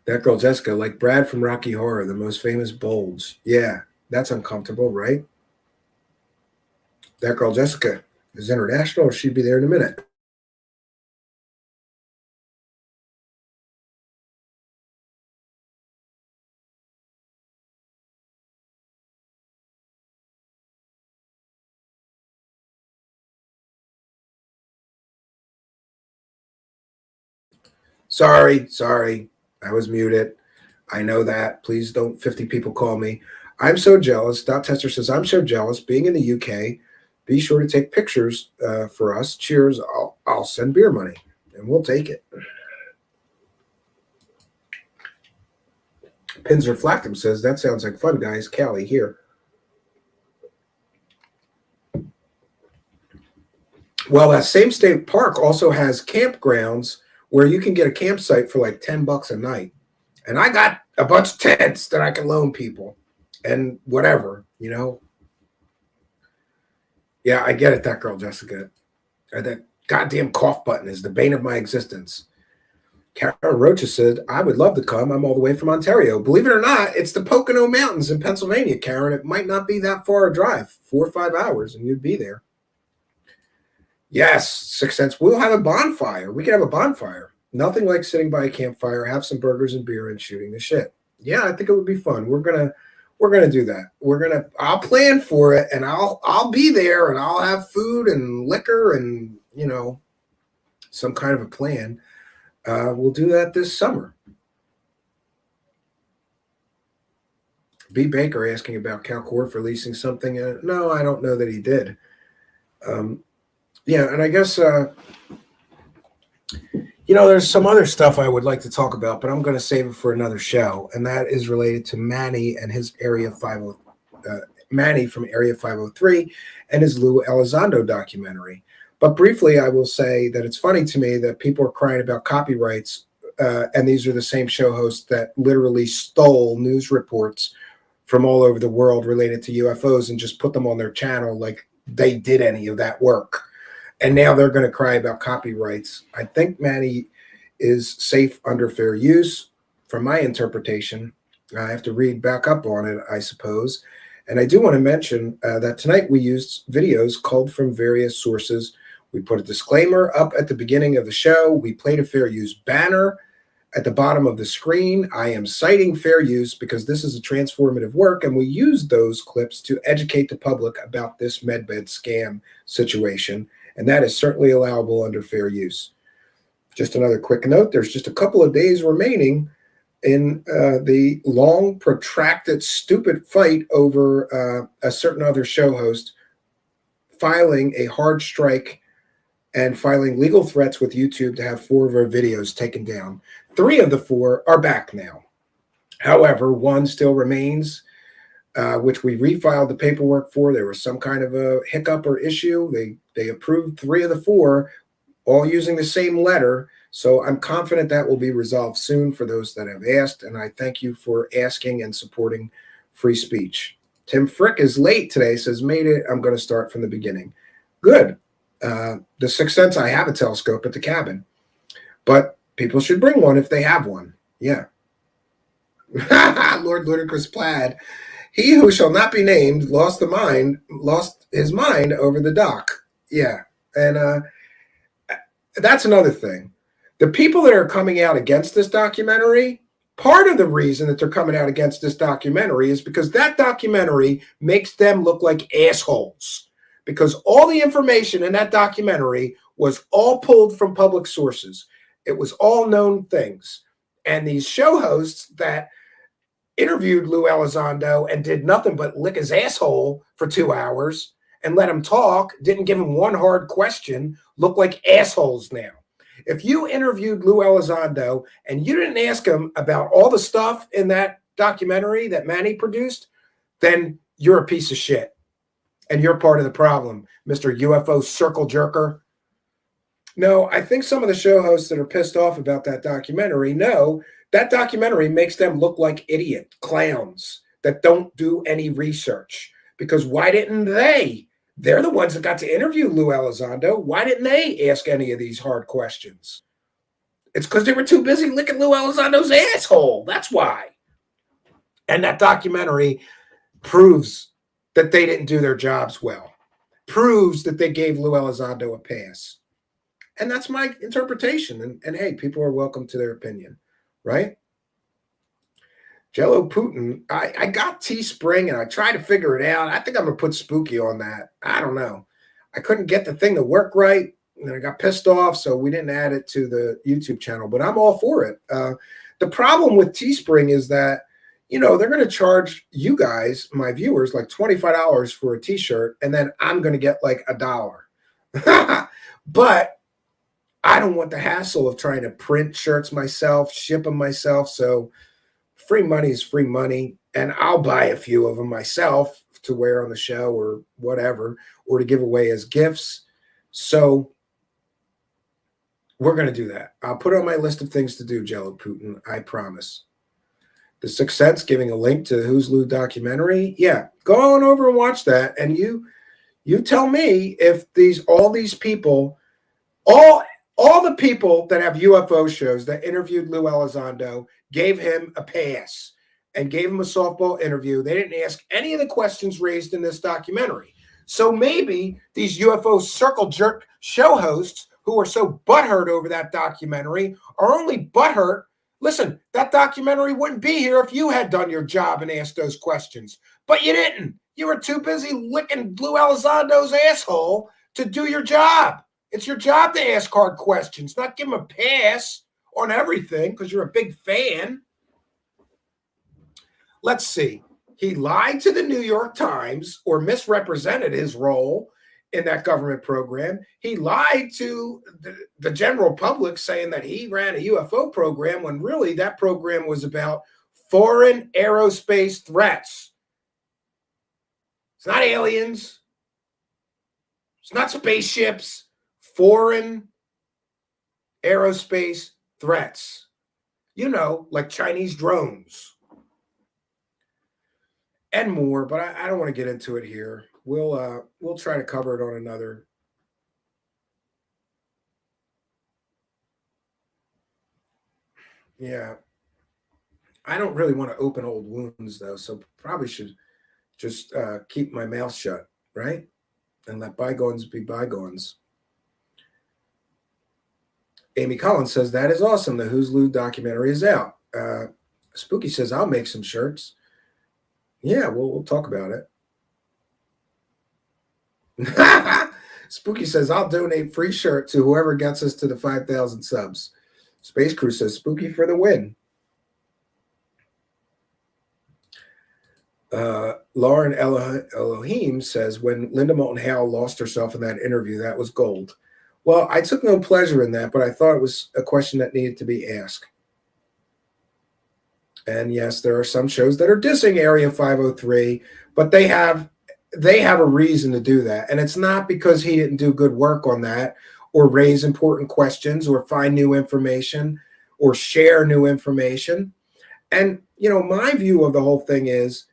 That girl, Jessica, like Brad from Rocky Horror, the most famous bulge. Yeah, that's uncomfortable, right? That girl, Jessica, is international, or she'd be there in a minute. Sorry. I was muted. I know that. Please don't 50 people call me. I'm so jealous. Dot Tester says, I'm so jealous. Being in the UK, be sure to take pictures for us. Cheers. I'll send beer money, and we'll take it. Pinzer Flactum says, that sounds like fun, guys. Callie here. Well, that same state park also has campgrounds where you can get a campsite for like $10 a night. And I got a bunch of tents that I can loan people and whatever, you know. Yeah, I get it, that girl, Jessica. That goddamn cough button is the bane of my existence. Karen Rocha said, I would love to come. I'm all the way from Ontario. Believe it or not, it's the Pocono Mountains in Pennsylvania, Karen. It might not be that far a drive, 4 or 5 hours, and you'd be there. Yes, 6 cents. We'll have a bonfire. We can have a bonfire. Nothing like sitting by a campfire, have some burgers and beer, and shooting the shit. Yeah, I think it would be fun. We're gonna do that. I'll plan for it, and I'll be there, and I'll have food and liquor and, you know, some kind of a plan. We'll do that this summer. B. Baker asking about Calcor for leasing something. No, I don't know that he did. Yeah, and I guess you know, there's some other stuff I would like to talk about, but I'm going to save it for another show, and that is related to Manny and his Manny from Area 503 and his Lou Elizondo documentary. But briefly, I will say that it's funny to me that people are crying about copyrights, and these are the same show hosts that literally stole news reports from all over the world related to UFOs and just put them on their channel like they did any of that work. And now they're going to cry about copyrights. I think Manny is safe under fair use, from my interpretation. I have to read back up on it, I suppose. And I do want to mention that tonight we used videos culled from various sources. We put a disclaimer up at the beginning of the show. We played a fair use banner at the bottom of the screen. I am citing fair use because this is a transformative work, and we used those clips to educate the public about this Medbed scam situation. And that is certainly allowable under fair use. Just another quick note, there's just a couple of days remaining in the long, protracted, stupid fight over a certain other show host filing a hard strike and filing legal threats with YouTube to have 4 of our videos taken down. 3 of the 4 are back now. However, 1 still remains, which we refiled the paperwork for. There was some kind of a hiccup or issue. They approved 3 of the 4, all using the same letter. So I'm confident that will be resolved soon for those that have asked. And I thank you for asking and supporting free speech. Tim Frick is late today, says, made it. I'm going to start from the beginning. Good. The Sixth Sense, I have a telescope at the cabin, but people should bring one if they have one. Yeah. Lord Ludicrous Plaid. He who shall not be named lost his mind over the doc. Yeah. And that's another thing. The people that are coming out against this documentary, part of the reason that they're coming out against this documentary is because that documentary makes them look like assholes. Because all the information in that documentary was all pulled from public sources. It was all known things. And these show hosts that interviewed Lou Elizondo and did nothing but lick his asshole for 2 hours and let him talk, didn't give him one hard question, look like assholes now. If you interviewed Lou Elizondo and you didn't ask him about all the stuff in that documentary that Manny produced, then you're a piece of shit. And you're part of the problem, Mr. UFO circle jerker. No, I think some of the show hosts that are pissed off about that documentary know that documentary makes them look like idiot clowns that don't do any research. Because why didn't they? They're the ones that got to interview Lou Elizondo. Why didn't they ask any of these hard questions? It's because they were too busy licking Lou Elizondo's asshole. That's why. And that documentary proves that they didn't do their jobs well. Proves that they gave Lou Elizondo a pass. And that's my interpretation. And hey, people are welcome to their opinion, right? Jello Putin, I got Teespring and I tried to figure it out. I think I'm going to put Spooky on that. I don't know. I couldn't get the thing to work right. And I got pissed off, so we didn't add it to the YouTube channel. But I'm all for it. The problem with Teespring is that, you know, they're going to charge you guys, my viewers, like $25 for a T-shirt. And then I'm going to get like $1. But I don't want the hassle of trying to print shirts myself, ship them myself. So free money is free money. And I'll buy a few of them myself to wear on the show or whatever, or to give away as gifts. So we're going to do that. I'll put it on my list of things to do, Jello Putin. I promise. The Sixth Sense, giving a link to the Who's Lou documentary. Yeah, go on over and watch that. And you tell me if all these people, all the people that have UFO shows that interviewed Lou Elizondo gave him a pass and gave him a softball interview. They didn't ask any of the questions raised in this documentary. So maybe these UFO circle jerk show hosts who are so butthurt over that documentary are only butthurt. Listen, that documentary wouldn't be here if you had done your job and asked those questions. But you didn't. You were too busy licking Lou Elizondo's asshole to do your job. It's your job to ask hard questions, not give him a pass on everything because you're a big fan. Let's see. He lied to the New York Times or misrepresented his role in that government program. He lied to the general public saying that he ran a UFO program when really that program was about foreign aerospace threats. It's not aliens. It's not spaceships. Foreign aerospace threats. You know, like Chinese drones. And more, but I don't want to get into it here. We'll try to cover it on another. Yeah. I don't really want to open old wounds, though, so probably should just keep my mouth shut, right? And let bygones be bygones. Amy Collins says, that is awesome. The Who's Lou documentary is out. Spooky says, I'll make some shirts. Yeah, we'll talk about it. Spooky says, I'll donate free shirt to whoever gets us to the 5,000 subs. Space Crew says, Spooky for the win. Lauren Elohim says, when Linda Moulton Howe lost herself in that interview, that was gold. Well, I took no pleasure in that, but I thought it was a question that needed to be asked. And yes, there are some shows that are dissing Area 503, but they have a reason to do that. And it's not because he didn't do good work on that or raise important questions or find new information or share new information. And, you know, my view of the whole thing is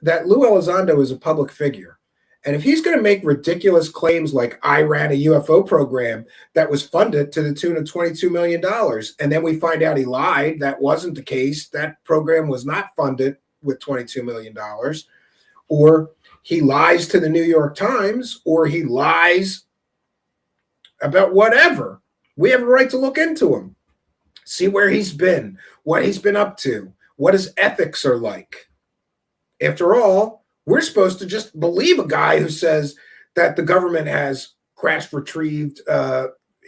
that Lou Elizondo is a public figure. And if he's going to make ridiculous claims like I ran a UFO program that was funded to the tune of $22 million, and then we find out he lied, that wasn't the case, that program was not funded with $22 million, or he lies to the New York Times, or he lies about whatever, we have a right to look into him, see where he's been, what he's been up to, what his ethics are like. After all, we're supposed to just believe a guy who says that the government has crash retrieved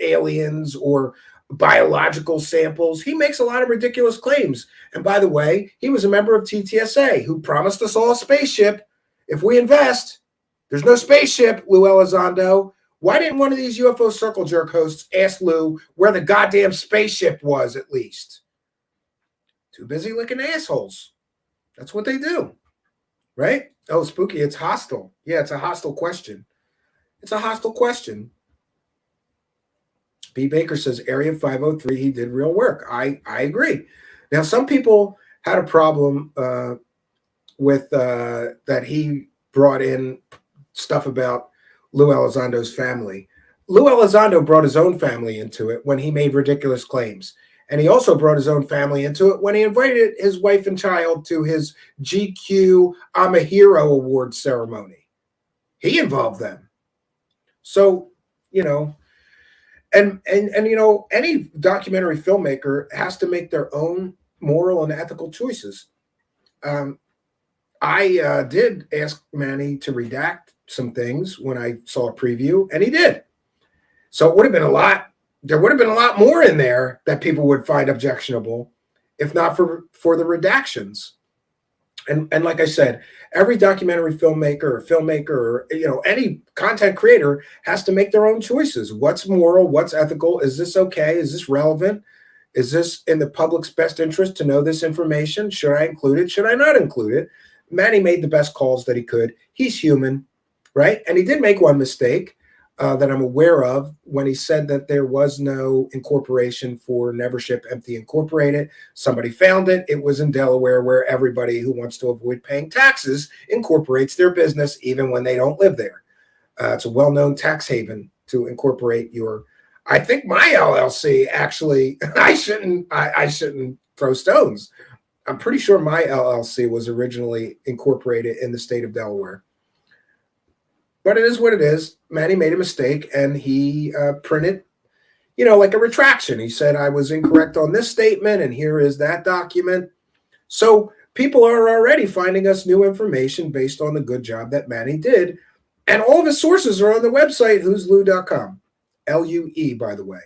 aliens or biological samples. He makes a lot of ridiculous claims. And by the way, he was a member of TTSA who promised us all a spaceship. If we invest, there's no spaceship, Lou Elizondo. Why didn't one of these UFO circle jerk hosts ask Lou where the goddamn spaceship was at least? Too busy licking assholes. That's what they do. Right? Oh, spooky. It's hostile. Yeah, it's a hostile question. It's a hostile question. B. Baker says Area 503, he did real work. I agree. Now, some people had a problem with that he brought in stuff about Lou Elizondo's family. Lou Elizondo brought his own family into it when he made ridiculous claims. And he also brought his own family into it when he invited his wife and child to his GQ I'm a Hero award ceremony. He involved them. So, you know, and you know, any documentary filmmaker has to make their own moral and ethical choices. I did ask Manny to redact some things when I saw a preview, and he did. So it would have been a lot. There would have been a lot more in there that people would find objectionable, if not for the redactions. And like I said, every documentary filmmaker or, you know, any content creator has to make their own choices. What's moral? What's ethical? Is this okay? Is this relevant? Is this in the public's best interest to know this information? Should I include it? Should I not include it? Manny made the best calls that he could. He's human, right? And he did make one mistake that I'm aware of when he said that there was no incorporation for Nevership Empty Incorporated. Somebody found it. It was in Delaware, where everybody who wants to avoid paying taxes incorporates their business even when they don't live there. It's a well-known tax haven to incorporate your, I think my LLC actually, I shouldn't throw stones. I'm pretty sure my LLC was originally incorporated in the state of Delaware. But it is what it is. Manny made a mistake, and he printed, you know, like a retraction. He said, I was incorrect on this statement, and here is that document. So people are already finding us new information based on the good job that Manny did. And all of his sources are on the website, who'slou.com. L-U-E, by the way.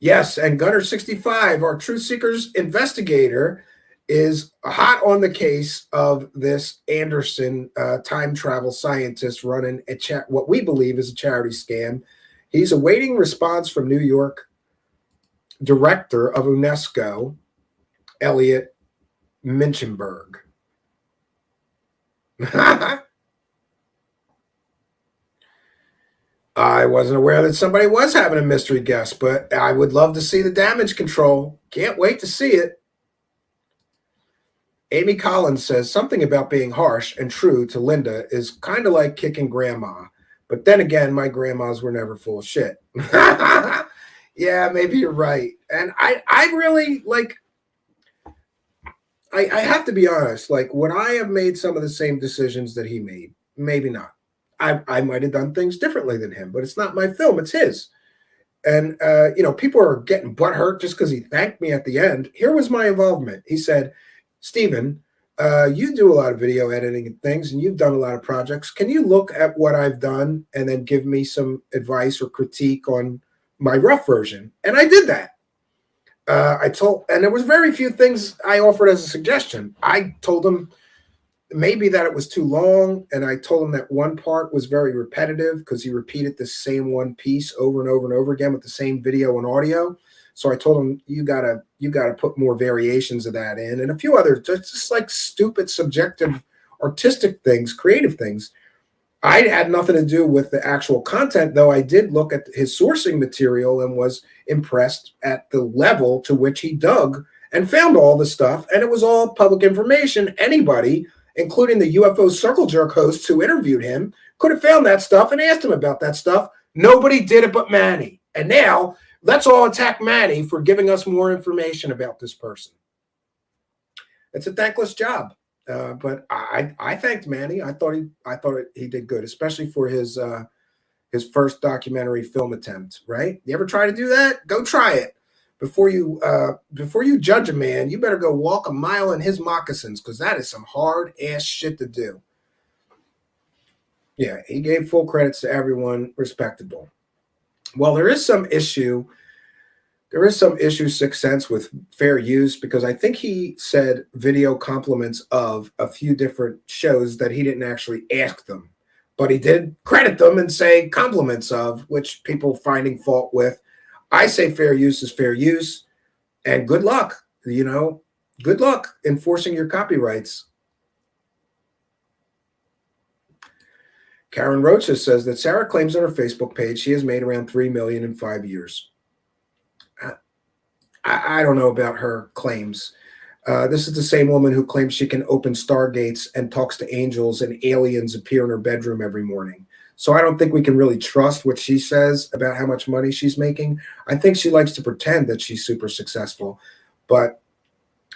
Yes, and Gunner65, our Truth Seekers investigator, is hot on the case of this Anderson time travel scientist running what we believe is a charity scam. He's awaiting response from New York director of UNESCO, Elliot Minchenberg. I wasn't aware that somebody was having a mystery guest, but I would love to see the damage control. Can't wait to see it. Amy Collins says something about being harsh and true to Linda is kind of like kicking grandma. But then again, my grandmas were never full of shit. Yeah, maybe you're right. And I really like, I have to be honest, like, would I have made some of the same decisions that he made? Maybe not. I might have done things differently than him, but it's not my film, it's his. And, you know, people are getting butthurt just because he thanked me at the end. Here was my involvement. He said, Stephen, you do a lot of video editing and things, and you've done a lot of projects. Can you look at what I've done and then give me some advice or critique on my rough version? And I did that. And there was very few things I offered as a suggestion. I told him maybe that it was too long, and I told him that one part was very repetitive because he repeated the same one piece over and over and over again with the same video and audio. So I told him, you gotta put more variations of that in, and a few other just like stupid, subjective, artistic things, creative things. I had nothing to do with the actual content, though I did look at his sourcing material and was impressed at the level to which he dug and found all the stuff, and it was all public information. Anybody, including the UFO Circle Jerk hosts who interviewed him, could have found that stuff and asked him about that stuff. Nobody did it but Manny. And now let's all attack Manny for giving us more information about this person. It's a thankless job, but I thanked Manny. I thought he did good, especially for his first documentary film attempt. Right? You ever try to do that? Go try it. Before you judge a man, you better go walk a mile in his moccasins, because that is some hard ass shit to do. Yeah, he gave full credits to everyone, respectable. Well, there is some issue. There is some issue, Sixth Sense, with fair use, because I think he said video compliments of a few different shows that he didn't actually ask them, but he did credit them and say compliments of, which people finding fault with. I say fair use is fair use, and good luck, good luck enforcing your copyrights. Karen Rocha says that Sarah claims on her Facebook page she has made around $3 million in 5 years. I don't know about her claims. This is the same woman who claims she can open stargates and talks to angels and aliens appear in her bedroom every morning. So I don't think we can really trust what she says about how much money she's making. I think she likes to pretend that she's super successful. But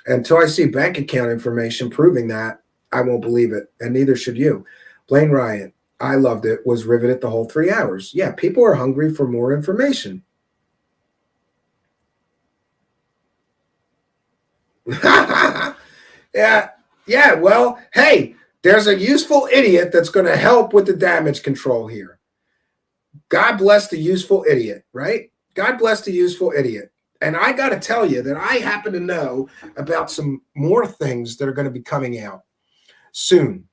until I see bank account information proving that, I won't believe it. And neither should you. Blaine Ryan, I loved it, was riveted the whole 3 hours. Yeah, people are hungry for more information. Yeah, well, hey, there's a useful idiot that's going to help with the damage control here. God bless the useful idiot, right? God bless the useful idiot. And I got to tell you that I happen to know about some more things that are going to be coming out soon.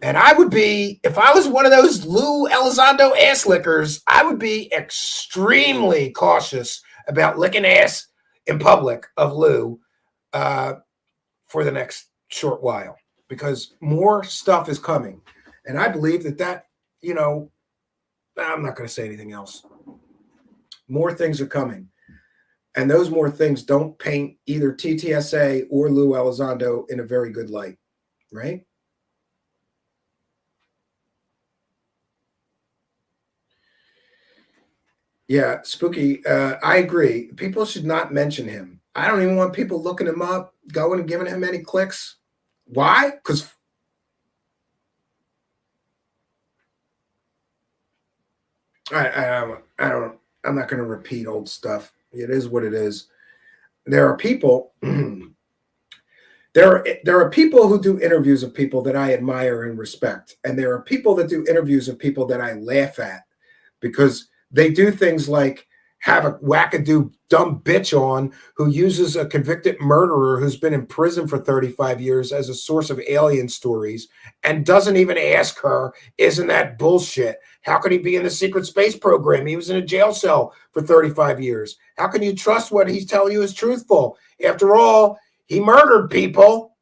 And I would be, if I was one of those Lou Elizondo ass lickers, I would be extremely cautious about licking ass in public of Lou for the next short while, because more stuff is coming. And I believe that, I'm not going to say anything else. More things are coming. And those more things don't paint either TTSA or Lou Elizondo in a very good light, right? Yeah, Spooky, I agree. People should not mention him. I don't even want people looking him up, going and giving him any clicks. Why? Because I'm not going to repeat old stuff. It is what it is. There are people. There are people who do interviews of people that I admire and respect, and there are people that do interviews of people that I laugh at because they do things like have a wackadoo dumb bitch on who uses a convicted murderer who's been in prison for 35 years as a source of alien stories and doesn't even ask her, isn't that bullshit? How could he be in the secret space program? He was in a jail cell for 35 years. How can you trust what he's telling you is truthful? After all, he murdered people.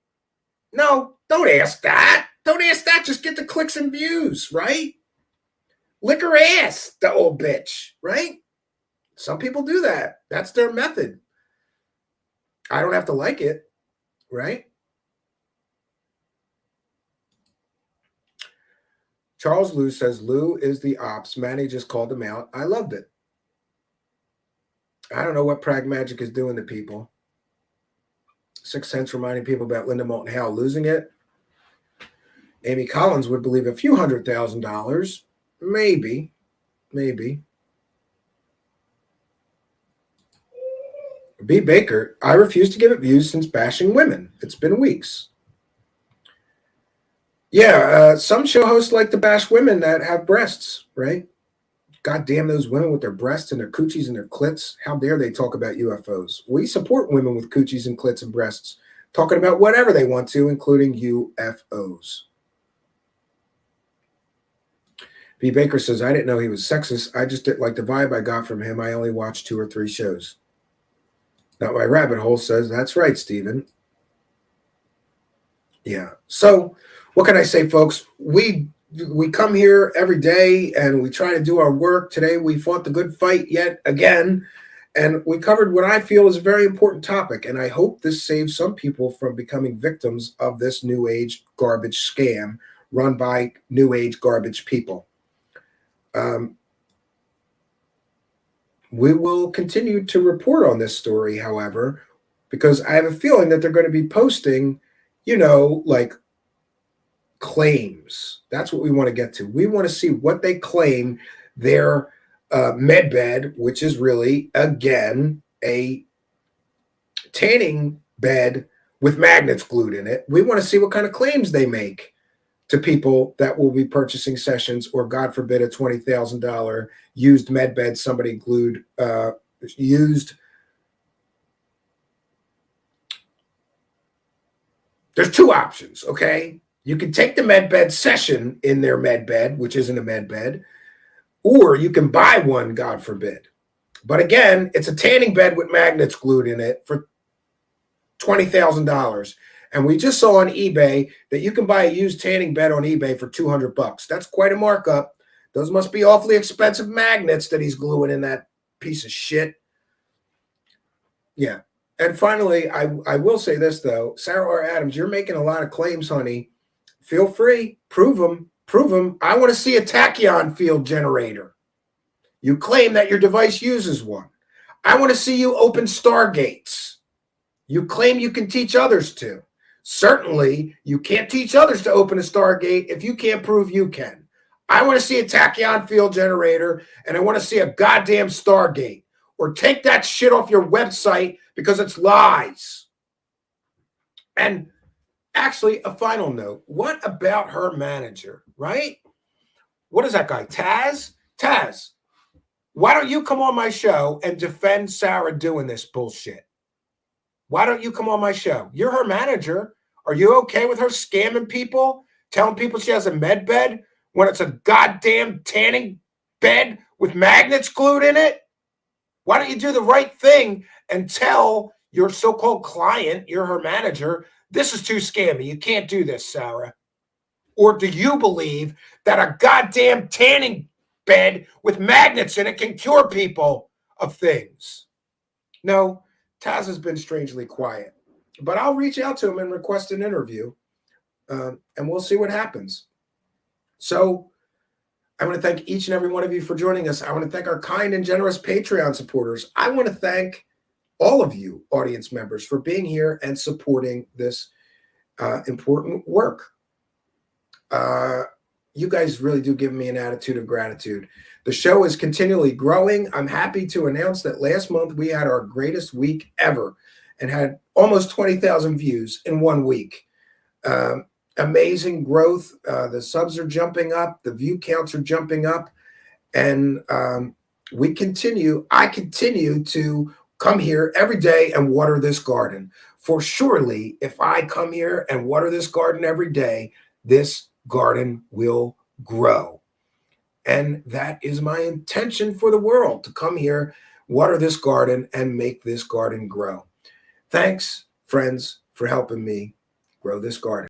No, don't ask that. Don't ask that. Just get the clicks and views, right? Lick her ass, the old bitch, right? Some people do that. That's their method. I don't have to like it, right? Charles Lou says, Lou is the ops. Manny just called him out. I loved it. I don't know what Prag Magic is doing to people. Sixth Sense reminding people about Linda Moulton Howe losing it. Amy Collins would believe a few $100,000. Maybe. B. Baker, I refuse to give it views since bashing women. It's been weeks. Yeah, some show hosts like to bash women that have breasts, right? God damn those women with their breasts and their coochies and their clits. How dare they talk about UFOs? We support women with coochies and clits and breasts talking about whatever they want to, including UFOs. B. Baker says, I didn't know he was sexist. I just didn't like the vibe I got from him. I only watched 2 or 3 shows. Not My Rabbit Hole says, that's right, Stephen. Yeah. So what can I say, folks? We come here every day and we try to do our work. Today we fought the good fight yet again. And we covered what I feel is a very important topic, and I hope this saves some people from becoming victims of this New Age garbage scam run by New Age garbage people. We will continue to report on this story, however, because I have a feeling that they're going to be posting, like claims. That's what we want to get to. We want to see what they claim their Medbed, which is really, again, a tanning bed with magnets glued in it. We want to see what kind of claims they make to people that will be purchasing sessions, or God forbid, a $20,000 used Medbed somebody glued, used. There's two options, okay? You can take the Medbed session in their Medbed, which isn't a Medbed, or you can buy one, God forbid. But again, it's a tanning bed with magnets glued in it for $20,000. And we just saw on eBay that you can buy a used tanning bed on eBay for $200. That's quite a markup. Those must be awfully expensive magnets that he's gluing in that piece of shit. Yeah. And finally, I will say this, though. Sarah R. Adams, you're making a lot of claims, honey. Feel free. Prove them. Prove them. I want to see a tachyon field generator. You claim that your device uses one. I want to see you open stargates. You claim you can teach others to. Certainly, you can't teach others to open a stargate if you can't prove you can. I want to see a tachyon field generator, and I want to see a goddamn stargate. Or take that shit off your website because it's lies. And actually, a final note. What about her manager, right? What is that guy, Taz? Taz, why don't you come on my show and defend Sarah doing this bullshit? Why don't you come on my show? You're her manager. Are you okay with her scamming people, telling people she has a med bed when it's a goddamn tanning bed with magnets glued in it? Why don't you do the right thing and tell your so-called client, you're her manager, this is too scammy. You can't do this, Sarah. Or do you believe that a goddamn tanning bed with magnets in it can cure people of things? No. Taz has been strangely quiet, but I'll reach out to him and request an interview, and we'll see what happens. So I want to thank each and every one of you for joining us. I want to thank our kind and generous Patreon supporters. I want to thank all of you audience members for being here and supporting this important work. You guys really do give me an attitude of gratitude. The show is continually growing. I'm happy to announce that last month we had our greatest week ever and had almost 20,000 views in 1 week. Amazing growth. The subs are jumping up. The view counts are jumping up. And I continue to come here every day and water this garden. For surely, if I come here and water this garden every day, this garden will grow. And that is my intention for the world, to come here, water this garden, and make this garden grow. Thanks, friends, for helping me grow this garden.